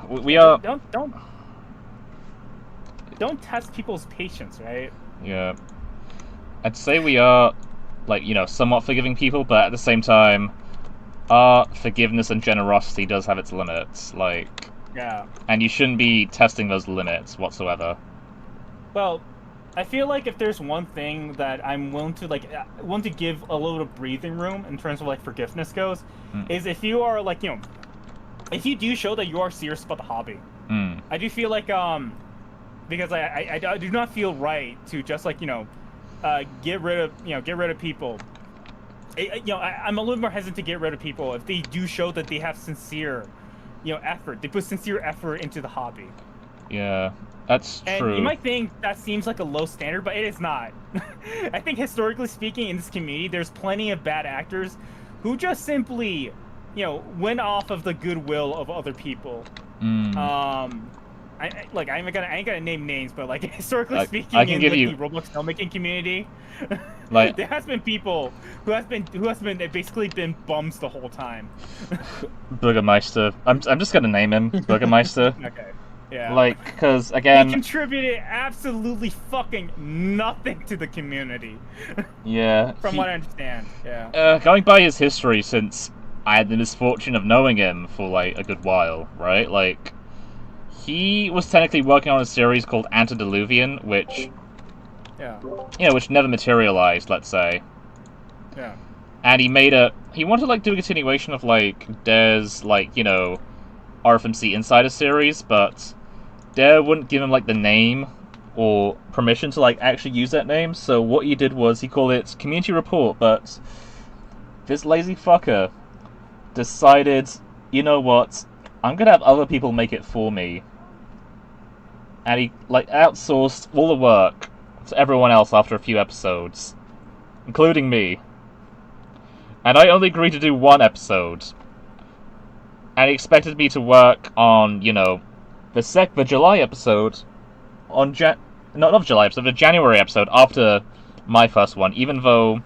we are... Don't test people's patience, right? Yeah. I'd say we are, like, somewhat forgiving people, but at the same time, our forgiveness and generosity does have its limits, like... Yeah. And you shouldn't be testing those limits whatsoever. Well, I feel like if there's one thing that I'm willing to give a little bit of breathing room in terms of like forgiveness goes, is if you are like if you do show that you are serious about the hobby. I do feel like because I do not feel right to just like get rid of people. I'm a little more hesitant to get rid of people if they do show that they have sincere effort. They put sincere effort into the hobby. Yeah, that's true. And you might think that seems like a low standard, but it is not. I think historically speaking, in this community, there's plenty of bad actors who just simply, went off of the goodwill of other people. I ain't gonna name names, but like historically speaking, I can give you the Roblox filmmaking community, like there has been people who has been basically been bums the whole time. Bürgermeister. I'm just gonna name him Bürgermeister. Okay. Yeah. Like, because again, he contributed absolutely fucking nothing to the community. Yeah. From what I understand. Yeah. Going by his history, since I had the misfortune of knowing him for like a good while, right? Like, he was technically working on a series called Antediluvian, which, which never materialized, let's say. Yeah. And he wanted to like do a continuation of like Dare's like, RFMC Insider series, but Dare wouldn't give him like the name or permission to like actually use that name, so what he did was he called it Community Report, but this lazy fucker decided, you know what, I'm gonna have other people make it for me. And he like outsourced all the work to everyone else after a few episodes, including me. And I only agreed to do one episode. And he expected me to work on, the July episode on the January episode after my first one, even though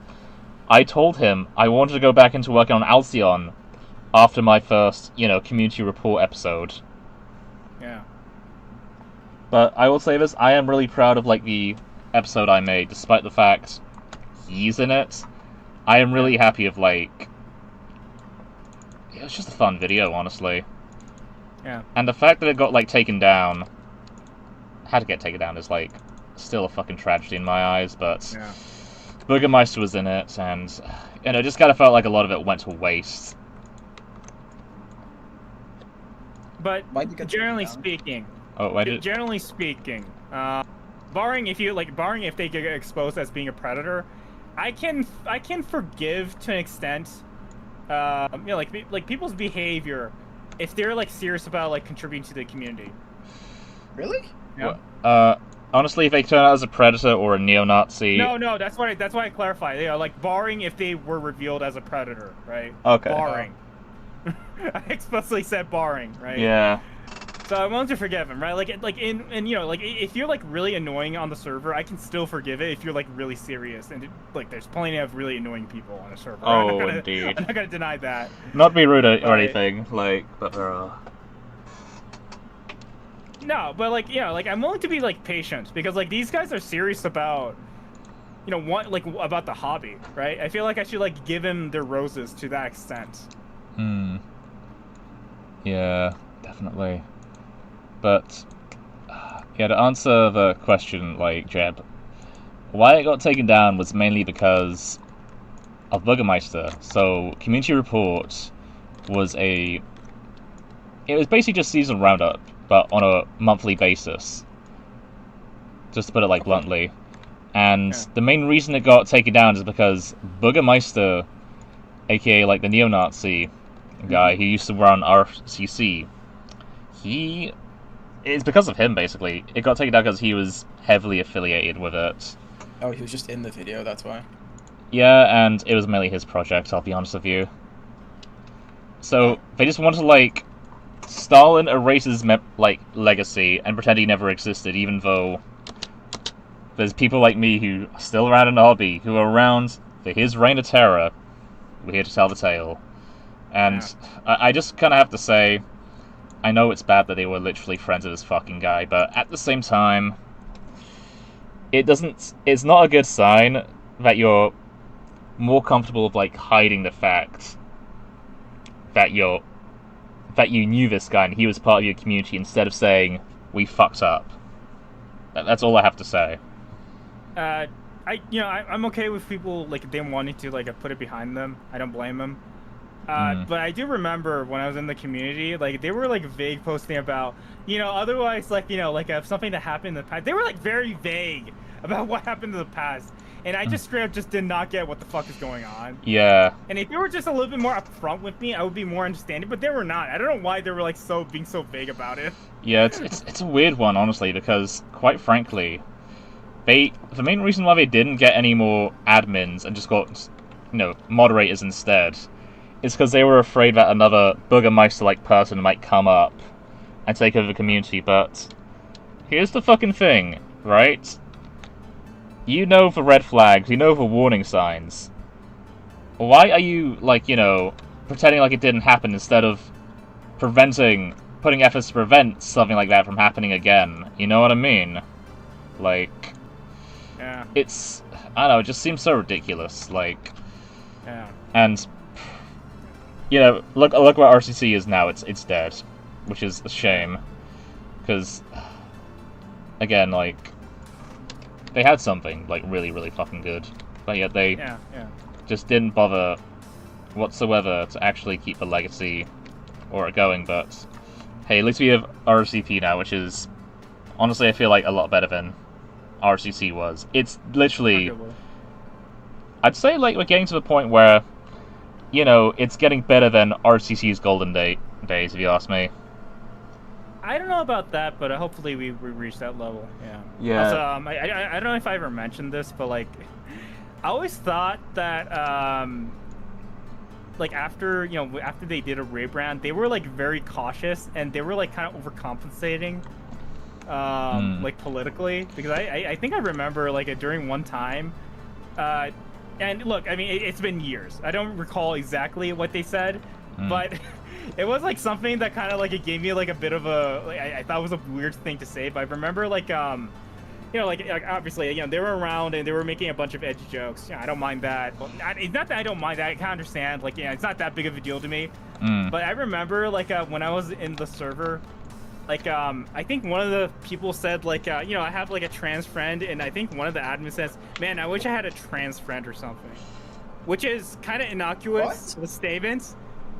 I told him I wanted to go back into working on Alicion after my first, community report episode. Yeah. But I will say this, I am really proud of, like, the episode I made, despite the fact he's in it. I am really happy of, like... It was just a fun video, honestly. Yeah. And the fact that it got, like, taken down... Had to get taken down is, like, still a fucking tragedy in my eyes, but... Yeah. Bürgermeister was in it, and... it just kind of felt like a lot of it went to waste. But, generally speaking... Oh, I did... Generally speaking, barring if they get exposed as being a predator, I can forgive to an extent, like people's behavior if they're like serious about like contributing to the community. Really? Yeah. Honestly, if they turn out as a predator or a neo-Nazi... No, that's why I clarify. Like barring if they were revealed as a predator, right? Okay. Barring. I explicitly said barring, right? Yeah. So I'm willing to forgive him, right? If you're like really annoying on the server, I can still forgive it if you're like really serious and like there's plenty of really annoying people on a server. Oh, indeed. I'm not gonna deny that. Not to be rude or anything, like, but there are. No, but like, yeah, like I'm willing to be like patient because like these guys are serious about, you know, what like about the hobby, right? I feel like I should like give him their roses to that extent. Hmm. Yeah, definitely. But yeah, to answer the question, like Jeb, why it got taken down was mainly because of Bürgermeister. So community report was it was basically just season roundup, but on a monthly basis. Just to put it like bluntly. And Yeah. the main reason it got taken down is because Bürgermeister, aka like the neo-Nazi guy who used to run RCC, it's because of him basically. It got taken down because he was heavily affiliated with it. Oh, he was just in the video, that's why. Yeah, and it was mainly his project, I'll be honest with you. So they just wanted to like Stalin erases legacy and pretend he never existed, even though there's people like me who are still around in the hobby, who are around for his reign of terror. We're here to tell the tale. And I just kind of have to say, I know it's bad that they were literally friends with this fucking guy, but at the same time, it's not a good sign that you're more comfortable with like hiding the fact that you knew this guy and he was part of your community instead of saying we fucked up. That's all I have to say. I'm okay with people like them wanting to like put it behind them. I don't blame them. But I do remember when I was in the community, like they were like vague posting about, otherwise like like if something that happened in the past, they were like very vague about what happened in the past, and I just straight up just did not get what the fuck is going on. Yeah. And if they were just a little bit more upfront with me, I would be more understanding. But they were not. I don't know why they were like being so vague about it. Yeah, it's a weird one honestly because quite frankly, the main reason why they didn't get any more admins and just got moderators instead is because they were afraid that another Bürgermeister-like person might come up and take over the community. But here's the fucking thing, right? You know the red flags, you know the warning signs. Why are you, pretending like it didn't happen instead of putting efforts to prevent something like that from happening again? You know what I mean? Like, yeah. I don't know, it just seems so ridiculous, yeah. And, look what RCC is now, it's dead, which is a shame, because, again, they had something, really, really fucking good, but yet they just didn't bother whatsoever to actually keep the legacy or going. But hey, at least we have RCP now, which is, honestly, I feel like a lot better than RCC was. It's literally, I'd say, we're getting to the point where, it's getting better than RCC's golden days, if you ask me. I don't know about that, but hopefully we reach that level. Yeah. Yeah. Also, I don't know if I ever mentioned this, but I always thought that after they did a rebrand, they were very cautious and they were kind of overcompensating, politically, because I think I remember during one time, and look, I mean it's been years. I don't recall exactly what they said, but. It was something that kind of it gave me a bit of a I thought it was a weird thing to say, but I remember obviously they were around and they were making a bunch of edgy jokes. I don't mind that. Well, it's not that I don't mind that. I can understand. It's not that big of a deal to me. But I remember when I was in the server, I think one of the people said I have a trans friend, and I think one of the admins says, "Man, I wish I had a trans friend or something," which is kind of innocuous with statements.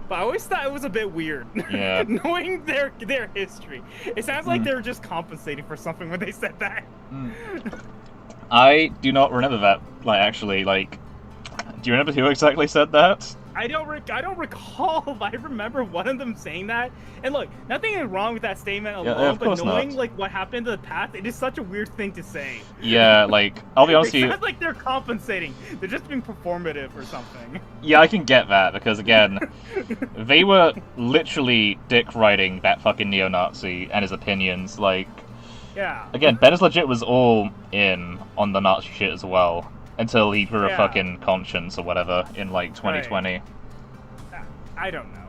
But I always thought it was a bit weird, yeah. Knowing their history. It sounds like they were just compensating for something when they said that. I do not remember that. Actually, do you remember who exactly said that? I don't recall. But I remember one of them saying that. And look, nothing is wrong with that statement alone. But knowing what happened in the past, it is such a weird thing to say. Yeah, I'll be honest with you. It sounds like they're compensating. They're just being performative or something. Yeah, I can get that because again, they were literally dick riding that fucking neo-Nazi and his opinions. Yeah. Again, Ben is legit was all in on the Nazi shit as well. Until he grew a fucking conscience or whatever in 2020. Right. I don't know.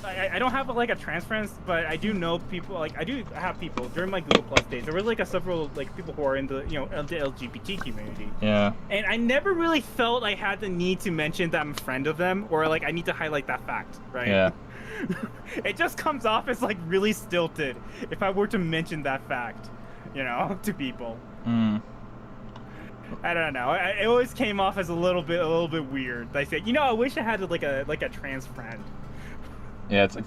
I don't have like a trans friends, but I do know people. Like I do have people during my Google Plus days. There was like several like people who are in the the LGBT community. Yeah. And I never really felt I had the need to mention that I'm a friend of them, or like I need to highlight that fact, right? Yeah. It just comes off as like really stilted if I were to mention that fact, to people. Mm. I don't know. It always came off as a little bit weird. I said, I wish I had like a trans friend. Yeah, it's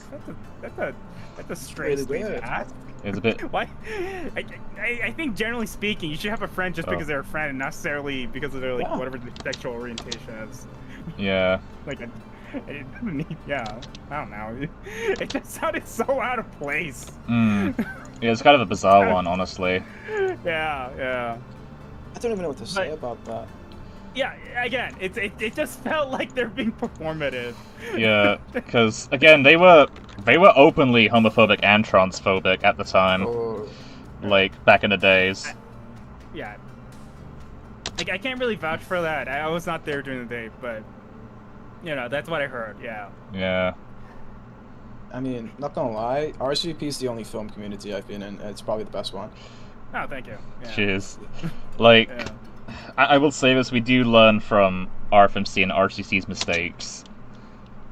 That's a strange thing to ask. it's a bit. Why? I think generally speaking, you should have a friend just because they're a friend, and not necessarily because of their like whatever the sexual orientation is. Yeah. Like yeah, I don't know. It just sounded so out of place. Mm. Yeah, it's kind of a bizarre one, honestly. Yeah. I don't even know what to say about that. Yeah, again, it just felt like they're being performative. Yeah, because again, they were openly homophobic and transphobic at the time, like back in the days. Yeah. Like I can't really vouch for that. I was not there during the day, but that's what I heard. Yeah. Yeah. I mean, not gonna lie, RSVP is the only film community I've been in, and it's probably the best one. Oh, thank you. Yeah. Cheers. Like, Yeah. I will say this: we do learn from RFMC and RCC's mistakes.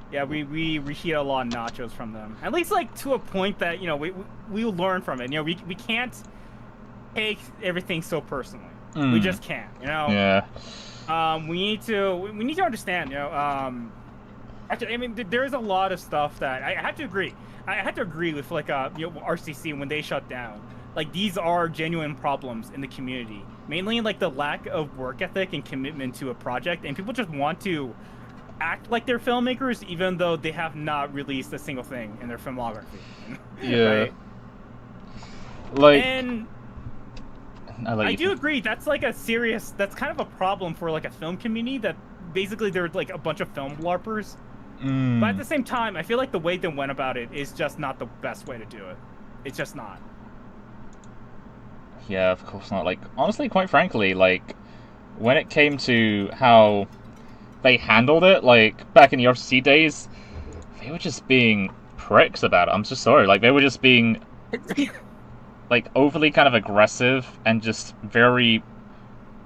Yeah, we reheat a lot of nachos from them. At least like to a point that we will learn from it. We can't take everything so personally. We just can't. Yeah. We need to understand. Actually, I mean, there is a lot of stuff that I have to agree. I had to agree with like RCC when they shut down. Like these are genuine problems in the community, mainly like the lack of work ethic and commitment to a project, and people just want to act like they're filmmakers even though they have not released a single thing in their filmography. Yeah. Right? Like. And I do agree that's like that's kind of a problem for like a film community that basically they're like a bunch of film larpers. But at the same time, I feel like the way they went about it is just not the best way to do it. It's just not. Yeah, of course not. Like, honestly, quite frankly, like, when it came to how they handled it, like, back in the RCC days, they were just being pricks about it. I'm just sorry. Like, they were just being, like, overly kind of aggressive and just very...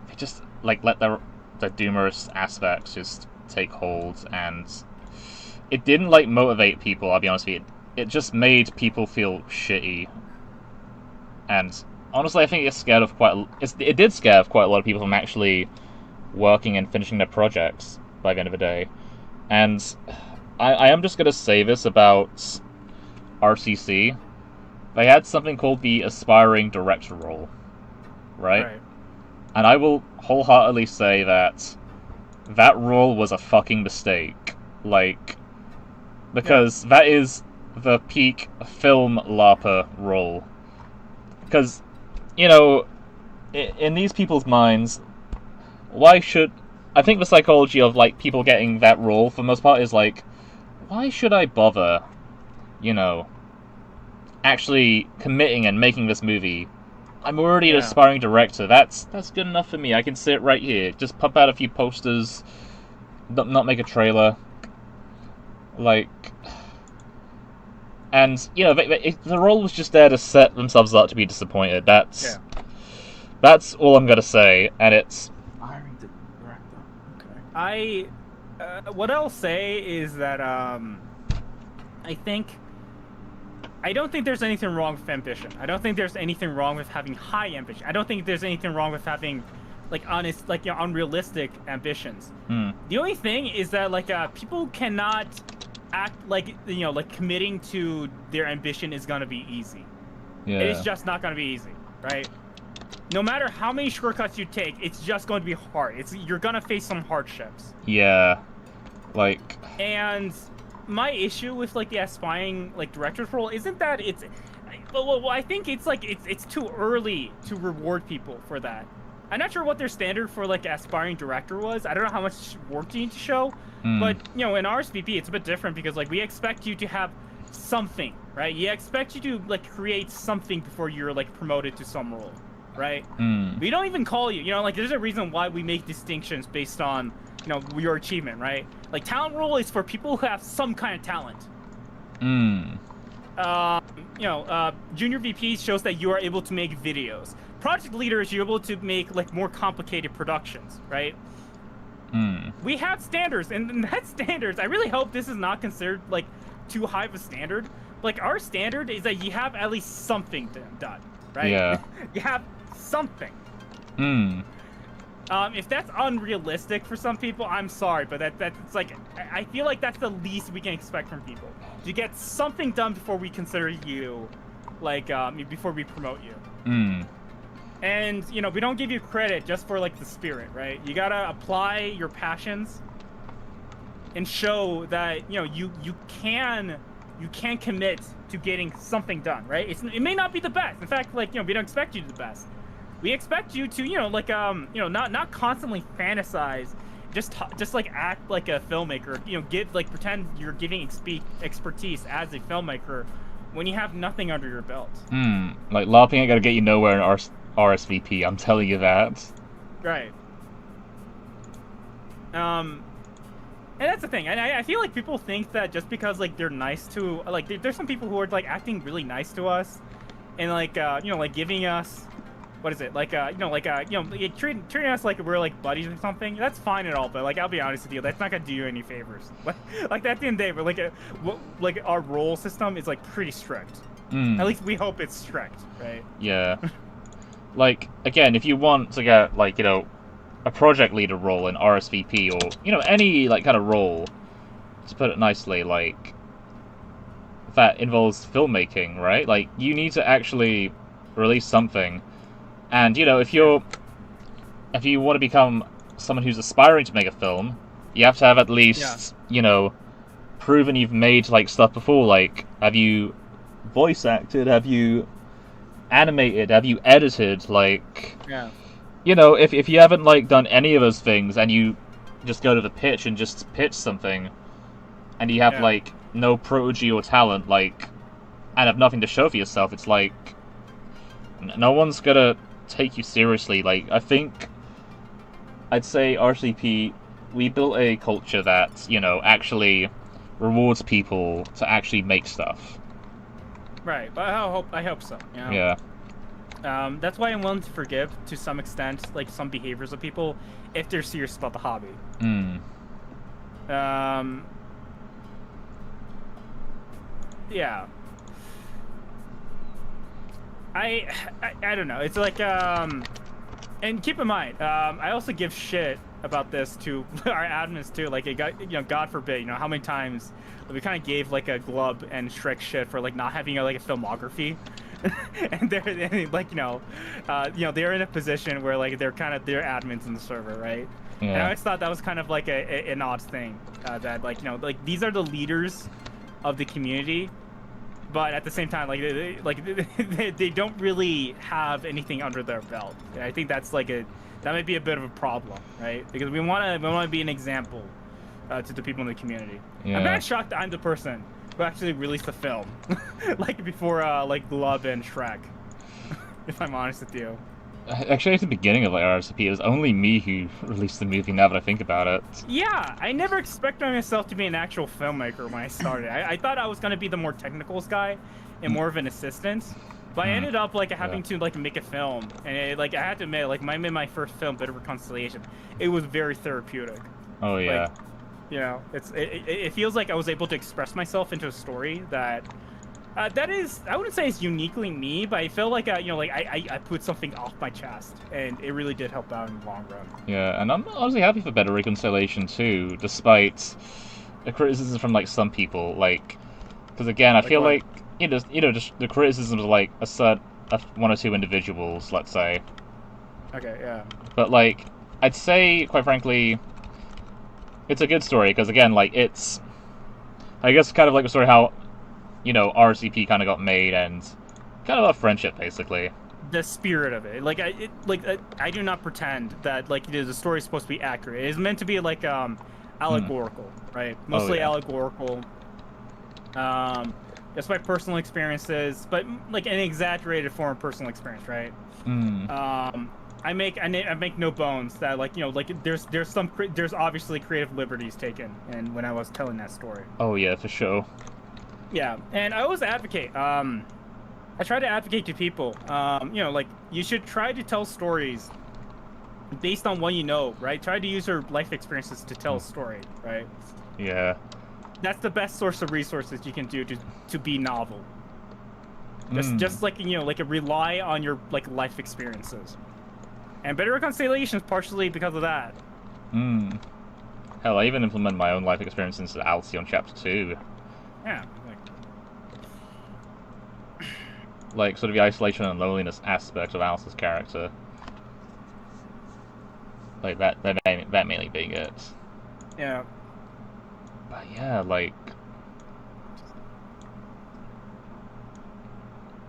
They just, like, let the doomers aspects just take hold, and it didn't, like, motivate people, I'll be honest with you. It just made people feel shitty. And... honestly, I think it did scare quite a lot of people from actually working and finishing their projects by the end of the day. And I am just going to say this about RCC. They had something called the Aspiring Director role, right? And I will wholeheartedly say that role was a fucking mistake. Like, because that is the peak film LARPer role. Because... in these people's minds, I think the psychology of, like, people getting that role, for the most part, is, like, why should I bother, actually committing and making this movie? I'm already an aspiring director, that's good enough for me, I can sit right here, just pump out a few posters, not make a trailer, like... And, the role was just there to set themselves up to be disappointed. That's all I'm going to say, and it's... Hiring the director. Okay. What I'll say is that, I don't think there's anything wrong with ambition. I don't think there's anything wrong with having high ambition. I don't think there's anything wrong with having, like, honest, like, unrealistic ambitions. The only thing is that, like, people cannot... act like like committing to their ambition is gonna be easy. Yeah. It's just not gonna be easy, right? No matter how many shortcuts you take, it's just going to be hard. You're gonna face some hardships. Yeah, like. And my issue with like the aspiring like director's role isn't that it's. Well, I think it's like it's too early to reward people for that. I'm not sure what their standard for like aspiring director was. I don't know how much work you need to show. But, in RSVP, it's a bit different because, like, we expect you to have something, right? You expect you to, like, create something before you're, like, promoted to some role, right? We don't even call you, like, there's a reason why we make distinctions based on, your achievement, right? Like, talent role is for people who have some kind of talent, Hmm. Junior VP shows that you are able to make videos. Project leaders, you're able to make like more complicated productions, right? Hmm. We have standards, and that standards, I really hope this is not considered like too high of a standard. Like our standard is that you have at least something done, right? Yeah. You have something. Hmm. If that's unrealistic for some people, I'm sorry, but that's like I feel like that's the least we can expect from people. To get something done before we consider you, like before we promote you. Hmm. And we don't give you credit just for like the spirit, right? You gotta apply your passions and show that you can commit to getting something done, right? It may not be the best. In fact, like we don't expect you to do the best. We expect you to not constantly fantasize, just like act like a filmmaker. Pretend you're giving expertise as a filmmaker when you have nothing under your belt. Hmm. Like LARPing ain't gonna get you nowhere in RSVP. I'm telling you that. Right. And that's the thing. I feel like people think that just because like they're nice to there's some people who are like acting really nice to us, and like giving us, what is it, treating us like we're like buddies or something. That's fine and all, but like I'll be honest with you, that's not gonna do you any favors. Like at the end of the day, but our role system is like pretty strict. At least we hope it's strict, right? Yeah. Like, again, if you want to get, like, a project leader role in RSVP or, any, like, kind of role, to put it nicely, like, that involves filmmaking, right? Like, you need to actually release something. And, if you want to become someone who's aspiring to make a film, you have to have at least, proven you've made, like, stuff before. Like, have you voice acted? Have you animated? Have you edited? Like, yeah. If you haven't like done any of those things and you just go to the pitch and just pitch something, and you have like no prodigy or talent, like, and have nothing to show for yourself, it's like no one's gonna take you seriously. Like, I think I'd say RCP, we built a culture that actually rewards people to actually make stuff. Right, but I hope so. Yeah. That's why I'm willing to forgive, to some extent, like some behaviors of people if they're serious about the hobby. Yeah. I don't know. It's like and keep in mind, I also give shit about this to our admins too. Like, it got, God forbid, how many times we kind of gave like a Glub and Shrek shit for like not having a filmography. And they're they're in a position where like they're admins in the server, right? Yeah. And I always thought that was kind of like an odd thing, that like these are the leaders of the community, but at the same time, they don't really have anything under their belt. And I think that's that might be a bit of a problem, right? Because we want to be an example to the people in the community. Yeah. I'm kind of shocked that I'm the person who actually released the film, like before Glub and Shrek. If I'm honest with you. Actually, at the beginning of RCP, it was only me who released the movie, now that I think about it. Yeah, I never expected myself to be an actual filmmaker when I started. I thought I was going to be the more technicals guy and more of an assistant. But I ended up having to make a film, and I had to admit, I made my first film, Bit of Reconciliation. It was very therapeutic. Oh yeah. It feels like I was able to express myself into a story that that is, I wouldn't say it's uniquely me, but I feel like I put something off my chest, and it really did help out in the long run. Yeah, and I'm honestly happy for Better Reconciliation too, despite the criticism from some people, because again, I feel what? just the criticisms of one or two individuals, let's say. Okay, yeah. But I'd say, quite frankly, it's a good story because again, it's, I guess, kind of like a story how, RCP kind of got made, and kind of a friendship, basically. The spirit of it, I do not pretend that the story is supposed to be accurate. It is meant to be allegorical, right? Mostly allegorical. That's my personal experiences, but an exaggerated form of personal experience, right? I make no bones that there's obviously creative liberties taken, and when I was telling that story. Oh yeah, for sure. Yeah, and I always advocate. I try to advocate to people. You know, like you should try to tell stories based on what you know, right? Try to use your life experiences to tell a story, right? Yeah. That's the best source of resources you can do to be novel. Just like, you know, like rely on your like life experiences. And Better Reconciliation is partially because of that. Hell, I even implement my own life experience into Alicion Chapter 2. Yeah. Like, sort of the isolation and loneliness aspect of Alice's character. Like, that mainly being it. Yeah. But yeah, like...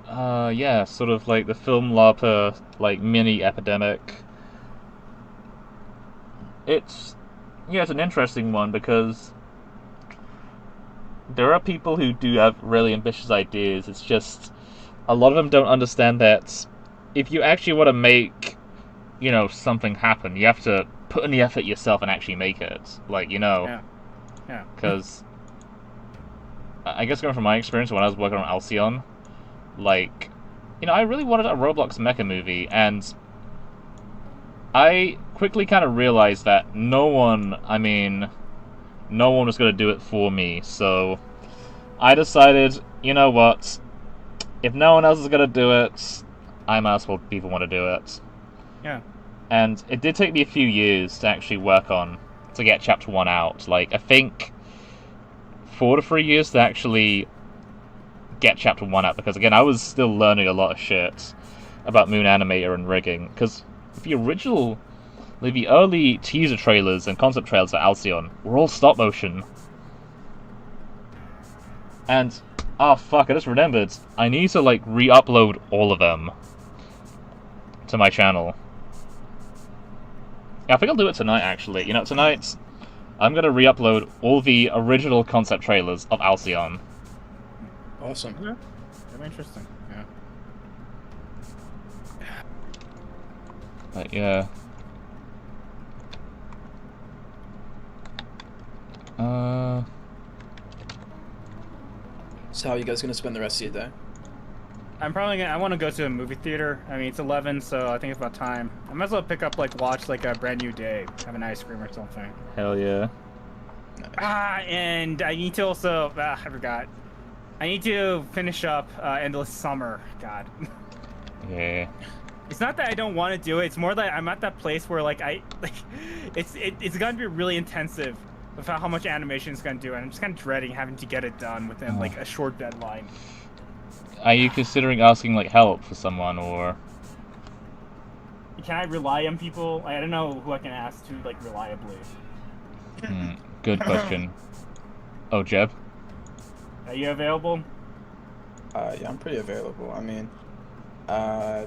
yeah, sort of like the film LARPer, like, mini-epidemic. It's an interesting one because there are people who do have really ambitious ideas. It's just a lot of them don't understand that if you actually want to make, you know, something happen, you have to put in the effort yourself and actually make it. Like, you know, yeah. Because I guess going from my experience when I was working on Alcyon, like, you know, I really wanted a Roblox mecha movie, and I quickly kind of realized that no one was going to do it for me, so I decided, you know what, if no one else is going to do it, I might as well people want to do it. Yeah. And it did take me a few years to actually work on, to get Chapter 1 out. Like, I think 4 to 3 years to actually get Chapter 1 out, because again, I was still learning a lot of shit about Moon Animator and rigging, because the early teaser trailers and concept trailers for Alcyon were all stop motion. And, oh fuck, I just remembered, I need to, like, re-upload all of them to my channel. Yeah, I think I'll do it tonight, actually. You know, tonight, I'm gonna re-upload all the original concept trailers of Alcyon. Awesome. Yeah. Very interesting. Yeah. But, yeah. So how are you guys gonna spend the rest of your day? I want to go to a movie theater. I mean, it's 11, so I think it's about time. I might as well pick up, like, watch, like, a Brand New Day. Have an ice cream or something. Hell yeah. And I need to also, I forgot. I need to finish up Endless Summer. God. Yeah. It's not that I don't want to do it. It's more that I'm at that place where, like, it's gonna be really intensive with how much animation it's gonna do, and I'm just kind of dreading having to get it done within like a short deadline. Are you considering asking, like, help for someone, or...? Can I rely on people? I don't know who I can ask to, like, reliably. Good question. Oh, Jeb? Are you available? Yeah, I'm pretty available. I mean, I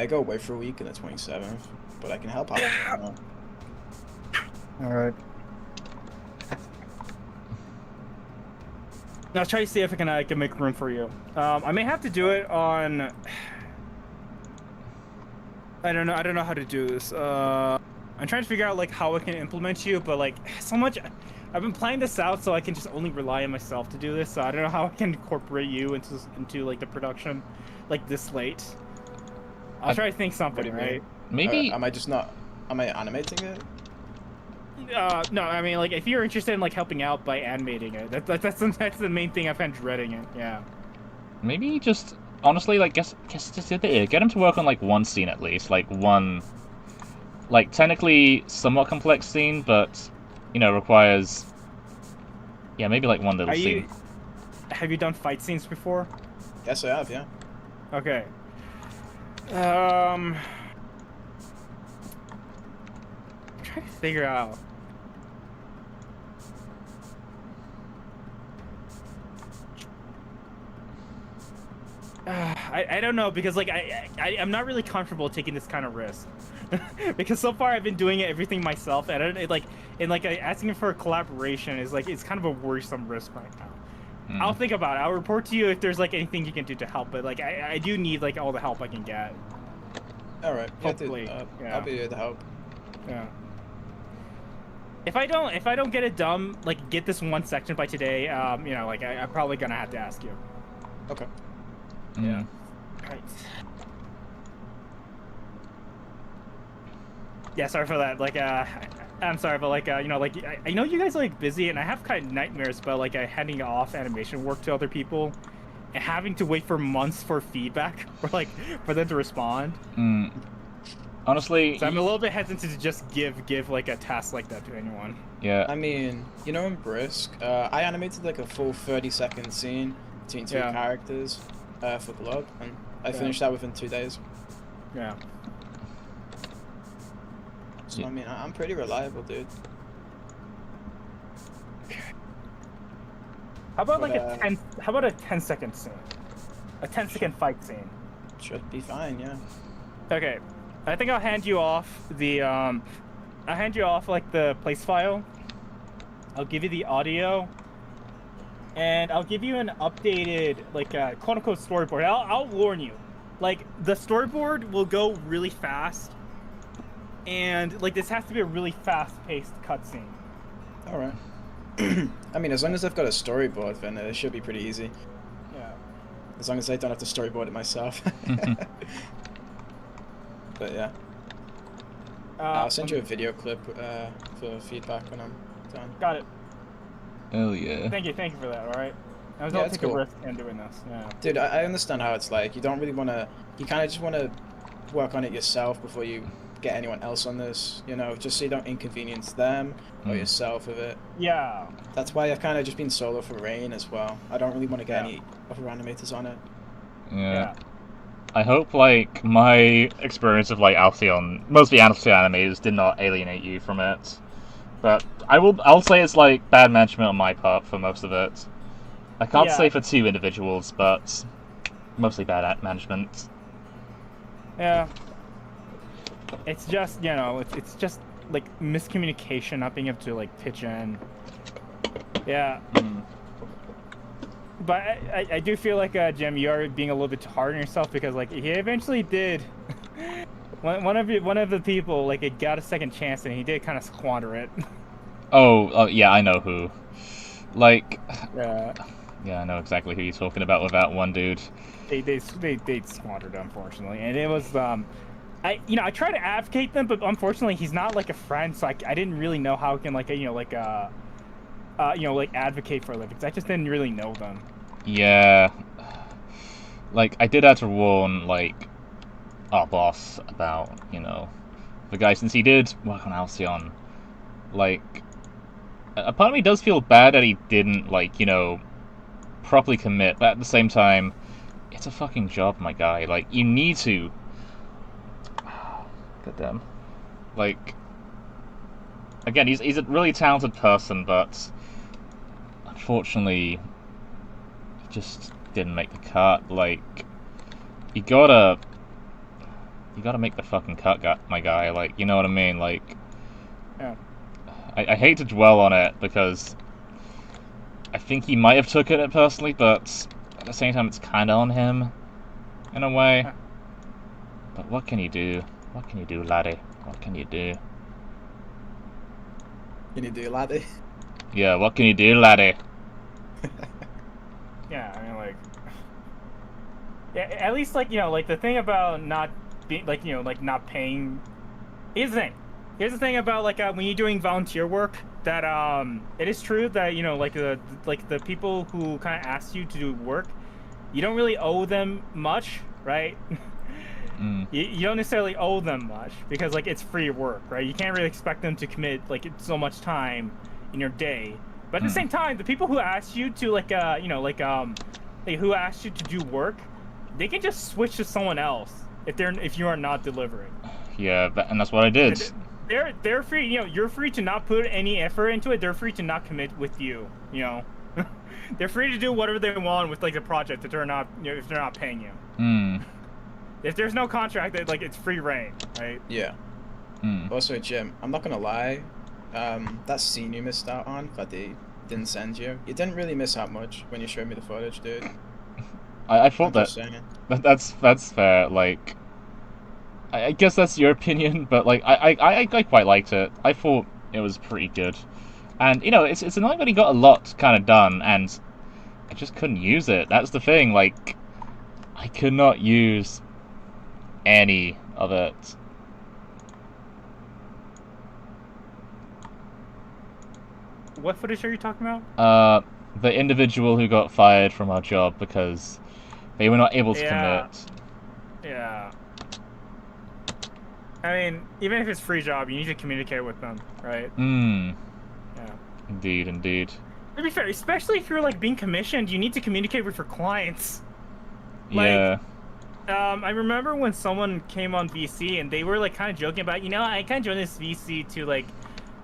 go away for a week on the 27th, but I can help out. Alright. I'll try to see if I can make room for you. I may have to do it on... I don't know how to do this. I'm trying to figure out, like, how I can implement you, but, like, so much... I've been planning this out so I can just only rely on myself to do this, so I don't know how I can incorporate you into like, the production, like, this late. I'll try to think something, right? Maybe... Am I animating it? No, I mean, like, if you're interested in, like, helping out by animating it, that's the main thing. I'm kind of dreading it, yeah. Maybe just, honestly, like, just get him to work on, like, one scene at least, like, one, like, technically somewhat complex scene, but, you know, requires, yeah, maybe, like, one little scene. Have you done fight scenes before? Yes, I have, yeah. Okay. I'm trying to figure out. I don't know, because, like, I'm not really comfortable taking this kind of risk. Because so far I've been doing everything myself, and asking for a collaboration is, like, it's kind of a worrisome risk right now. I'll think about it. I'll report to you if there's, like, anything you can do to help, but, like, I do need, like, all the help I can get. Alright, Hopefully, yeah. yeah. I'll be here to help. Yeah. if I don't get it done, like get this one section by today, you know, like I'm probably gonna have to ask you. Okay. Yeah. Right. Yeah, sorry for that. Like, I'm sorry, but like, you know, like I know you guys are like busy, and I have kind of nightmares about like handing off animation work to other people, and having to wait for months for feedback or like for them to respond. Honestly, So I'm a little bit hesitant to just give like a task like that to anyone. yeah. I mean, you know, in Brisk, I animated like a full 30-second scene between two characters for Blood, and I finished that within 2 days. Yeah. So I mean, I'm pretty reliable, dude. How about like a 10? How about a 10-second scene? A 10-second fight scene. Should be fine, yeah. Okay, I think I'll hand you off the I'll hand you off like the place file. I'll give you the audio, and I'll give you an updated like quote unquote storyboard. I'll warn you, like the storyboard will go really fast, and like this has to be a really fast-paced cutscene. All right. I mean, as long as I've got a storyboard, then it should be pretty easy. Yeah. As long as I don't have to storyboard it myself. But yeah. I'll send you a video clip for feedback when I'm done. Got it. Hell yeah. Thank you for that. All right. I was Yeah, gonna it's take a cool. risk in doing this. Yeah. Dude, I understand how it's like. You don't really want to... You kind of just want to work on it yourself before you get anyone else on this, you know, just so you don't inconvenience them or yourself with it. Yeah. That's why I've kind of just been solo for Rain as well. I don't really want to get any other animators on it. Yeah. I hope, like, my experience of, like, Alcion, mostly Alcion animators, did not alienate you from it. But I'll say it's, like, bad management on my part for most of it. I can't say for 2 individuals, but mostly bad management. Yeah. It's just, you know, it's just, like, miscommunication, not being able to, like, pitch in. Yeah. But I do feel like, Jim, you are being a little bit too hard on yourself, because, like, he eventually did... one of the people, like, it got a second chance, and he did kind of squander it. Oh, yeah, I know who. Like... Yeah. Yeah, I know exactly who you're talking about with that one dude. They squandered it, unfortunately, and it was I try to advocate them, but unfortunately he's not like a friend, so I didn't really know how I can like like advocate for them, because I just didn't really know them. Yeah, like I did have to warn like our boss about the guy, since he did work on Alcyon. Like a part of me does feel bad that he didn't properly commit, but at the same time, it's a fucking job, my guy. Like, you need to... Goddamn. Like... Again, he's a really talented person, but... Unfortunately... He just didn't make the cut. Like... You gotta make the fucking cut, my guy. Like, you know what I mean? Like... Yeah. I hate to dwell on it, because... I think he might have taken it personally, but at the same time, it's kind of on him, in a way. Huh. But what can you do? What can you do, laddie? What can you do? Can you do, laddie? Yeah, what can you do, laddie? Yeah, I mean, like... Yeah, at least, like, like, the thing about not being, like, not paying... Here's the thing. Here's the thing about, like, when you're doing volunteer work, that, it is true that, like, the people who kind of ask you to do work, you don't really owe them much, right? You don't necessarily owe them much, because, like, it's free work, right? You can't really expect them to commit, like, so much time in your day. But at the same time, the people who ask you to, like, who ask you to do work, they can just switch to someone else if you are not delivering. Yeah, and that's what I did. They're free, you're free to not put any effort into it. They're free to not commit with you, They're free to do whatever they want with, like, the project if they're not, if they're not paying you. If there's no contract, like, it's free reign, right? Yeah. Also, Jim, I'm not gonna lie. That scene you missed out on that they didn't send you, you didn't really miss out much when you showed me the footage, dude. I thought that's fair. Like, I guess that's your opinion, but like I quite liked it. I thought It was pretty good. And, you know, it's annoying that he got a lot kind of done, and I just couldn't use it. That's the thing, like, I could not use any of it. What footage are you talking about? The individual who got fired from our job because they were not able to Yeah. commit. Yeah. I mean, even if it's free job, you need to communicate with them, right? Hmm. Yeah. Indeed, indeed. To be fair, especially if you're like being commissioned, you need to communicate with your clients. Like, Yeah. I remember when someone came on VC and they were like kind of joking about, I kind of joined this VC to like,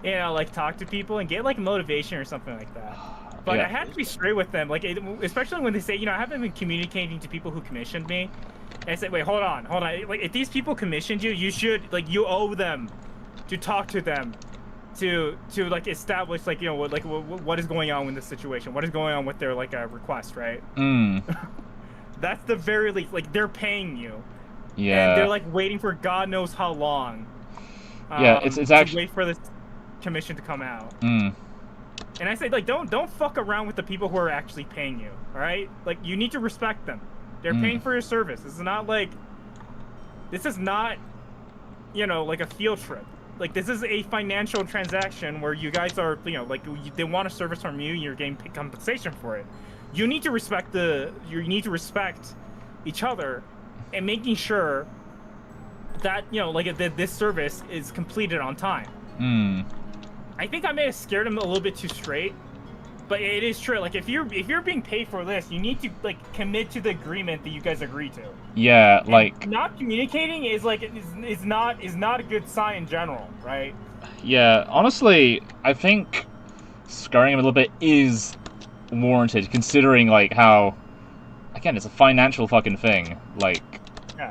like talk to people and get like motivation or something like that. But Yeah. I had to be straight with them, like especially when they say, I haven't been communicating to people who commissioned me. And I said, wait, hold on. Like, if these people commissioned you, you should you owe them to talk to them, to like establish like what is going on with this situation, what is going on with their like request, right? That's the very least. Like they're paying you, Yeah. and they're like waiting for God knows how long. Yeah, it's to actually- wait for this commission to come out. Mm. And I say, like, don't fuck around with the people who are actually paying you, all right? Like, you need to respect them. They're paying for your service. This is not, like a field trip. Like, this is a financial transaction where you guys are, they want a service from you, you're getting compensation for it. You need to respect each other and making sure that, this service is completed on time. Mm. I think I may have scared him a little bit too straight, but it is true. Like if you're being paid for this, you need to like commit to the agreement that you guys agree to. Yeah, And like not communicating is not a good sign in general, right? yeah, honestly, I think scarring him a little bit is warranted considering like how again, it's a financial fucking thing. Like Yeah.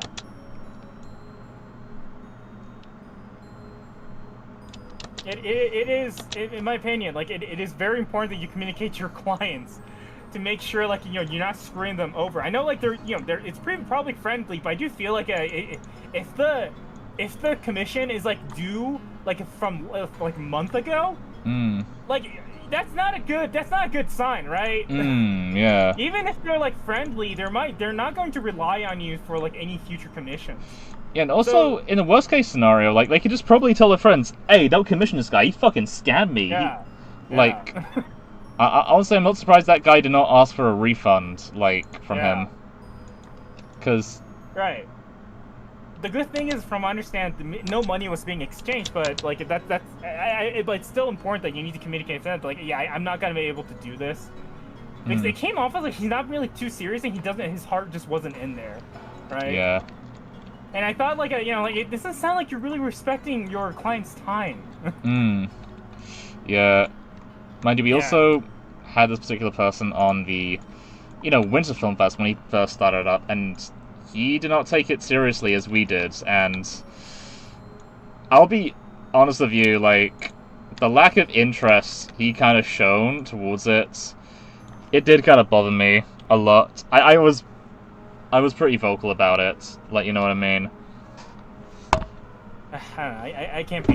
It is, in my opinion, like it is very important that you communicate to your clients to make sure, like, you're not screwing them over. I know, like, it's probably friendly, but I do feel like if the commission is like due like from like a month ago, like that's not a good sign, right? yeah. Even if they're like friendly, they're not going to rely on you for like any future commissions. Yeah, and also, in the worst case scenario, like, they could just probably tell their friends, hey, don't commission this guy, he fucking scammed me. Yeah. Like, honestly, I'm not surprised that guy did not ask for a refund, like, from Yeah. him. Because... Right. The good thing is, from what I understand, no money was being exchanged, but, like, but it's still important that you need to communicate to them, like, yeah, I'm not gonna be able to do this. Because it came off as, like, he's not really too serious, and his heart just wasn't in there, right? Yeah. And I thought, like, it doesn't sound like you're really respecting your client's time. Yeah. Mind you, we Yeah. also had this particular person on the, Winter Film Fest when he first started up, and he did not take it seriously as we did, and I'll be honest with you, like, the lack of interest he kind of shown towards it, it did kind of bother me a lot. I was pretty vocal about it, like, you know what I mean? I can't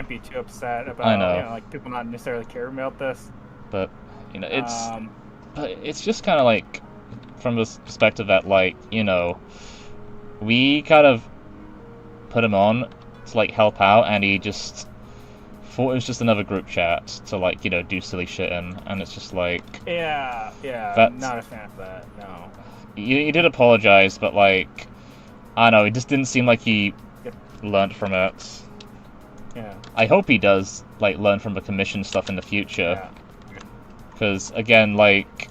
be too upset about I know. like people not necessarily caring about this. But it's just kind of like from this perspective that like we kind of put him on to like help out, and he just thought it was just another group chat to like do silly shit in, and it's just like Yeah, That's- not a fan of that. No. he did apologize, but like I don't know, it just didn't seem like he learned from it. Yeah. I hope he does like learn from the commission stuff in the future. Because, again, like...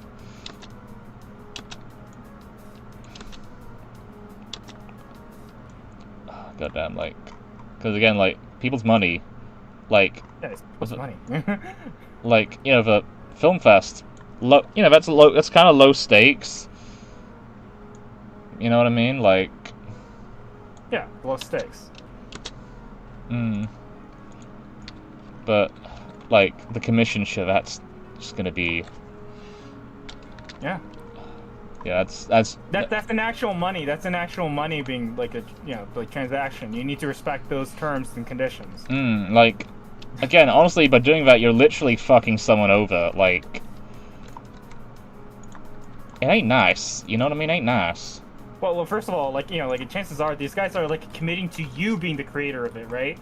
Goddamn, like... Because, again, like, people's money, like... Yeah, it's what's money. Like, the film fest, that's kind of low stakes. You know what I mean? Like... Yeah, low stakes. But, like, the commission shit, that's just gonna be... Yeah. Yeah, that's an actual money. That's an actual money being like a like transaction. You need to respect those terms and conditions. like again, honestly, by doing that, you're literally fucking someone over. Like, it ain't nice. You know what I mean? Ain't nice. Well, first of all, like, you know, like, chances are these guys are, like, committing to you being the creator of it, right?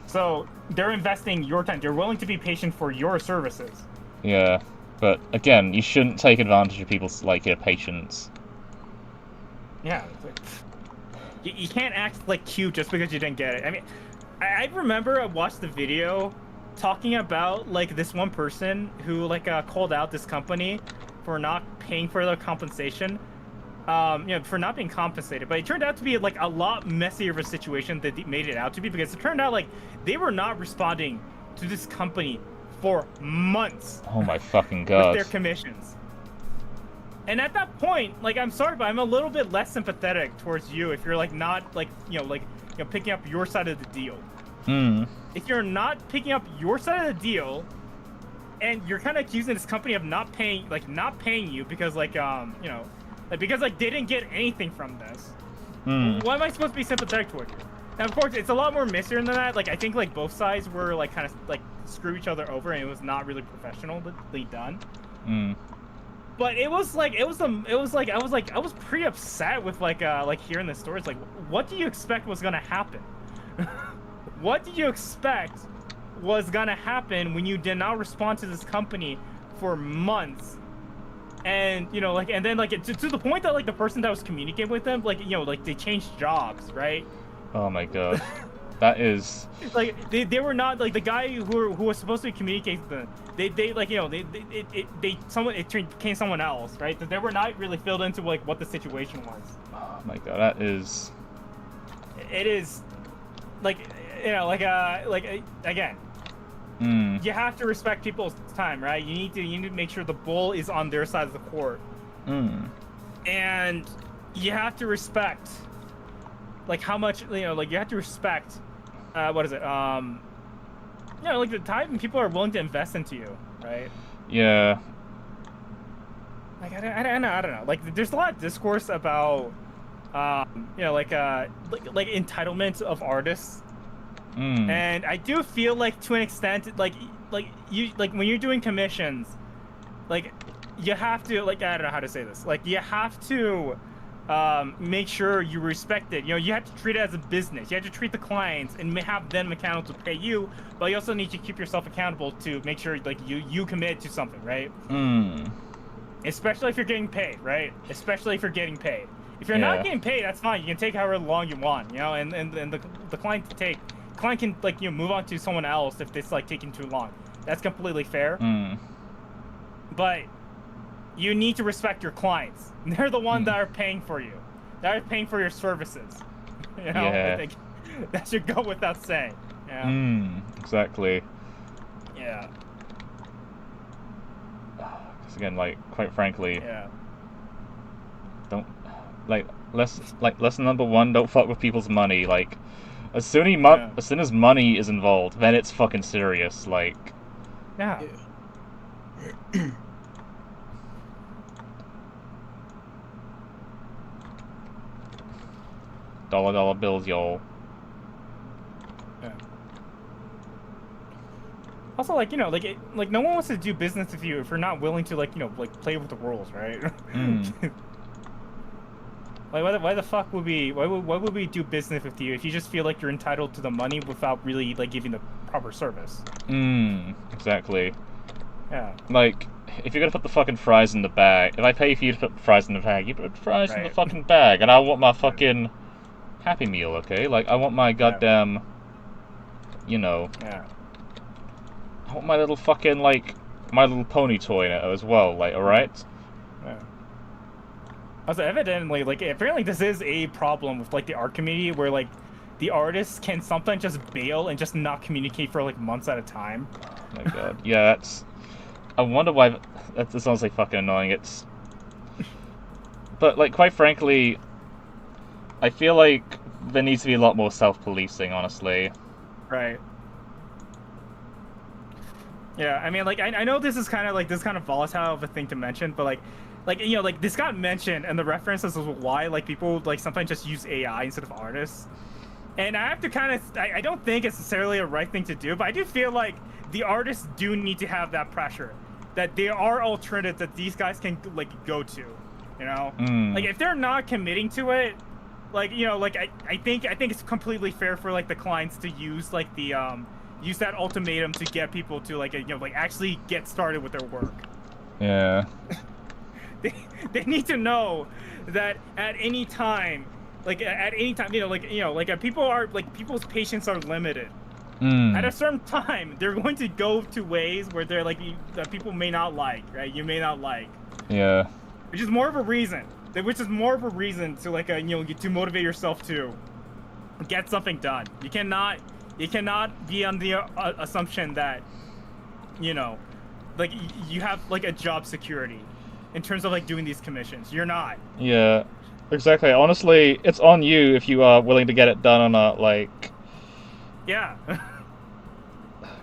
So they're investing your time. They're willing to be patient for your services. Yeah, but again, you shouldn't take advantage of people's, like, patience. Yeah. Like, you can't act, like, cute just because you didn't get it. I mean, I remember I watched the video talking about, like, this one person who, like, called out this company for not paying for their compensation. You know, for not being compensated, but it turned out to be like a lot messier of a situation than it made it out to be, because it turned out like they were not responding to this company for months. Oh my fucking god. With their commissions. And at that point, like, I'm sorry, but I'm a little bit less sympathetic towards you if you're like not like, you know, picking up your side of the deal. If you're not picking up your side of the deal, and you're kind of accusing this company of not paying you because like, you know, like, because like they didn't get anything from this. Why am I supposed to be sympathetic toward you? Now, of course, it's a lot more messier than that. Like, I think like both sides were like kind of like screw each other over, and it was not really professionally done. But it was like I was pretty upset with like hearing the stories. Like, what do you expect was gonna happen? What did you expect was gonna happen when you did not respond to this company for months? And, you know, like, and then, like, to the point that, like, the person that was communicating with them, like, you know, like, they changed jobs, right? Oh my god. That is... Like, they were not, like, the guy who was supposed to communicate with them, they like, you know, it became someone else, right? They were not really filled into, like, what the situation was. Oh my god, that is... It is, like, you know, again, you have to respect people's time, right? You need to make sure the bull is on their side of the court. And you have to respect, like, how much, you know, like, you have to respect, what is it? You know, like, the time people are willing to invest into you, right? Yeah. Like, I don't know. Like, there's a lot of discourse about, you know, like entitlement of artists. And I do feel like, to an extent, like when you're doing commissions, like, you have to, like, I don't know how to say this, like, you have to make sure you respect it. You know, you have to treat it as a business. You have to treat the clients and have them accountable to pay you, but you also need to keep yourself accountable to make sure, like, you commit to something, right? Especially if you're getting paid, right? Especially if you're getting paid. If you're not getting paid, that's fine. You can take however long you want, you know, and the client can, like, you know, move on to someone else if it's, like, taking too long. That's completely fair. But you need to respect your clients. They're the ones that are paying for you. That are paying for your services. You know, I think that should go without saying. Yeah. Exactly. Yeah. Because again, like, quite frankly, Yeah. don't, like, lesson number one, don't fuck with people's money. Like, as soon as money is involved, then it's fucking serious. Like, Yeah. dollar bills, y'all. Yeah. Also, like, you know, like no one wants to do business with you if you're not willing to, like, you know, like, play with the rules, right? Like, why the fuck would why would we do business with you if you just feel like you're entitled to the money without really, like, giving the proper service? Exactly. Yeah. Like, if you're gonna put the fucking fries in the bag, if I pay for you to put the fries in the bag, you put the fries in the fucking bag, and I want my fucking Happy Meal, okay? Like, I want my goddamn, you know, I want my little fucking, like, My Little Pony toy in it as well, like, alright? Yeah. Also, evidently, like, apparently this is a problem with, like, the art community where, like, the artists can sometimes just bail and just not communicate for, like, months at a time. Oh my god. Yeah, that's... I wonder why... That's honestly fucking annoying. It's... But, like, quite frankly, I feel like there needs to be a lot more self-policing, honestly. Right. Yeah, I mean, like, I know this is kind of, like, volatile of a thing to mention, but, like, you know, like, this got mentioned, and the references of why, like, people, like, sometimes just use AI instead of artists. And I have to kind of, I don't think it's necessarily a right thing to do, but I do feel like the artists do need to have that pressure, that there are alternatives that these guys can like go to, you know? Like if they're not committing to it, like, you know, like I think it's completely fair for like the clients to use like the use that ultimatum to get people to like, you know, like actually get started with their work. Yeah. They need to know that at any time, like at any time, you know, like people are like people's patience are limited. At a certain time, they're going to go to ways where they're like that people may not like, right? You may not like. Yeah. Which is more of a reason. Which is more of a reason to like you know, to motivate yourself to get something done. You cannot be on the assumption that, you know, like you have like a job security in terms of like doing these commissions. You're not. Yeah. Exactly. Honestly, it's on you if you are willing to get it done or not. Like. Yeah.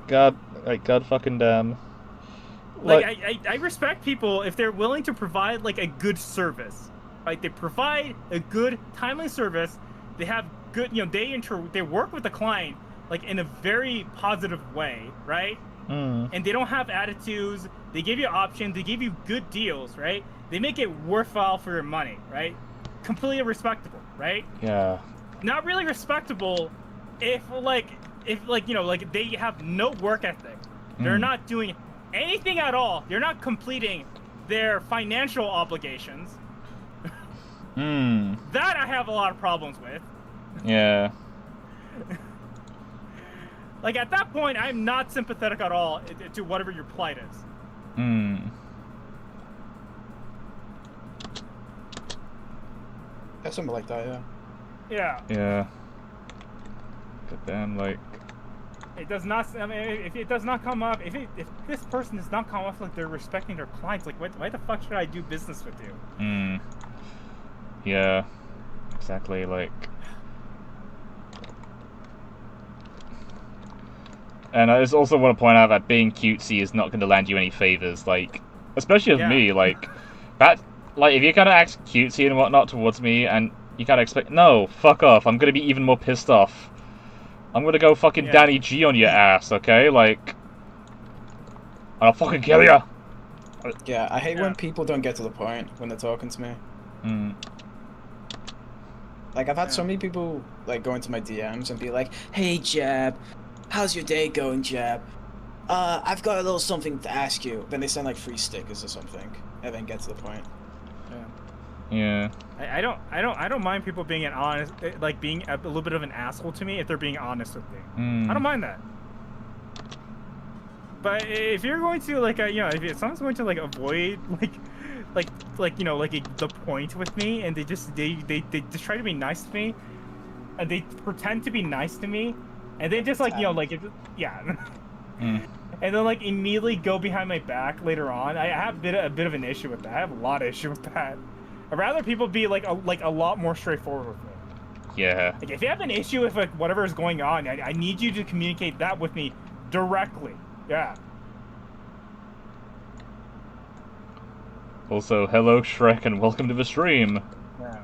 God fucking damn. Like I respect people if they're willing to provide like a good service. Like they provide a good timely service. They have good, you know, they work with the client like in a very positive way, right? And they don't have attitudes. They give you options. They give you good deals, right? They make it worthwhile for your money, right? Completely respectable, right? Yeah. Not really respectable if you know, like they have no work ethic. They're not doing anything at all. They're not completing their financial obligations. That I have a lot of problems with. Yeah. Like at that point, I'm not sympathetic at all to whatever your plight is. Yeah, something like that, yeah. Yeah. Yeah. But then, like, it does not. I mean, if it does not come up, if this person does not come off like they're respecting their clients, like why the fuck should I do business with you? Yeah. Exactly. Like. And I just also want to point out that being cutesy is not going to land you any favors. Like, especially with me, like that. Like, if you kind of act cutesy and whatnot towards me, and you kind of expect, no, fuck off. I'm going to be even more pissed off. I'm going to go fucking Danny G on your ass, okay? Like, I'll fucking kill ya. Yeah, I hate when people don't get to the point when they're talking to me. Like, I've had so many people, like, go into my DMs and be like, hey, Jab, how's your day going, Jab? I've got a little something to ask you. Then they send, like, free stickers or something, and then get to the point. Yeah. I don't mind people being an honest, like being a little bit of an asshole to me if they're being honest with me. I don't mind that. But if you're going to like, you know, if someone's going to like avoid like you know, like the point with me, and they just try to be nice to me, and they pretend to be nice to me, and they just like, you know, like and then like immediately go behind my back later on. I have a bit of an issue with that. I have a lot of issue with that. I'd rather people be like a lot more straightforward with me. Yeah. Like if you have an issue with like whatever is going on, I need you to communicate that with me directly. Yeah. Also, hello Shrek and welcome to the stream. Yeah.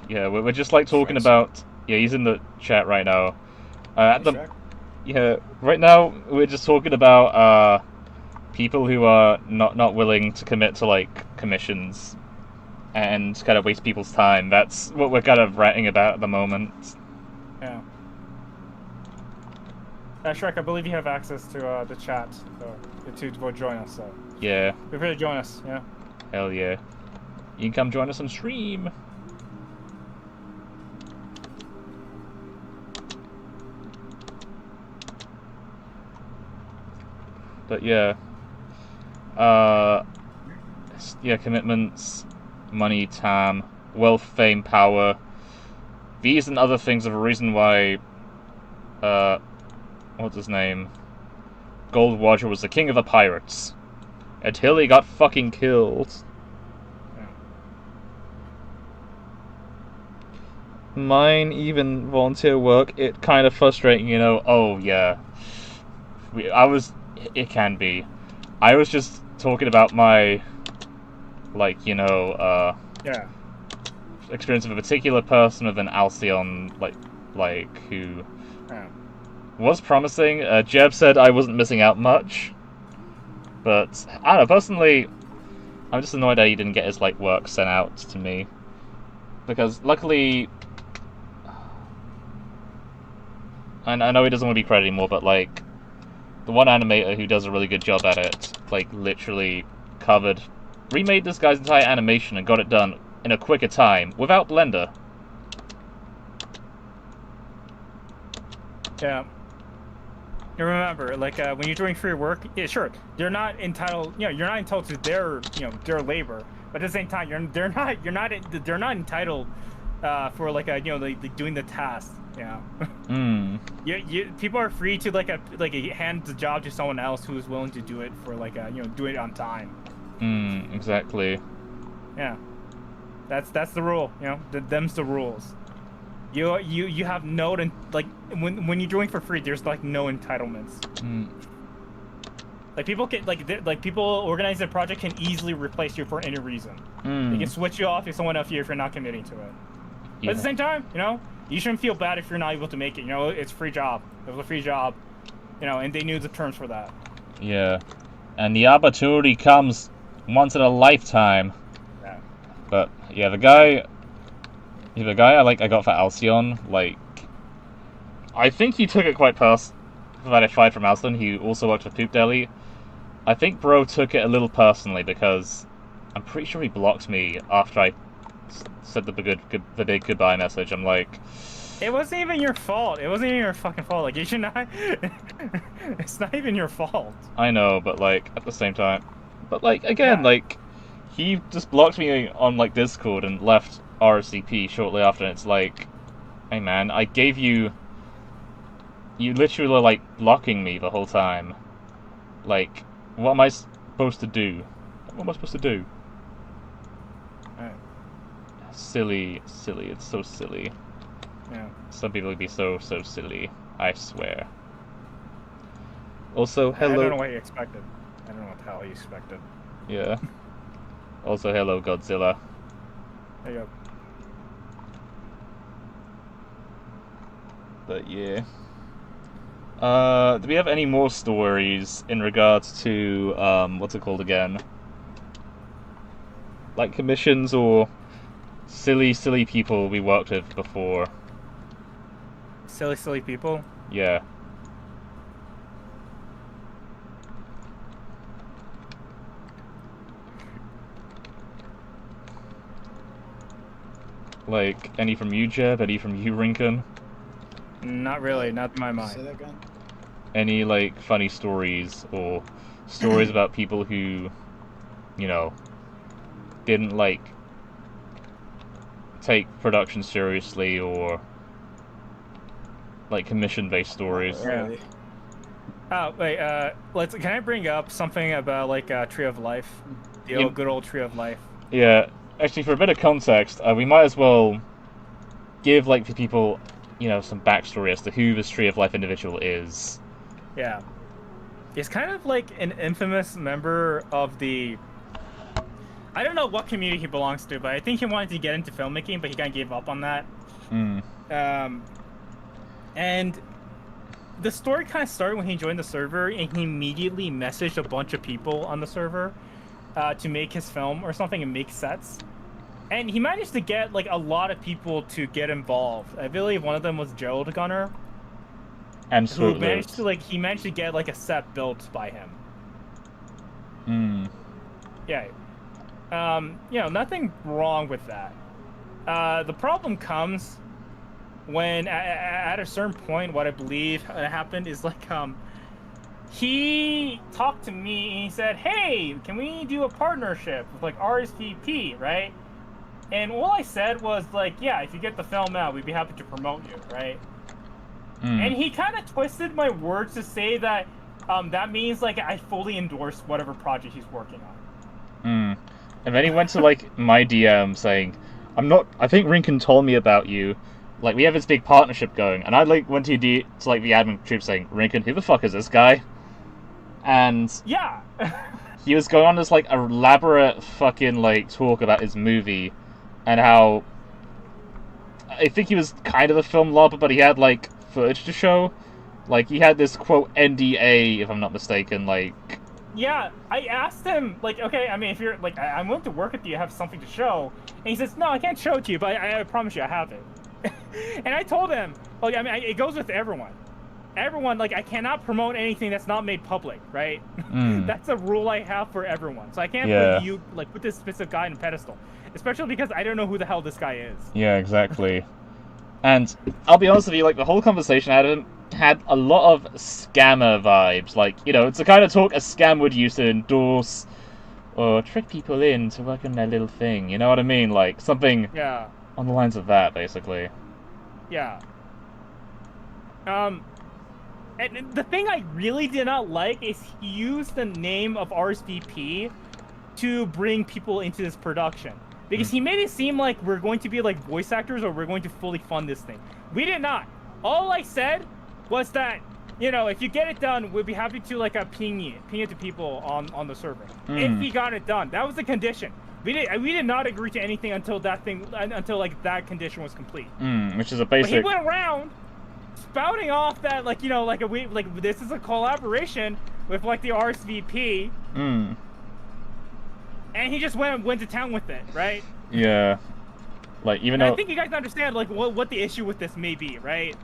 Yeah, we're just like talking about. Yeah, he's in the chat right now. Right now we're just talking about people who are not willing to commit to like commissions and kind of waste people's time. That's what we're kind of ranting about at the moment. Yeah. Shrek, I believe you have access to the chat to join us. So Yeah. feel free to join us. Yeah. Hell yeah. You can come join us on stream. But yeah. Yeah, commitments, money, time, wealth, fame, power. These and other things are the reason why, what's his name? Gold Roger was the king of the pirates. Until he got fucking killed. Mine, even volunteer work, it kind of frustrating, you know. Oh, yeah. It can be. I was just talking about my, like, you know, experience of a particular person with an Alcion, like who Yeah. was promising. Jeb said I wasn't missing out much, but I don't know. Personally, I'm just annoyed that he didn't get his like work sent out to me, because luckily, I know he doesn't want to be credited anymore, but like the one animator who does a really good job at it, like literally remade this guy's entire animation and got it done in a quicker time without Blender. Yeah. You remember, like when you're doing free work, yeah, sure, they're not entitled. You know, you're not entitled to their labor, but at the same time, they're not entitled for like doing the task. Yeah. People are free to hand the job to someone else who is willing to do it for do it on time. Exactly. Yeah. That's the rule. You know, them's the rules. You have no when you're doing for free, there's like no entitlements. Like people can people organize a project can easily replace you for any reason. They can switch you off if someone else if you're not committing to it. But at the same time, you shouldn't feel bad if you're not able to make it. You know, it's a free job. It was a free job. And they knew the terms for that. Yeah, and the opportunity comes once in a lifetime. Yeah. But yeah, the guy I got for Alcion, like, I think he took it quite personal that I tried from Alcion. He also worked for Poop Deli. I think bro took it a little personally because I'm pretty sure he blocked me after I said the big goodbye message. I'm like, it wasn't even your fault. It wasn't even your fucking fault. Like, you should not. It's not even your fault. I know, but like at the same time, but like again, like he just blocked me on like Discord and left RCP shortly after. And it's like, hey man, I gave you. You literally were like blocking me the whole time. Like, what am I supposed to do? What am I supposed to do? Silly. It's so silly. Yeah. Some people would be so silly. I swear. Also, hello. I don't know what you expected. I don't know what the hell you expected. Yeah. Also, hello, Godzilla. There you go. But yeah. Do we have any more stories in regards to what's it called again? Like commissions or silly people we worked with before? Silly people? Yeah. Like, any from you, Jeb? Any from you, Rinken? Not really, not in my Say mind. that again? Any, like, funny stories or stories about people who, didn't, like, take production seriously or, like, commission-based stories? Really? Oh, wait, can I bring up something about, like, Tree of Life? The good old Tree of Life. Yeah, actually, for a bit of context, we might as well give, like, the people, some backstory as to who this Tree of Life individual is. Yeah. He's kind of like an infamous member of the... I don't know what community he belongs to, but I think he wanted to get into filmmaking, but he kind of gave up on that. And the story kind of started when he joined the server, and he immediately messaged a bunch of people on the server to make his film or something and make sets. And he managed to get like a lot of people to get involved. I believe one of them was Gerald Gunner. And who managed to get like a set built by him. Yeah. Nothing wrong with that. The problem comes when at a certain point, what I believe happened is like he talked to me and he said, "Hey, can we do a partnership with like RSVP, right?" And all I said was like, "Yeah, if you get the film out, we'd be happy to promote you, right?" And he kind of twisted my words to say that that means like I fully endorse whatever project he's working on. And then he went to like my DM saying, I think Rinken told me about you. Like, we have this big partnership going. And I like went to the admin troop saying, Rinken, who the fuck is this guy? And yeah. He was going on this like elaborate fucking like talk about his movie and how I think he was kind of a film lobber, but he had, like, footage to show. Like, he had this, quote, NDA, if I'm not mistaken, like... Yeah, I asked him, like, okay, I mean, if you're, like, I'm willing to work with you, have something to show. And he says, no, I can't show it to you, but I promise you I have it. And I told him, like, I mean, it goes with everyone. Everyone, like, I cannot promote anything that's not made public, right? That's a rule I have for everyone. So I can't put this specific guy in a pedestal. Especially because I don't know who the hell this guy is. Yeah, exactly. And I'll be honest with you, like, the whole conversation had a lot of scammer vibes. Like, you know, it's the kind of talk a scam would use to endorse or trick people in to work on their little thing. You know what I mean? Like, something on the lines of that, basically. Yeah. And the thing I really did not like is he used the name of RSVP to bring people into this production. Because he made it seem like we're going to be like voice actors or we're going to fully fund this thing. We did not. All I said was that, you know, if you get it done, we'd be happy to like ping it to people on the server. If he got it done. That was the condition. We did not agree to anything until that condition was complete. Which is a basic... But he went around spouting off that, like, you know, like this is a collaboration with like the RSVP. And he just went to town with it, right? Yeah. Like, even and though... I think you guys understand, like, what the issue with this may be, right?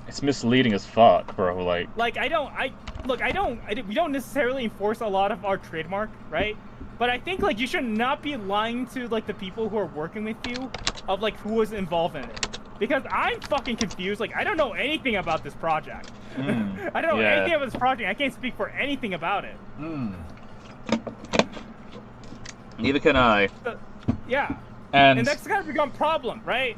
It's misleading as fuck, bro, like... Like, we don't necessarily enforce a lot of our trademark, right? But I think, like, you should not be lying to, like, the people who are working with you of, like, who was involved in it. Because I'm fucking confused. Like, I don't know anything about this project. I don't know anything about this project. I can't speak for anything about it. Neither can I. Yeah. And that's kind of become a problem, right?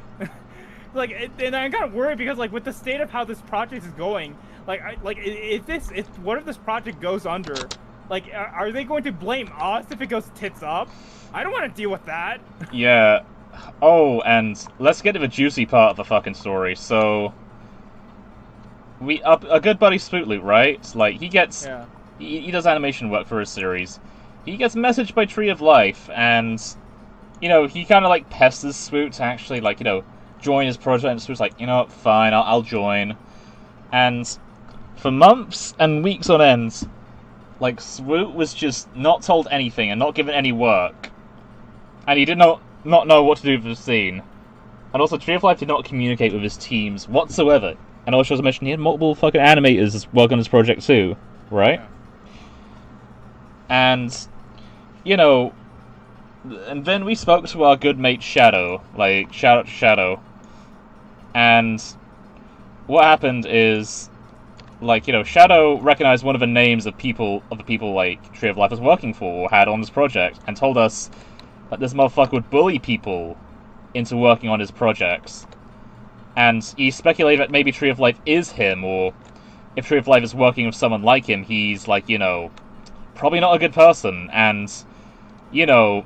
Like, and I'm kind of worried because, like, with the state of how this project is going, if what if this project goes under? Like, are they going to blame us if it goes tits up? I don't want to deal with that. Yeah. Oh, and let's get to the juicy part of the fucking story. So, a good buddy Spootloot, right? Like, he gets... Yeah. He does animation work for his series. He gets messaged by Tree of Life, and, you know, he kind of, like, pesters Swoot to actually, like, you know, join his project, and Swoot's like, you know what, fine, I'll join. And for months and weeks on end, like, Swoot was just not told anything and not given any work. And he did not know what to do with the scene. And also, Tree of Life did not communicate with his teams whatsoever. And also, as I mentioned, he had multiple fucking animators work on his project too, right? Yeah. And, you know, and then we spoke to our good mate Shadow, like, shout out to Shadow. And what happened is, like, you know, Shadow recognized one of the names of the people, like, Tree of Life was working for, or had on this project, and told us that this motherfucker would bully people into working on his projects. And he speculated that maybe Tree of Life is him, or if Tree of Life is working with someone like him, he's, like, you know, probably not a good person, and, you know,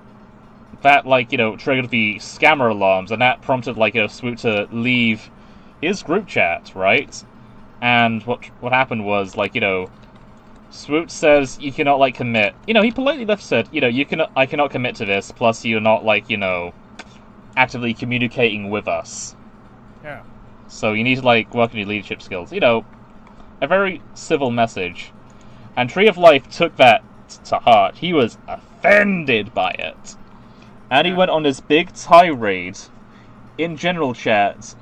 that, like, you know, triggered the scammer alarms, and that prompted, like, you know, Swoot to leave his group chat, right? And what happened was, like, you know, Swoot says you cannot, like, commit. You know, he politely said, you know, I cannot commit to this, plus you're not, like, you know, actively communicating with us. Yeah. So you need to, like, work on your leadership skills. You know, a very civil message. And Tree of Life took that to heart. He was offended by it. And he went on this big tirade in general chat,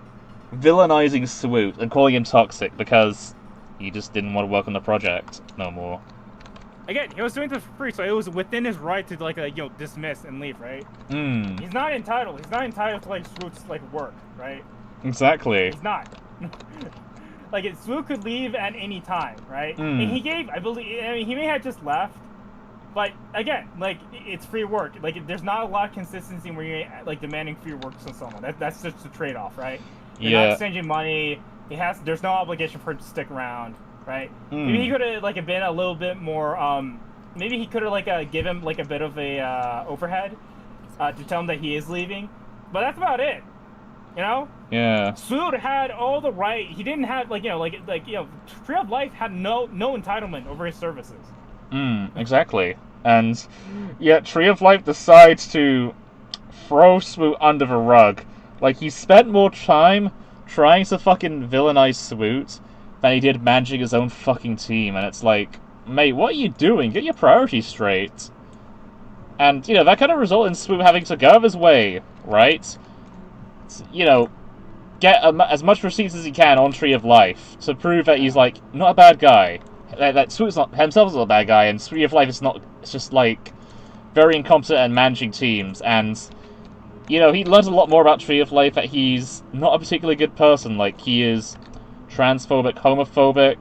villainizing Swoot and calling him toxic because he just didn't want to work on the project no more. Again, he was doing this for free, so it was within his right to, like, you know, dismiss and leave, right? He's not entitled. He's not entitled to, like, Swoot's, like, work, right? Exactly. He's not. Like, Swoot could leave at any time, right? And he gave, I mean, he may have just left, but again, like, it's free work. Like, there's not a lot of consistency where you're, like, demanding free work from someone. That's just a trade-off, right? You're not exchanging money. There's no obligation for him to stick around, right? Maybe he could have, like, been a little bit more, maybe he could have, like, give him, like, a bit of a, overhead, to tell him that he is leaving. But that's about it. You know? Yeah. Swoot had all the right. He didn't have, like, you know, Tree of Life had no entitlement over his services. Exactly. And yet Tree of Life decides to throw Swoot under the rug Like, he spent more time trying to fucking villainize Swoot than he did managing his own fucking team, and it's like, mate, what are you doing? Get your priorities straight. And, you know, that kind of result in Swoot having to go out of his way, right? You know, get as much receipts as he can on Tree of Life to prove that he's, like, not a bad guy. That Swoot's not himself is not a bad guy, and Tree of Life is not. It's just, like, very incompetent at managing teams, and, you know, he learns a lot more about Tree of Life that he's not a particularly good person. Like, he is transphobic, homophobic,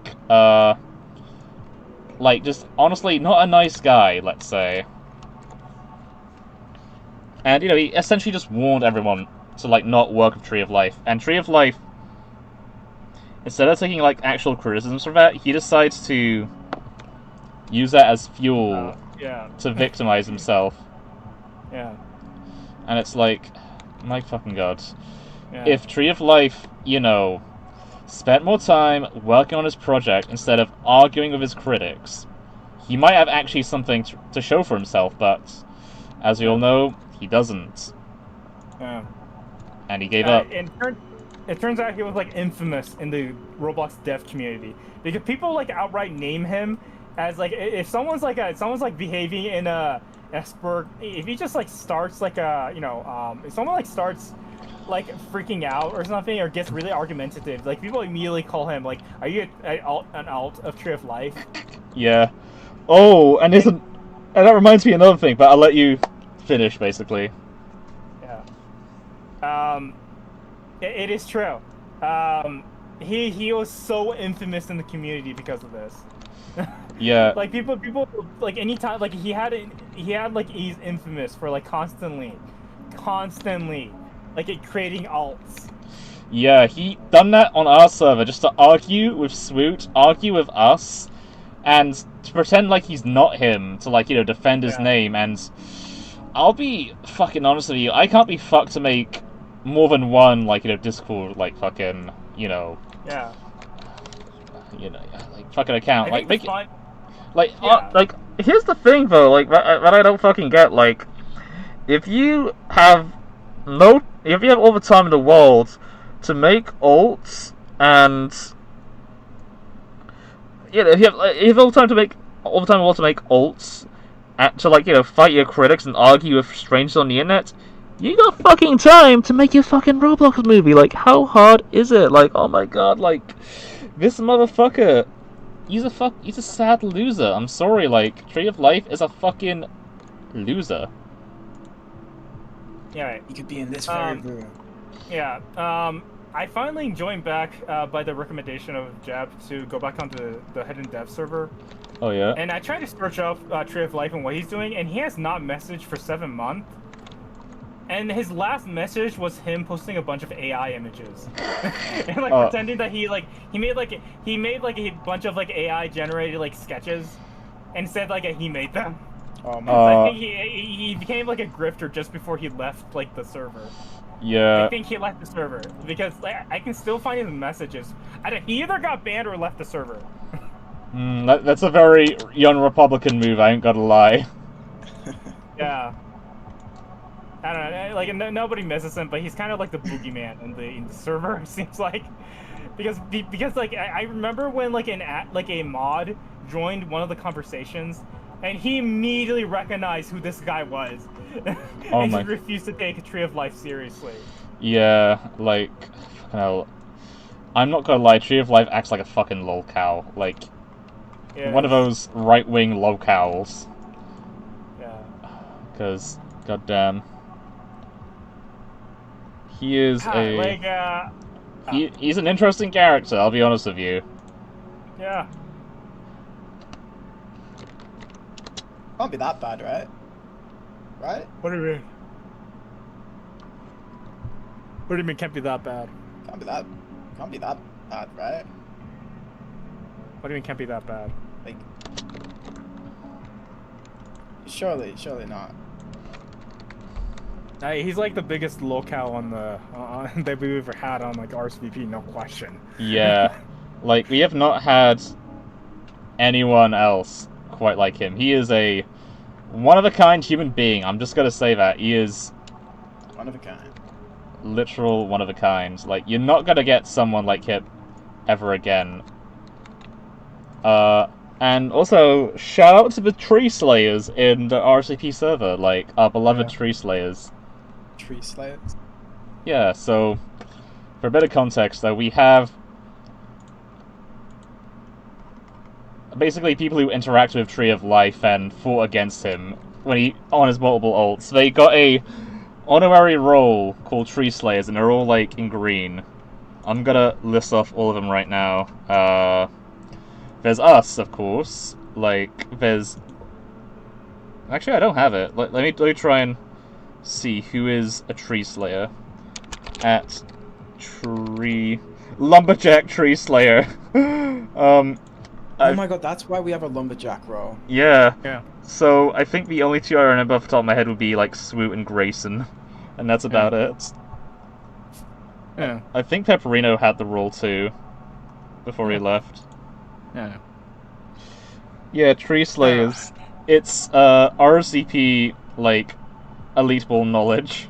like, just, honestly, not a nice guy, let's say. And, you know, he essentially just warned everyone to, like, not work with Tree of Life. And Tree of Life, instead of taking, like, actual criticisms from that, he decides to use that as fuel to victimize himself. Yeah. And it's like, my fucking god. Yeah. If Tree of Life, you know, spent more time working on his project instead of arguing with his critics, he might have actually something to show for himself, but, as we all know, he doesn't. Yeah. And he gave up. It turns out he was, like, infamous in the Roblox dev community because people, like, outright name him as, like, if someone's behaving in a spur, if he just, like, starts like a, you know, if someone, like, starts, like, freaking out or something or gets really argumentative, like, people immediately call him, like, are you an alt of Tree of Life? Yeah. Oh, and that reminds me of another thing, but I'll let you finish, basically. Yeah. It is true. He was so infamous in the community because of this. Yeah. Like people like anytime like he had like he's infamous for like constantly like creating alts. Yeah, he done that on our server just to argue with Swoot, argue with us, and to pretend like he's not him, to, like, you know, defend his name. And I'll be fucking honest with you, I can't be fucked to make more than one, like, you know, Discord, like, fucking, you know... Yeah. You know, like, fucking account. Like, make it... Like, yeah. like, here's the thing, though, like, that I don't fucking get, like... If you have all the time in the world to make alts, and... You know, if you have all the time in the world to make alts, and to, like, you know, fight your critics and argue with strangers on the internet... You got fucking time to make your fucking Roblox movie. Like, how hard is it? Like, oh my god, like, this motherfucker, he's a sad loser. I'm sorry, like, Tree of Life is a fucking loser. Yeah, right. You could be in this very room. Yeah, I finally joined back by the recommendation of Jab to go back onto the hidden dev server. Oh yeah? And I tried to search up Tree of Life and what he's doing, and he has not messaged for 7 months. And his last message was him posting a bunch of AI images, and like pretending that he made a bunch of like AI generated like sketches, and said like he made them. Oh man. I think he became like a grifter just before he left like the server. Yeah. I think he left the server because like, I can still find his messages. He either got banned or left the server. That's a very young Republican move. I ain't gotta lie. Yeah. I don't know, like nobody misses him, but he's kind of like the boogeyman in the server. It seems like, because like I remember when like a mod joined one of the conversations, and he immediately recognized who this guy was, and he refused to take a Tree of Life seriously. Yeah, like, fucking hell. I'm not gonna lie, Tree of Life acts like a fucking lolcow, like one of those right-wing lolcows. Yeah. Because, goddamn. He is he's an interesting character, I'll be honest with you. Yeah. Can't be that bad, right? Right? What do you mean? What do you mean can't be that bad? Can't be that bad, right? What do you mean can't be that bad? Like, surely not. He's like the biggest locale on the that we've ever had on like RSVP, no question. Yeah, like we have not had anyone else quite like him. He is a one of a kind human being. I'm just gonna say that he is one of a kind. literal one of a kind. Like, you're not gonna get someone like him ever again. And also, shout out to the Tree Slayers in the RCP server, like, our beloved Tree Slayers. Tree Slayers? Yeah, so, for a bit of context, though, we have basically people who interact with Tree of Life and fought against him when he on his multiple ults. They got a honorary role called Tree Slayers, and they're all, like, in green. I'm gonna list off all of them right now. There's us, of course. Like, there's... Actually, I don't have it. Let me try and see who is a Tree Slayer. At Tree... Lumberjack Tree Slayer. Oh my god, that's why we have a lumberjack row. Yeah. Yeah. So, I think the only two I remember off the top of my head would be, like, Swoot and Grayson. And that's about it. Yeah. I think Pepperino had the role, too. Before he left. Yeah. Yeah, Tree Slayers. It's RCP, like, Elite Ball knowledge.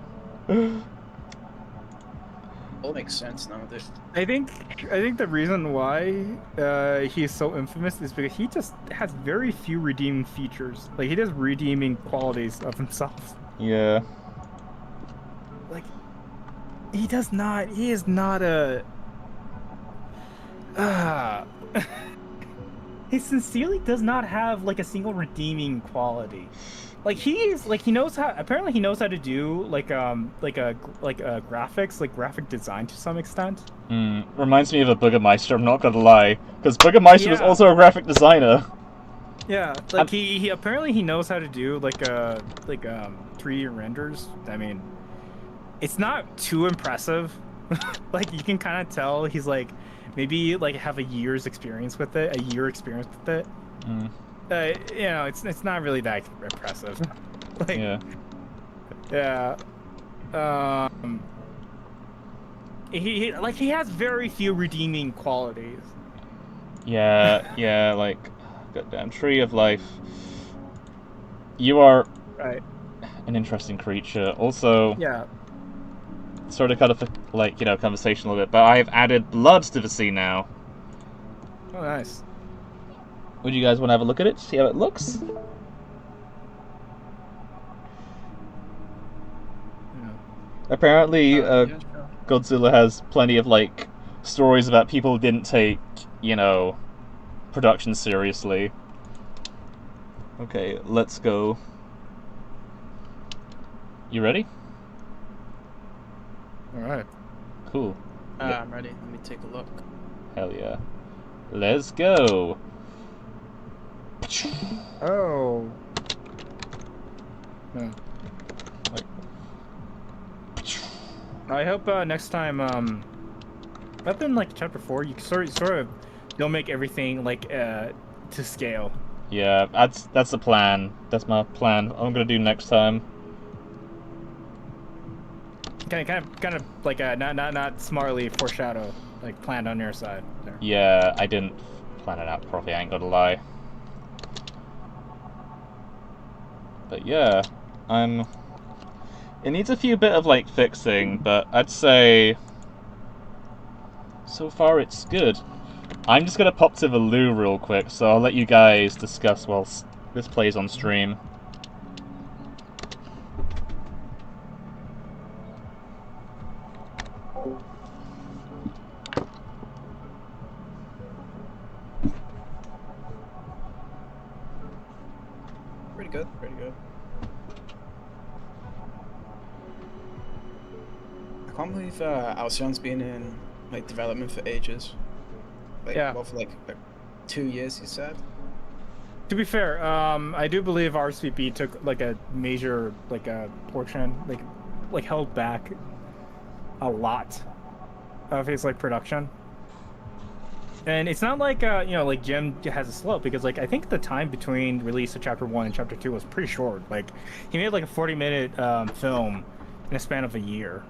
All makes sense now. I think the reason why he's so infamous is because he just has very few redeeming features. Like, he has redeeming qualities of himself. Yeah. Like, he is not a... He sincerely does not have, like, a single redeeming quality. Like, he knows how, apparently he knows how to do, like graphics, like graphic design to some extent. Reminds me of a Bürgermeister, I'm not gonna lie. Because Bürgermeister was also a graphic designer. Yeah, like, he apparently he knows how to do, like 3D renders. I mean, it's not too impressive. Like, you can kind of tell he's, like, maybe, like, have a year experience with it. You know, it's not really that impressive. Like, yeah. He has very few redeeming qualities. Yeah, like, goddamn Tree of Life. You are an interesting creature. Also, sort of kind of, like, you know, conversation a little bit, but I have added blood to the sea now. Oh, nice. Would you guys want to have a look at it? See how it looks? Yeah. Apparently, Godzilla has plenty of, like, stories about people who didn't take, you know, production seriously. Okay, let's go. You ready? Alright. Cool. I'm ready. Let me take a look. Hell yeah. Let's go! Oh. Yeah. I hope next time, up in, like, chapter 4, you sort of you'll make everything, like, to scale. Yeah, that's the plan. That's my plan. I'm gonna do next time. Kind of like not smartly foreshadow, like, planned on your side there. Yeah, I didn't plan it out properly. I ain't gonna lie. But yeah, it needs a few bit of, like, fixing, but I'd say so far it's good. I'm just gonna pop to the loo real quick, so I'll let you guys discuss whilst this plays on stream. Pretty good, pretty good. I can't believe Alcion's been in, like, development for ages. Like, Yeah. well, for like 2 years, you said? To be fair, I do believe RCP took, like, a major, like, a portion, like held back a lot of his, like, production. And it's not like, you know, like, Jim has a slope, because, like, I think the time between release of Chapter 1 and Chapter 2 was pretty short. Like, he made, like, a 40-minute film in a span of a year.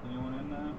Anyone in there?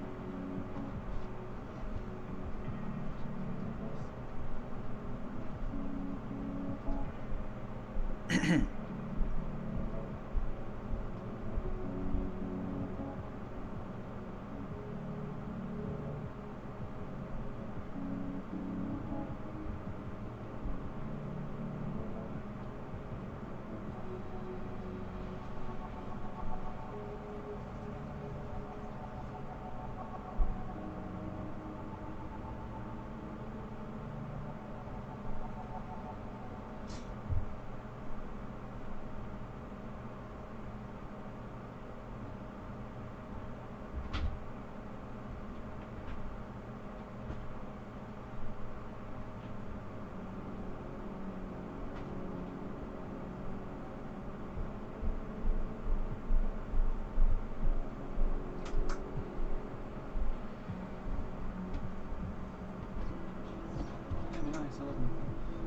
be nice. I love them.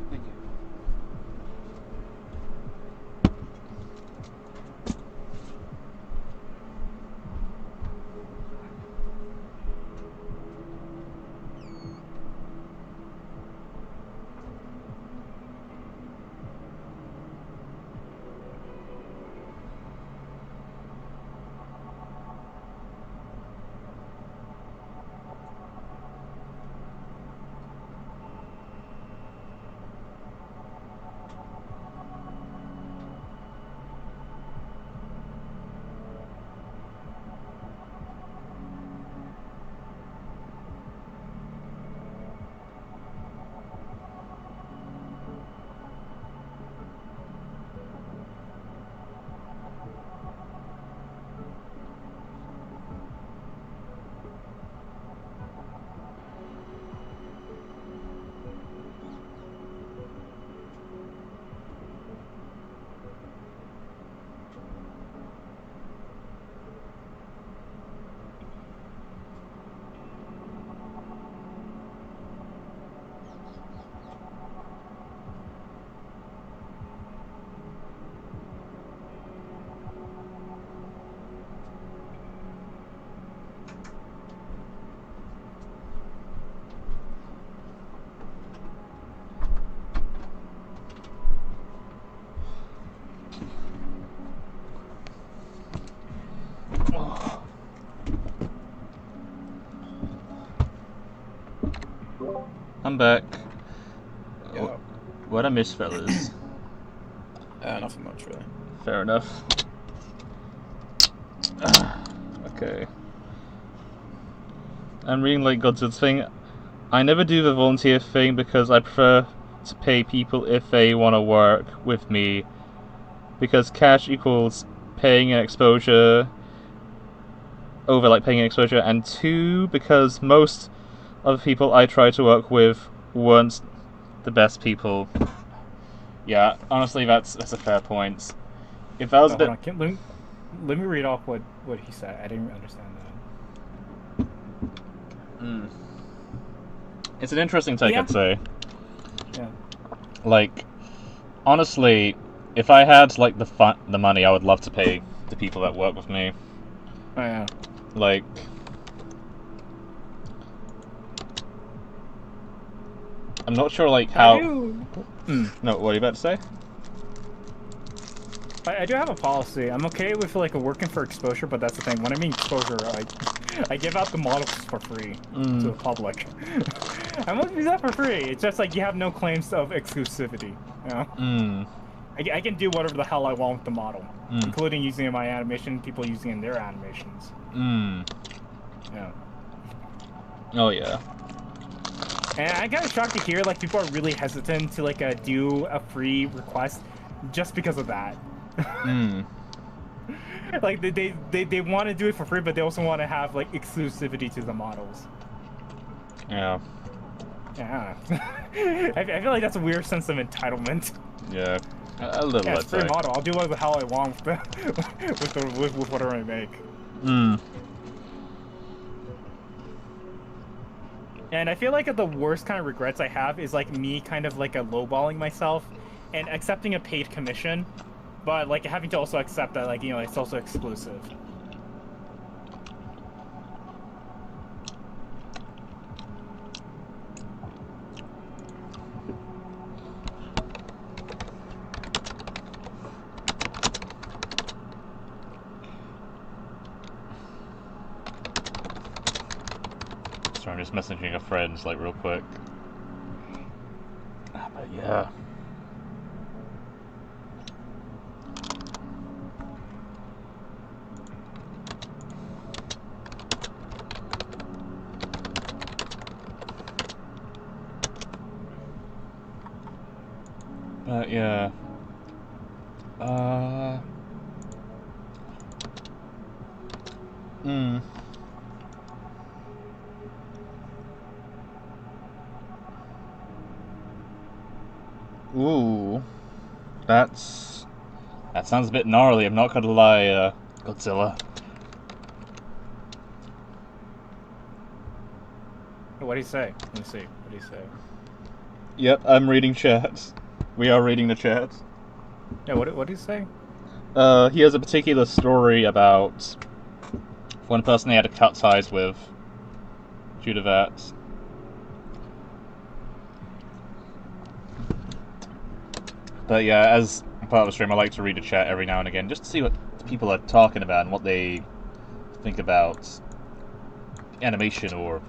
Thank you. I'm back. Yo. What I miss, fellas. Nothing much really. Fair enough. Okay. I'm reading like Godzilla's thing. I never do the volunteer thing because I prefer to pay people if they want to work with me. Because cash equals paying an exposure over like paying an exposure, and 2, because most of the people I try to work with weren't the best people. Yeah, honestly, that's a fair point. If that was a bit... Let me read off what he said. I didn't understand that. It's an interesting take, Yeah. I'd say. Yeah. Like, honestly, if I had like the money, I would love to pay the people that work with me. Oh yeah. Like, I'm not sure like how. No, what are you about to say? I do have a policy. I'm okay with like working for exposure, but that's the thing. When I mean exposure, I give out the models for free to the public. I won't do that for free. It's just like you have no claims of exclusivity. You know? I can do whatever the hell I want with the model, including using it in my animation, people using it in their animations. Yeah. Oh yeah. And I'm kind of shocked to hear like people are really hesitant to like do a free request just because of that. Like they want to do it for free, but they also want to have like exclusivity to the models. Yeah. Yeah. I feel like that's a weird sense of entitlement. Yeah. A little. Yeah, I'd it's free say. model. I'll do whatever the hell I want with whatever I make. And I feel like the worst kind of regrets I have is like me kind of like lowballing myself and accepting a paid commission, but like having to also accept that like, you know, it's also exclusive. Sorry, I'm just messaging a friend, like real quick. But yeah. But yeah. Ooh. That sounds a bit gnarly, I'm not gonna lie, Godzilla. What do you say? Let me see. What do you say? Yep, I'm reading chat. We are reading the chat. Yeah, what did he say? He has a particular story about one person he had to cut ties with due to that. But yeah, as part of the stream, I like to read the chat every now and again, just to see what people are talking about and what they think about animation, or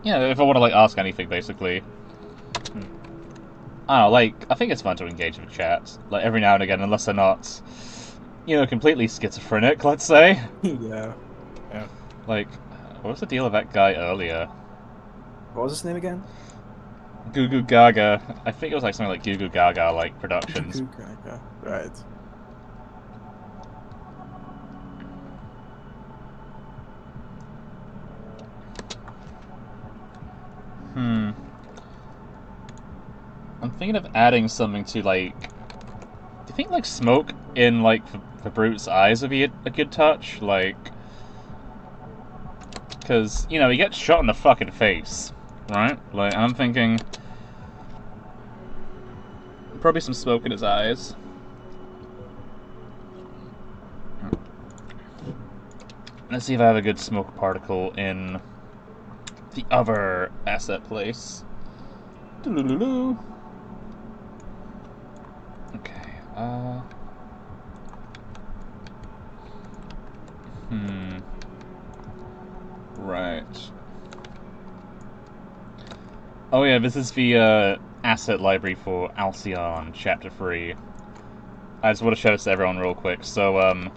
if I want to like ask anything, basically. I don't know, like, I think it's fun to engage with chat, like, every now and again, unless they're not, completely schizophrenic, let's say. Yeah. Like, what was the deal with that guy earlier? What was his name again? Goo Goo Gaga. I think it was like something like Goo Goo Gaga, like, Productions. Okay. Right. I'm thinking of adding something to, like... Do you think, like, smoke in, like, the Brute's eyes would be a good touch? Like... Because, he gets shot in the fucking face, right? Like, I'm thinking... Probably some smoke in his eyes. Let's see if I have a good smoke particle in the other asset place. Doo-doo-doo-doo. Okay, Right. Oh yeah, this is the asset library for Alicion Chapter 3. I just want to show this to everyone real quick. So,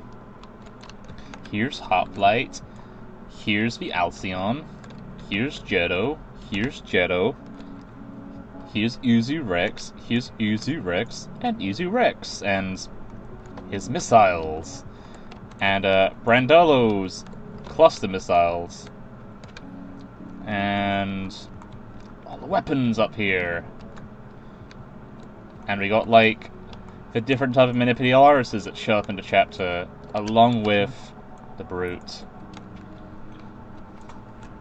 here's Hoplite, here's the Alicion, here's Jetto, here's Uzu Rex, here's Uzu Rex, and Uzu Rex, and his missiles, and Brandolo's cluster missiles, and all the weapons up here. And we got, like, the different type of manipularises that show up in the chapter, along with the Brute.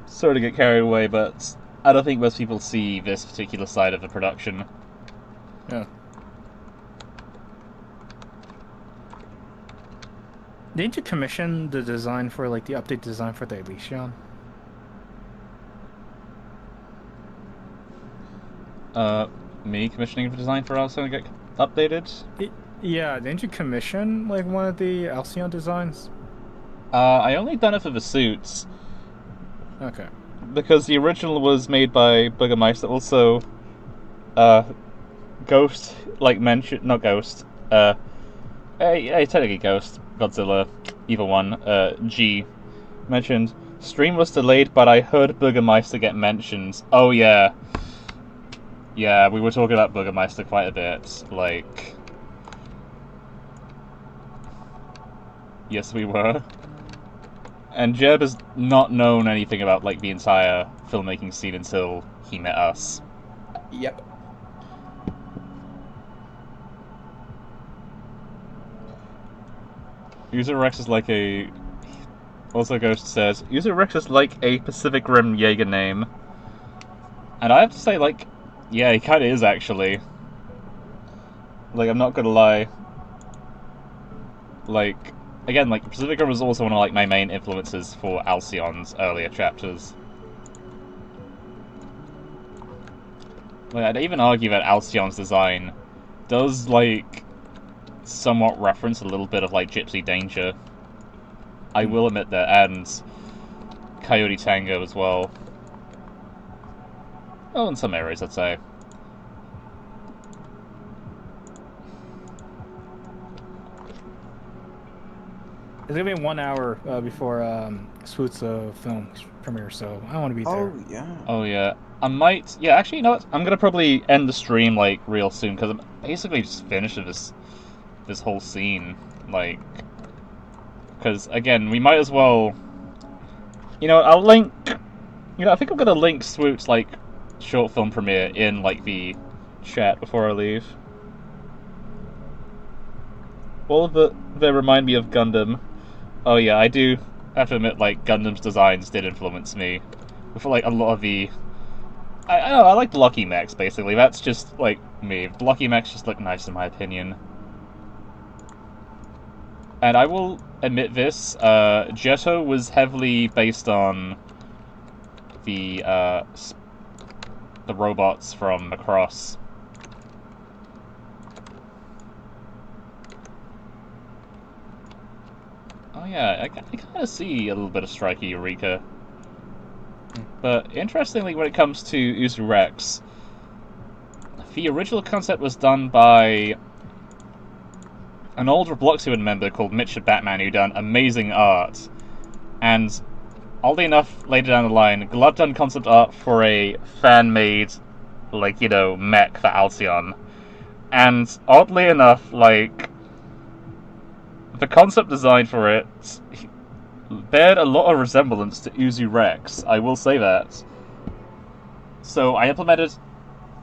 Sorry to get carried away, but I don't think most people see this particular side of the production. Yeah. Didn't you commission the design for, like, the update design for the Alicion? Me commissioning the design for Alcyon to get updated? Yeah, didn't you commission, like, one of the Alcyon designs? I only done it for the suits. Okay. Because the original was made by Bürgermeister, also, Ghost, like, mentioned, not Ghost, technically Ghost, Godzilla, either one, G, mentioned, stream was delayed, but I heard Bürgermeister get mentioned. Oh yeah. Yeah, we were talking about Bürgermeister quite a bit, like... Yes, we were. And Jeb has not known anything about, like, the entire filmmaking scene until he met us. Yep. User Rex is like a... Also Ghost says, User Rex is like a Pacific Rim Jaeger name. And I have to say, like, yeah, he kinda is, actually. Like, I'm not gonna lie. Like, again, like, Pacific Rim was also one of, like, my main influences for Alcyon's earlier chapters. Like, I'd even argue that Alcyon's design does, like, somewhat reference a little bit of, like, Gypsy Danger. I will admit that, and Coyote Tango as well. Oh, in some areas, I'd say. It's gonna be 1 hour before Swoot's film premiere, so I want to be there. Oh, yeah. Oh, yeah. I might... Yeah, actually, you know what? I'm gonna probably end the stream, like, real soon, because I'm basically just finished with this whole scene. Like... Because, again, we might as well... You know, I'll link... You know, I think I'm gonna link Swoot's, like, short film premiere in, like, the chat before I leave. All of they remind me of Gundam. Oh yeah, I do have to admit, like, Gundam's designs did influence me. With, like, a lot of the I don't know, I like blocky mechs, basically. That's just, like, me. Blocky mechs just look nice, in my opinion. And I will admit this, Jetto was heavily based on the robots from Macross. Oh yeah, I kind of see a little bit of Striker Eureka. But interestingly, when it comes to Uzu Rex, the original concept was done by an old Robloxian member called Mitch Batman, who done amazing art. And oddly enough, later down the line, Glub done concept art for a fan-made, like, you know, mech for Alcion. And oddly enough, like, the concept design for it bared a lot of resemblance to Uzu Rex, I will say that. So I implemented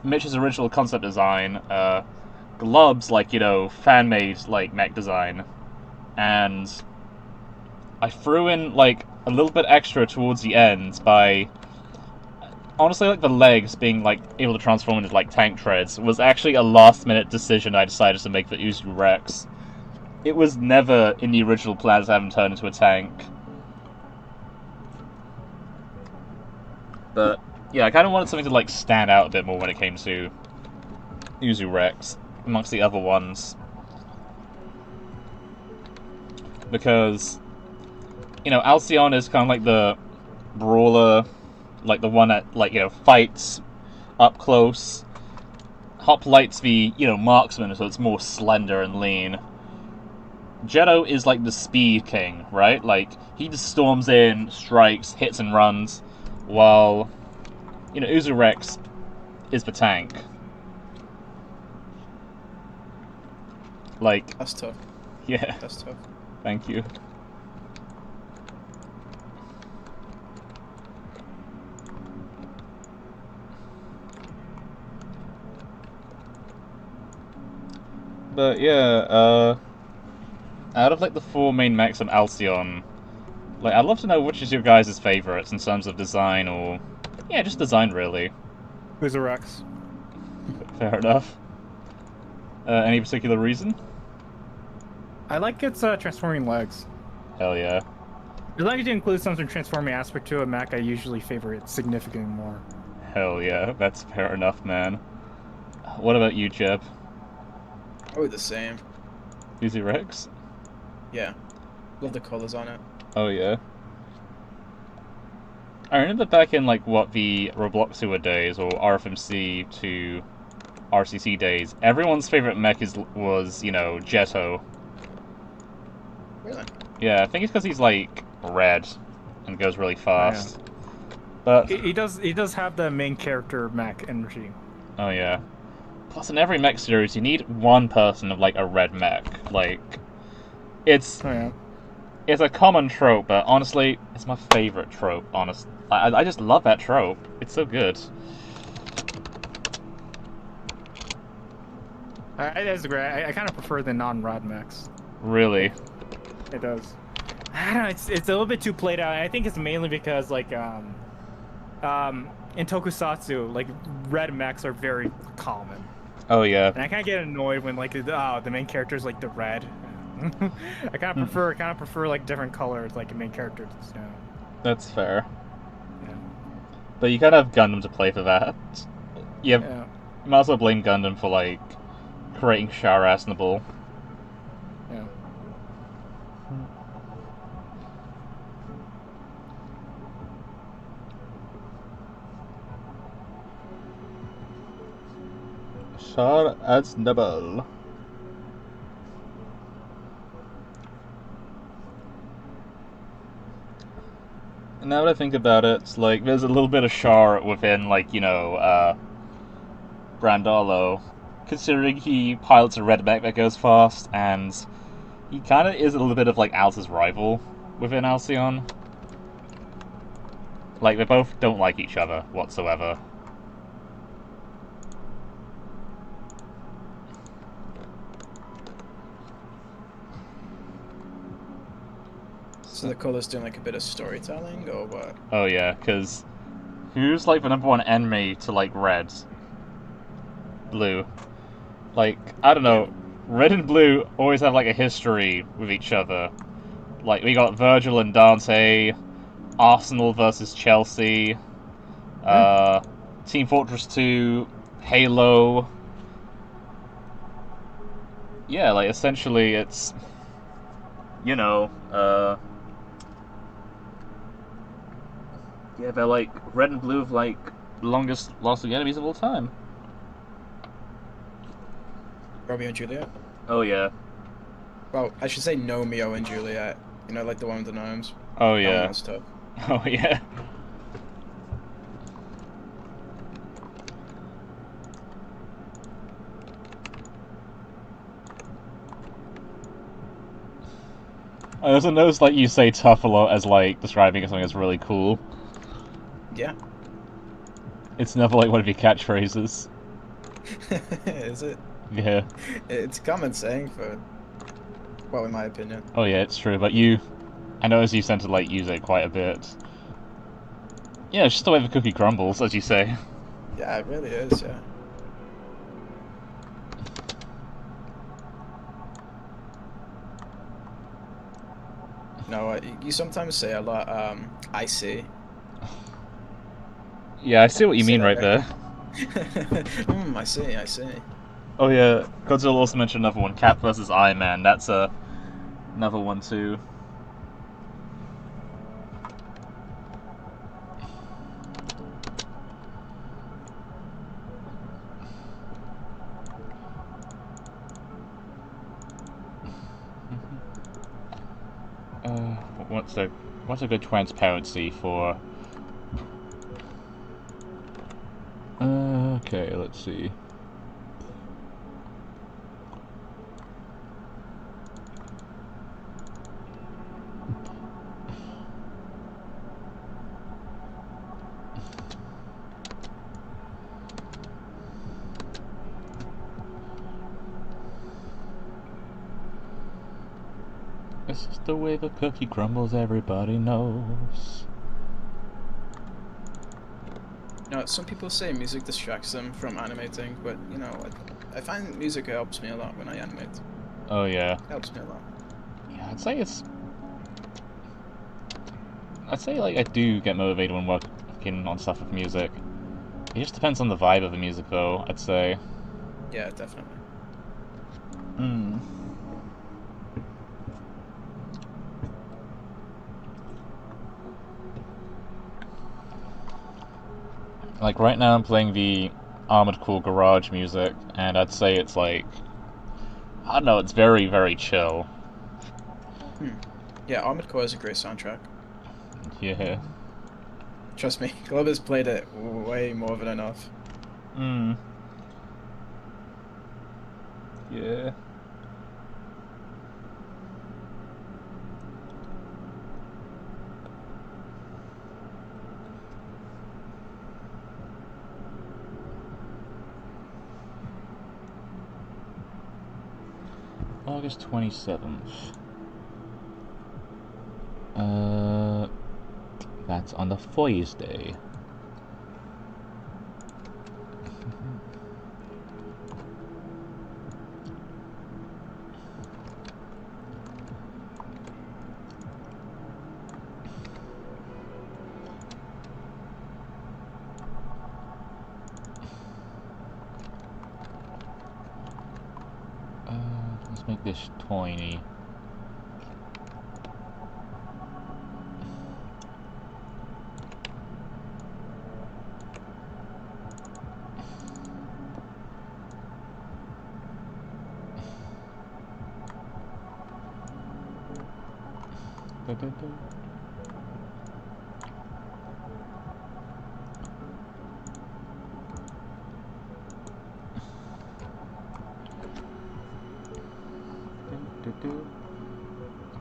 Mitch's original concept design, Glub's, like, you know, fan-made, like, mech design, and I threw in, like, a little bit extra towards the end by, honestly, like, the legs being, like, able to transform into, like, tank treads was actually a last-minute decision I decided to make for Uzu Rex. It was never in the original plans to have him turn into a tank. But, yeah, I kind of wanted something to, like, stand out a bit more when it came to Uzu Rex amongst the other ones. Because, you know, Alcion is kind of like the brawler, like the one that, like, you know, fights up close. Hoplite's the, you know, marksman, so it's more slender and lean. Jetto is like the speed king, right? Like, he just storms in, strikes, hits and runs, while, you know, Uzu Rex is the tank. Like, That's tough. yeah, That's tough. thank you. But yeah, out of like the 4 main mechs on Alcion, like, I'd love to know which is your guys' favorites in terms of design, or yeah, just design really. Uzu Rex. Fair enough. Any particular reason? I like its transforming legs. Hell yeah. As long as you include some sort of transforming aspect to a mech, I usually favor it significantly more. Hell yeah, that's fair enough, man. What about you, Jeb? Oh, the same. Uzi Rex? Yeah. Love the colors on it. Oh yeah. I remember back in, like, what, the Robloxua days, or RFMC to RCC days, everyone's favorite mech was, you know, Jetto. Really? Yeah, I think it's because he's, like, red and goes really fast. Oh, yeah. But He does have the main character mech energy. oh yeah. Plus, in every mech series, you need one person of, like, a red mech. Like, it's a common trope, but honestly, it's my favorite trope. I just love that trope. It's so good. I disagree. I kind of prefer the non-rod mechs. Really? It does. I don't know. It's a little bit too played out. I think it's mainly because, like, in Tokusatsu, like, red mechs are very common. Oh yeah. And I kind of get annoyed when, like, the main character is like the red. I kind of prefer like different colors, like main characters. You know. That's fair. Yeah. But you kind of have Gundam to play for that. You Yeah. might as well blame Gundam for, like, creating Shara in the ball. Yeah. Shar Aznable. Now that I think about it, like, there's a little bit of Shar within, like, you know, Brandalo, considering he pilots a red mech that goes fast, and he kind of is a little bit of, like, Alta's rival within Alcyon. Like, they both don't like each other whatsoever. So the colors doing like a bit of storytelling, or what? Oh yeah, because Who's like the #1 enemy to like red? Blue. Like, I don't know. Red and blue always have like a history with each other. Like, we got Virgil and Dante, Arsenal versus Chelsea, Team Fortress 2, Halo. Yeah, like, essentially it's, you know, yeah, they're like red and blue have like longest lasting enemies of all time. Romeo and Juliet. Oh yeah. Well, I should say Nomeo and Juliet. You know, like the one with the gnomes. Oh That yeah. one was tough. Oh yeah. I also noticed like you say tough a lot as like describing something that's really cool. Yeah. It's never like one of your catchphrases. Is it? Yeah. It's a common saying for, well, in my opinion. Oh yeah, it's true, but I noticed you tend to like use it quite a bit. Yeah, it's just the way the cookie crumbles, as you say. Yeah, it really is, yeah. No, you sometimes say a lot, I see. Yeah, I see what you Say mean that right there. I see, I see. Oh yeah, Godzilla also mentioned another one, Cap versus Iron Man. That's another one too. What's a good transparency for? Okay, let's see. This is the way the cookie crumbles, everybody knows. You know, some people say music distracts them from animating, but, you know, I find music helps me a lot when I animate. Oh yeah. It helps me a lot. Yeah, I'd say like I do get motivated when working on stuff with music. It just depends on the vibe of the music though, I'd say. Yeah, definitely. Hmm. Like right now I'm playing the Armored Core Garage music, and I'd say it's like, I don't know, it's very, very chill. Yeah, Armored Core is a great soundtrack. Yeah. Trust me, Glover's played it way more than enough. Hmm. Yeah. August 27th. That's on the Thursday. Let's make this tiny.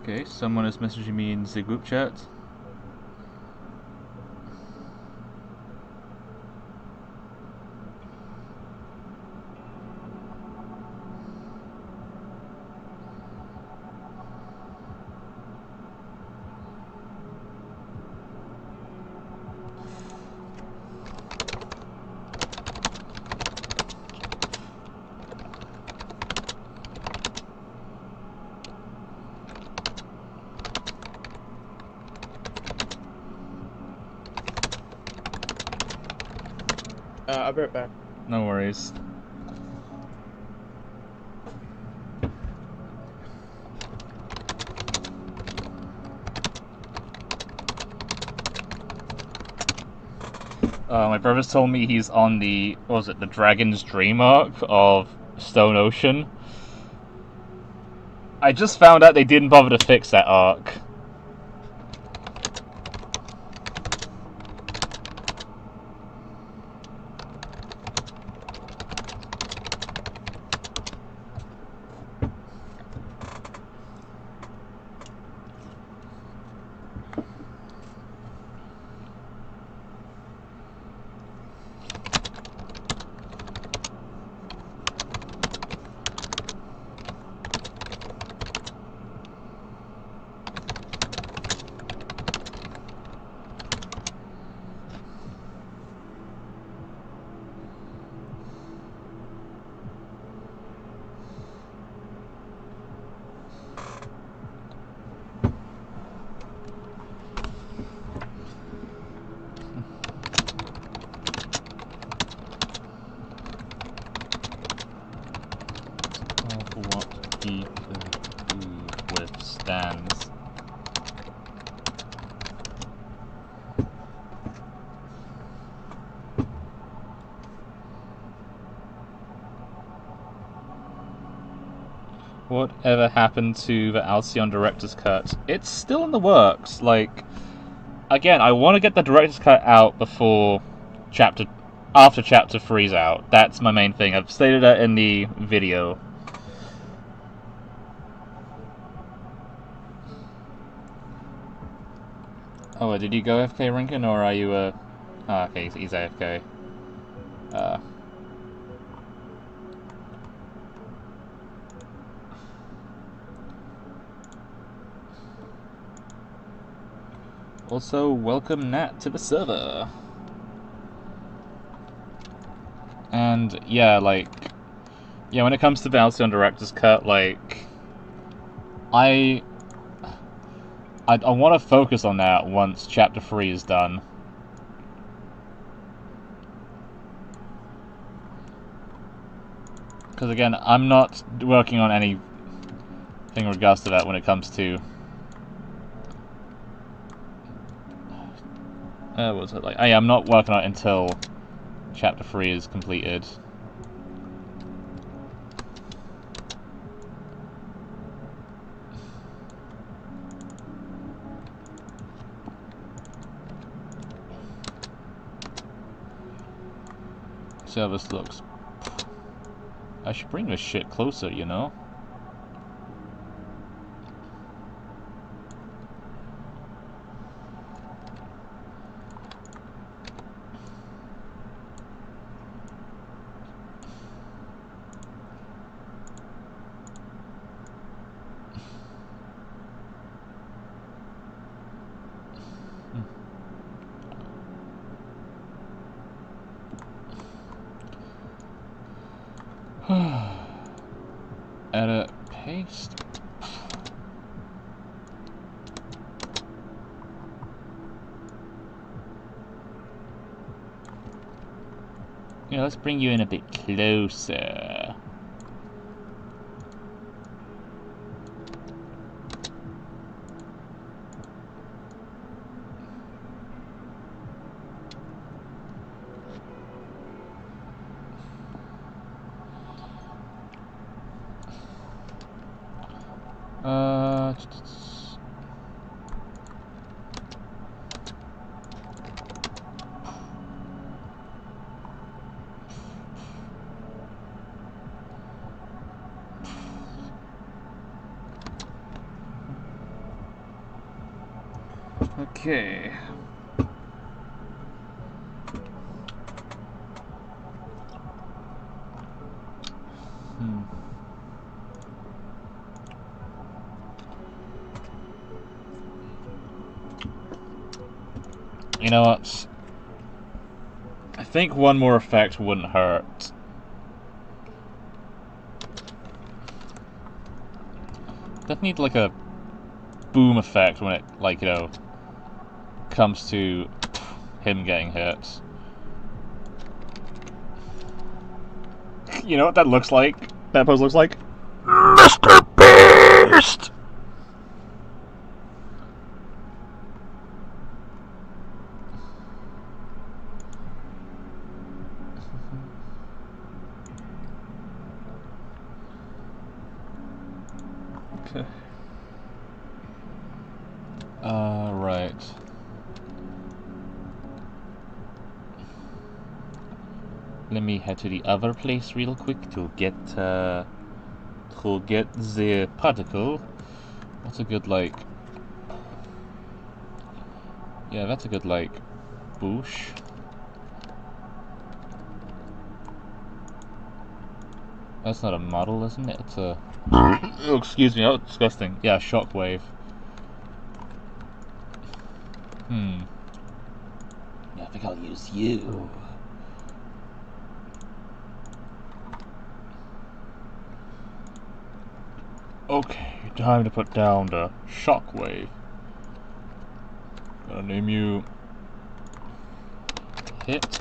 Okay, someone is messaging me in the group chat. I'll be right back. No worries. My brother's told me he's on the, what was it, the Dragon's Dream arc of Stone Ocean. I just found out they didn't bother to fix that arc. What he could do with stands. Whatever happened to the Alicion Director's Cut? It's still in the works. Like, again, I want to get the Director's Cut out before after Chapter 3's out. That's my main thing. I've stated that in the video. Oh, did you go AFK, Rinkin, or are you oh, okay, he's AFK. Also, welcome Nat to the server. And yeah, like, yeah, when it comes to the Alicion Director's Cut, like, I want to focus on that once Chapter 3 is done. Because again, I'm not working on anything in regards to that when it comes to... what was it like? Oh, yeah, I'm not working on it until Chapter 3 is completed. See how this looks. I should bring this shit closer, you know? Edit, paste. Yeah, let's bring you in a bit closer. Okay. You know what? I think one more effect wouldn't hurt. Definitely need like a boom effect when it, like, you know, comes to him getting hit. You know what that looks like? That pose looks like Mr. Beast! Okay. Right. Let me head to the other place real quick to get the particle. What's a good, like... Yeah, that's a good, like, boosh. That's not a model, isn't it? It's a... Oh, excuse me, oh, disgusting. Yeah, shockwave. Yeah, I think I'll use you. Okay, time to put down the shockwave. Gonna name you Hit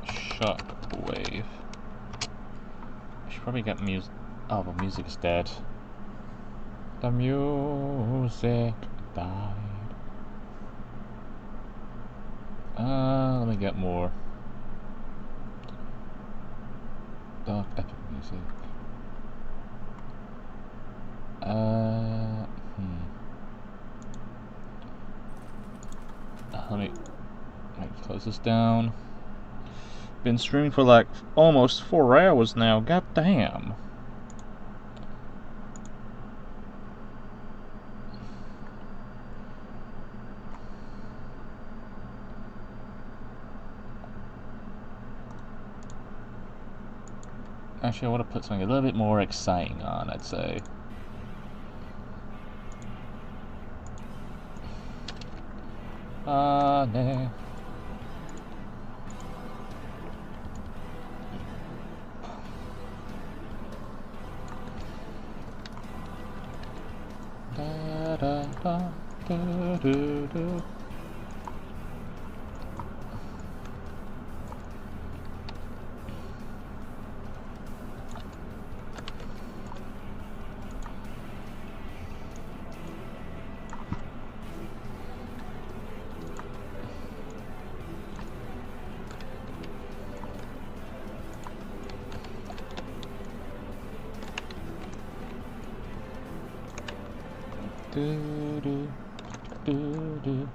Shockwave. I should probably get music. Oh, the music is dead. The music died. Let me get more dark epic music. Let me close this down. Been streaming for like almost 4 hours now. God damn. Actually, I want to put something a little bit more exciting on, I'd say. No. Da da da do do do. Do, do, do, do.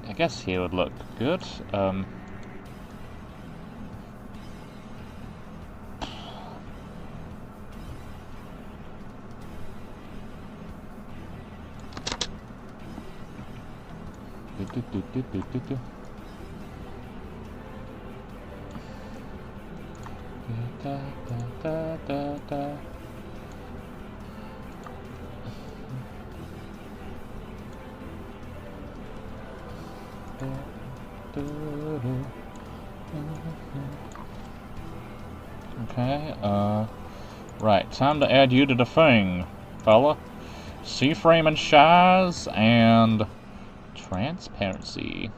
I guess here would look good. Do, do, do, do, do, do. Da, da, da, da, da. Okay, right, time to add you to the thing, fella. C-frame and size and transparency.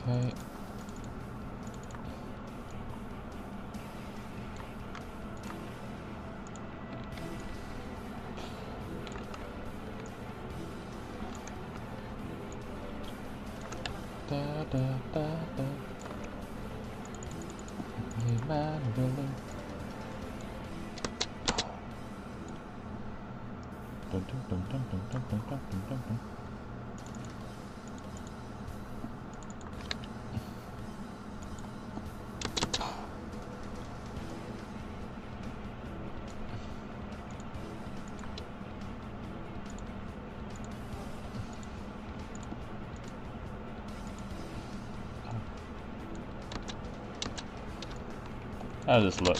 Okay. Da da da da. Emmanuel. Dun dun dun dun dun dun dun dun dun dun. How does this look?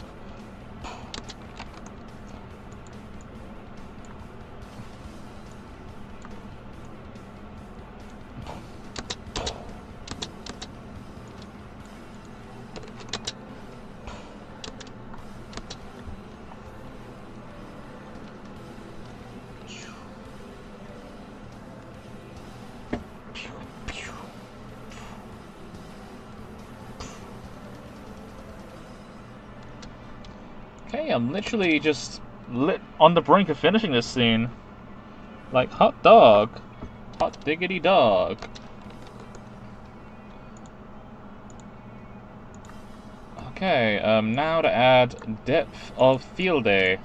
Okay, I'm literally just on the brink of finishing this scene. Like, hot dog. Hot diggity dog. Okay, now to add depth of field day.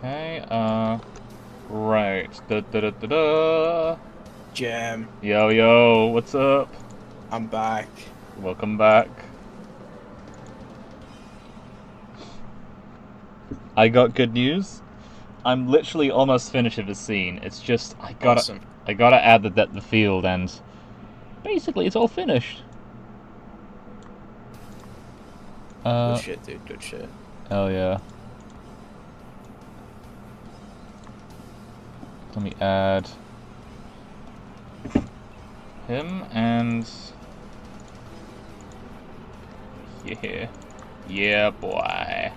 Okay, right. Da-da-da-da-da. Jam, Yo, yo, what's up? I'm back. Welcome back. I got good news. I'm literally almost finished with this scene. It's just, I gotta add the depth of field, and basically it's all finished. Good shit, dude. Good shit. Hell yeah. Let me add him and yeah, yeah, boy.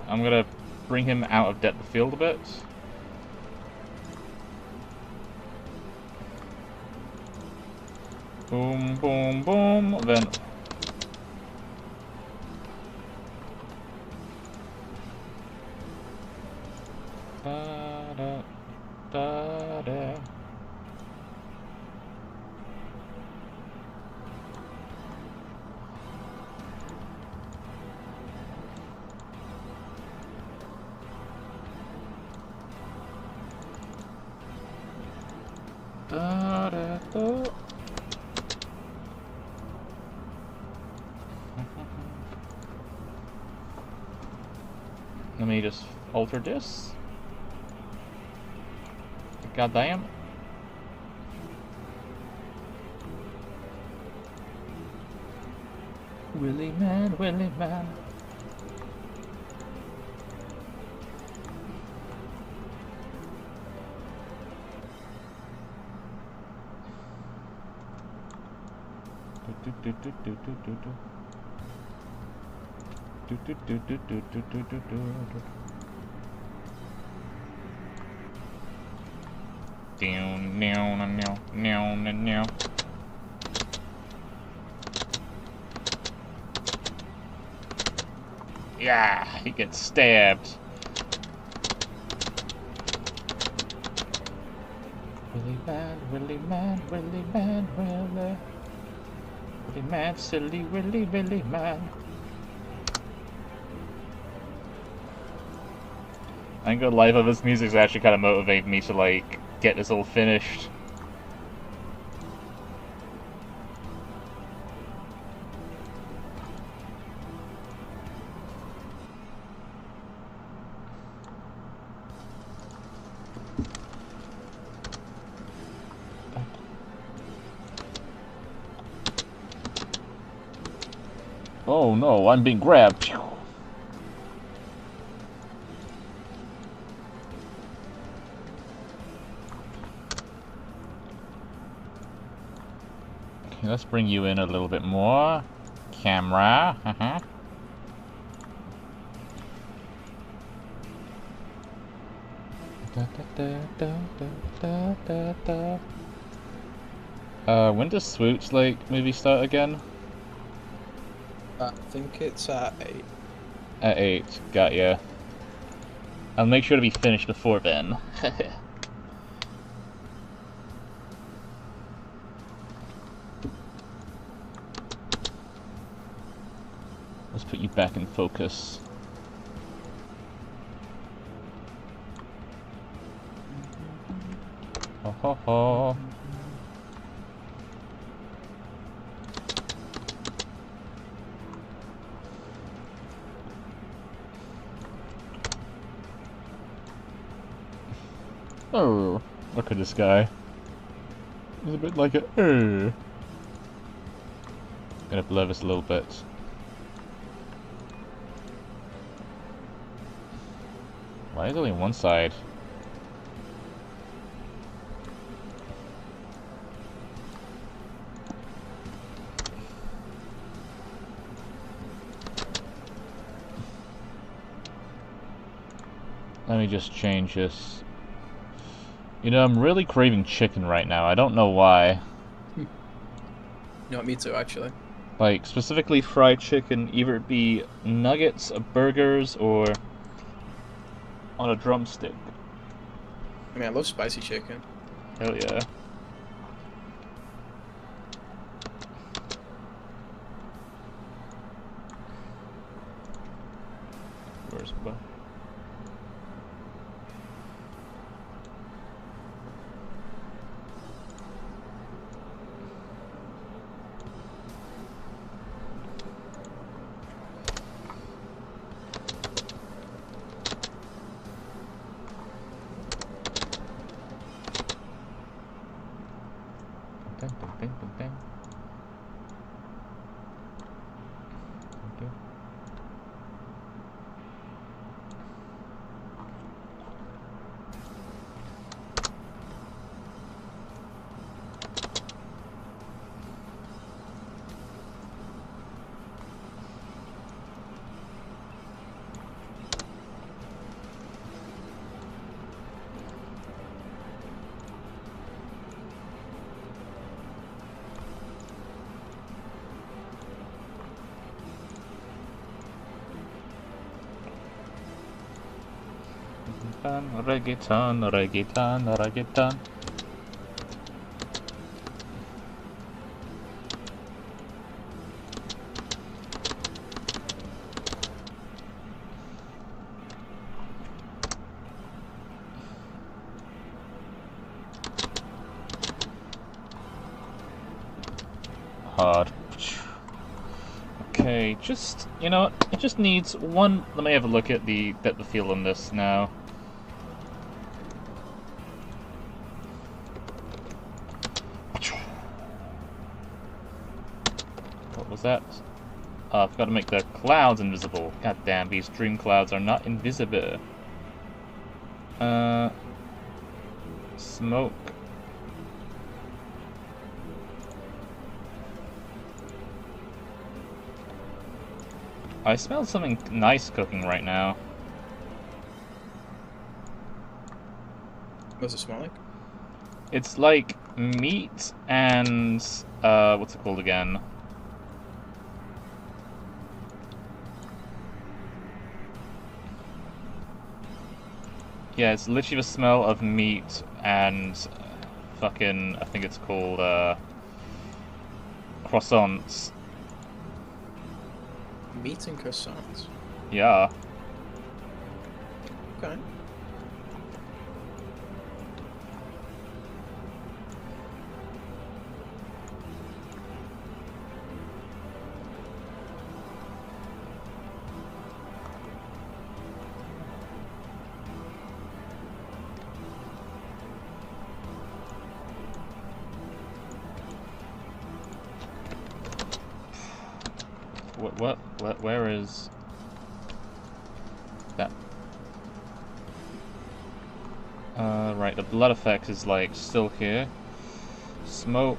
I'm gonna bring him out of depth of field a bit. Boom, boom, boom. Then. Da, da, da, da. Da, da, da. Let me just alter this. God damn. Willy man, Willy man. Yeah, he gets stabbed. Willy man, Willy man, Willy man, Willy. Willy man, silly Willy, Willy man. I think the life of this music's actually kind of motivated me to, like, get this all finished. Oh no, I'm being grabbed. Okay, let's bring you in a little bit more. Camera. When does Swoop's, like, movie start again? I think it's at 8. At 8, got ya. I'll make sure to be finished before then. Let's put you back in focus. Ho ho ho. Oh, look at this guy. He's a bit like a. Gonna blur this a little bit. Why is it only one side? Let me just change this. You know, I'm really craving chicken right now. I don't know why. No, me too, actually. Like, specifically fried chicken, either it be nuggets, burgers, or on a drumstick. I mean, I love spicy chicken. Hell yeah. Where's Bo? Ding, ding, ding, ding, ding. Okay. Reggaeton, reggaeton, reggaeton. Hard. Okay, just, you know, it just needs one. Let me have a look at the depth of field on this now. What was that? I've got to make the clouds invisible. God damn, these dream clouds are not invisible. Smoke. I smell something nice cooking right now. What does it smell like? It's like meat and what's it called again? Yeah, it's literally the smell of meat and fucking, I think it's called croissants. Meat and croissants. Yeah. Okay. Where is that? Right, the blood effect is like still here. Smoke.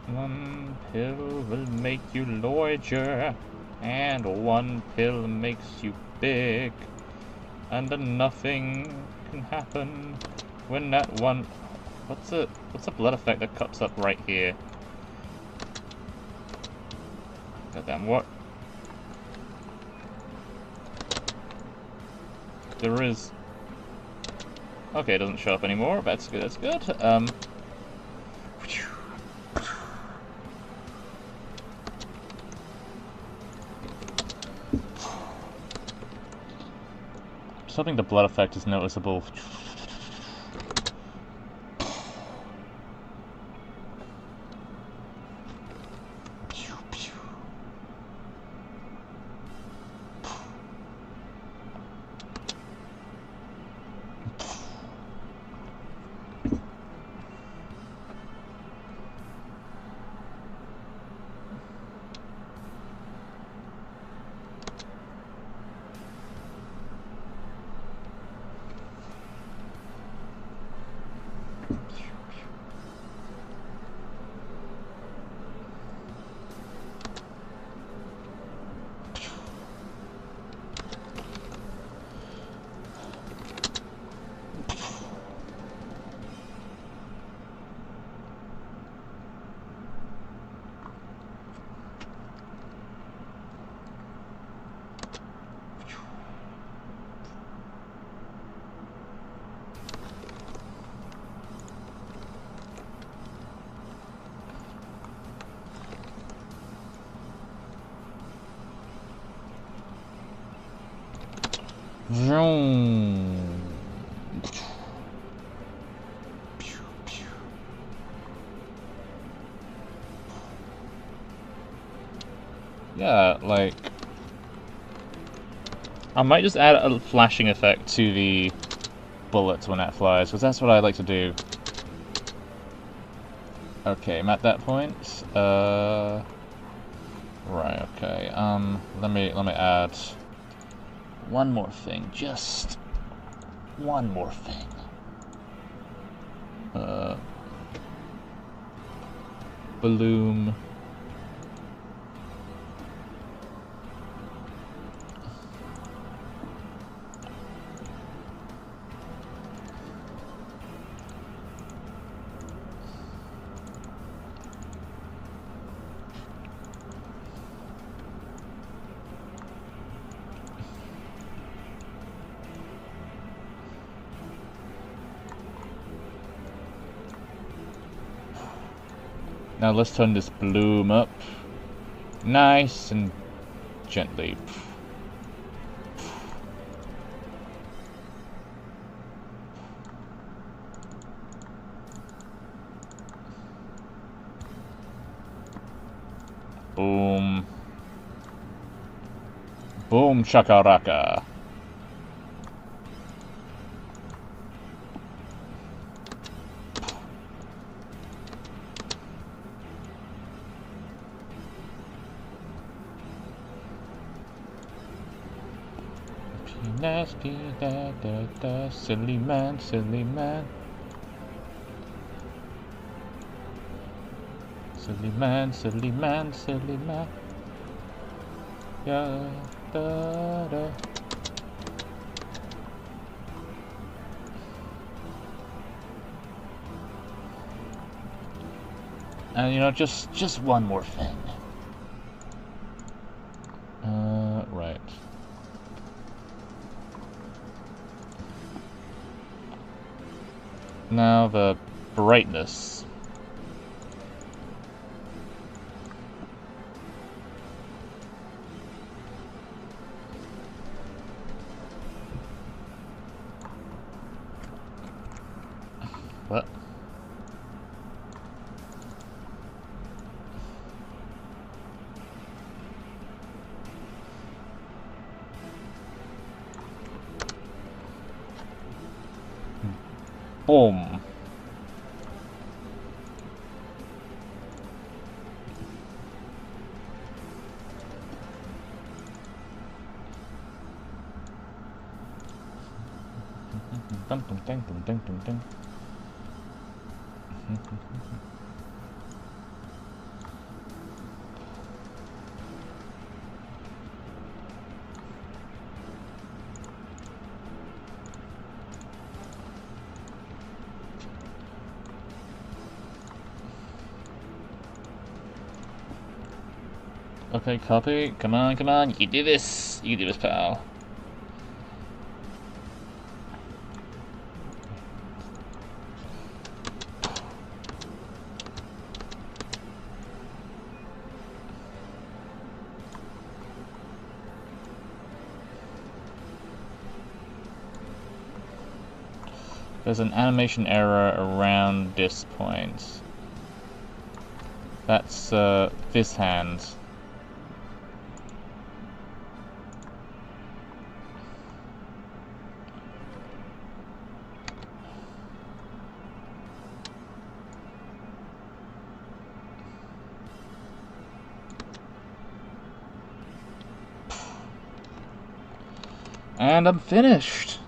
One pill will make you larger, and one pill makes you big, and then nothing can happen when that one... What's a blood effect that cuts up right here? Goddamn, what? There is... Okay, it doesn't show up anymore. That's good, that's good. Just hoping the blood effect is noticeable. Yeah, like... I might just add a flashing effect to the bullets when that flies, because that's what I like to do. Okay, I'm at that point. Right, okay. Let me add one more thing. Just one more thing. Bloom. Now let's turn this bloom up, nice and gently. Boom. Boom chakaraka. Nasty, silly man, silly man. Silly man, silly man, silly man. Yeah, da, da. And you know, just one more thing. Right. Now the brightness. What? Boom. Dun, dun, dun, dun, dun, dun, dun. Okay, copy. Come on, come on. You can do this. You can do this, pal. There's an animation error around this point. That's this hand. And I'm finished.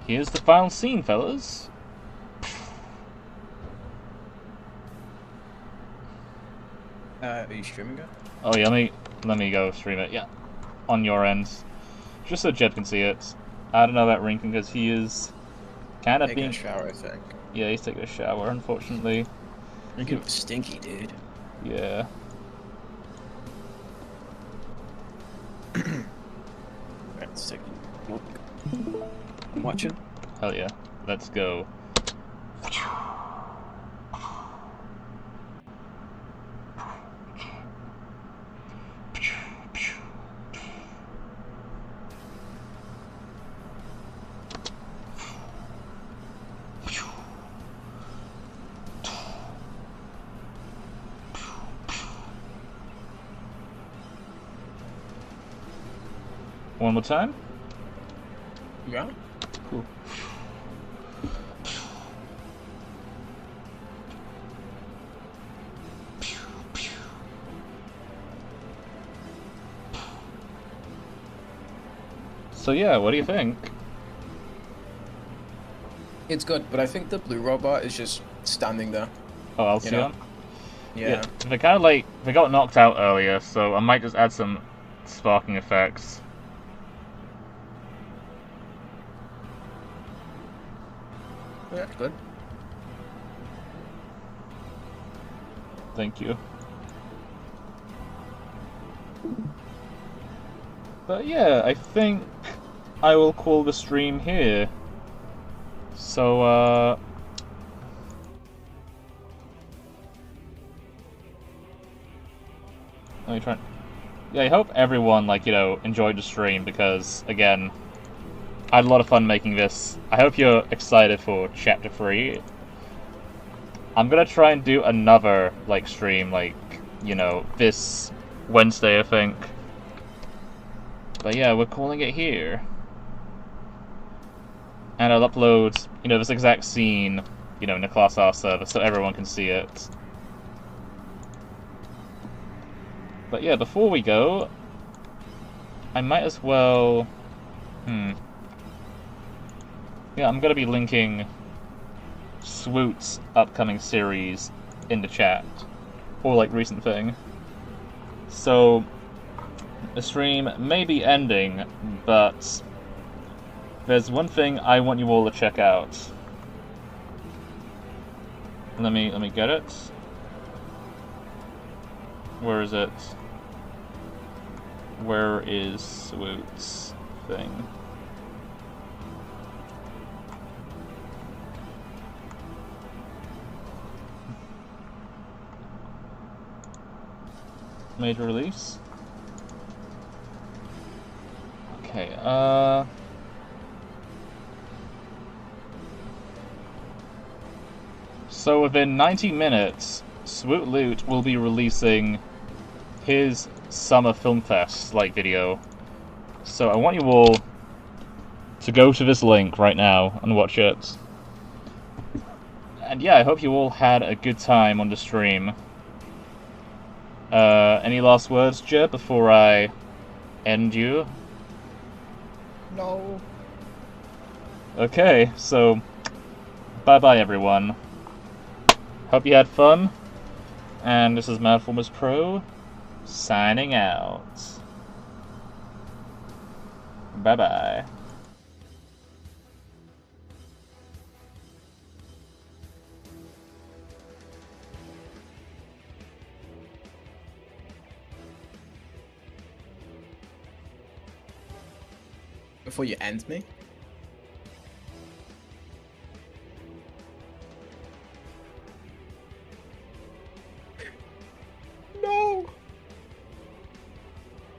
Here's the final scene, fellas. Are you streaming it? Oh yeah, let me go stream it. Yeah, on your end, just so Jeb can see it. I don't know about Rinkin because he is kind of Taking being. a shower, I think. Yeah, he's taking a shower, unfortunately. Rinkin was stinky, dude. Yeah. Right, let's take a look. I'm watching. Hell yeah. Let's go. One more time. Yeah. Cool. So yeah, what do you think? It's good, but I think the blue robot is just standing there. Oh, Alcyon? You know? Yeah. They kind of like, they got knocked out earlier, so I might just add some sparking effects. Yeah, good. Thank you. But yeah, I think I will call the stream here. So, let me try. Yeah, I hope everyone, like, you know, enjoyed the stream because, again, I had a lot of fun making this. I hope you're excited for Chapter 3. I'm gonna try and do another, like, stream, like, you know, this Wednesday, I think. But yeah, we're calling it here. And I'll upload, you know, this exact scene, you know, in the Class R server so everyone can see it. But yeah, before we go, I might as well... Yeah, I'm gonna be linking Swoot's upcoming series in the chat. Or, like, recent thing. So, the stream may be ending, but there's one thing I want you all to check out. Let me get it. Where is it? Where is Swoot's thing? Major release. Okay, so within 90 minutes, Swoot Loot will be releasing his Summer Film Fest, like, video. So I want you all to go to this link right now and watch it. And yeah, I hope you all had a good time on the stream. Any last words, Jeb, before I end you? No. Okay, so bye-bye, everyone. Hope you had fun. And this is Madformers Pro, signing out. Bye-bye. Before you end me?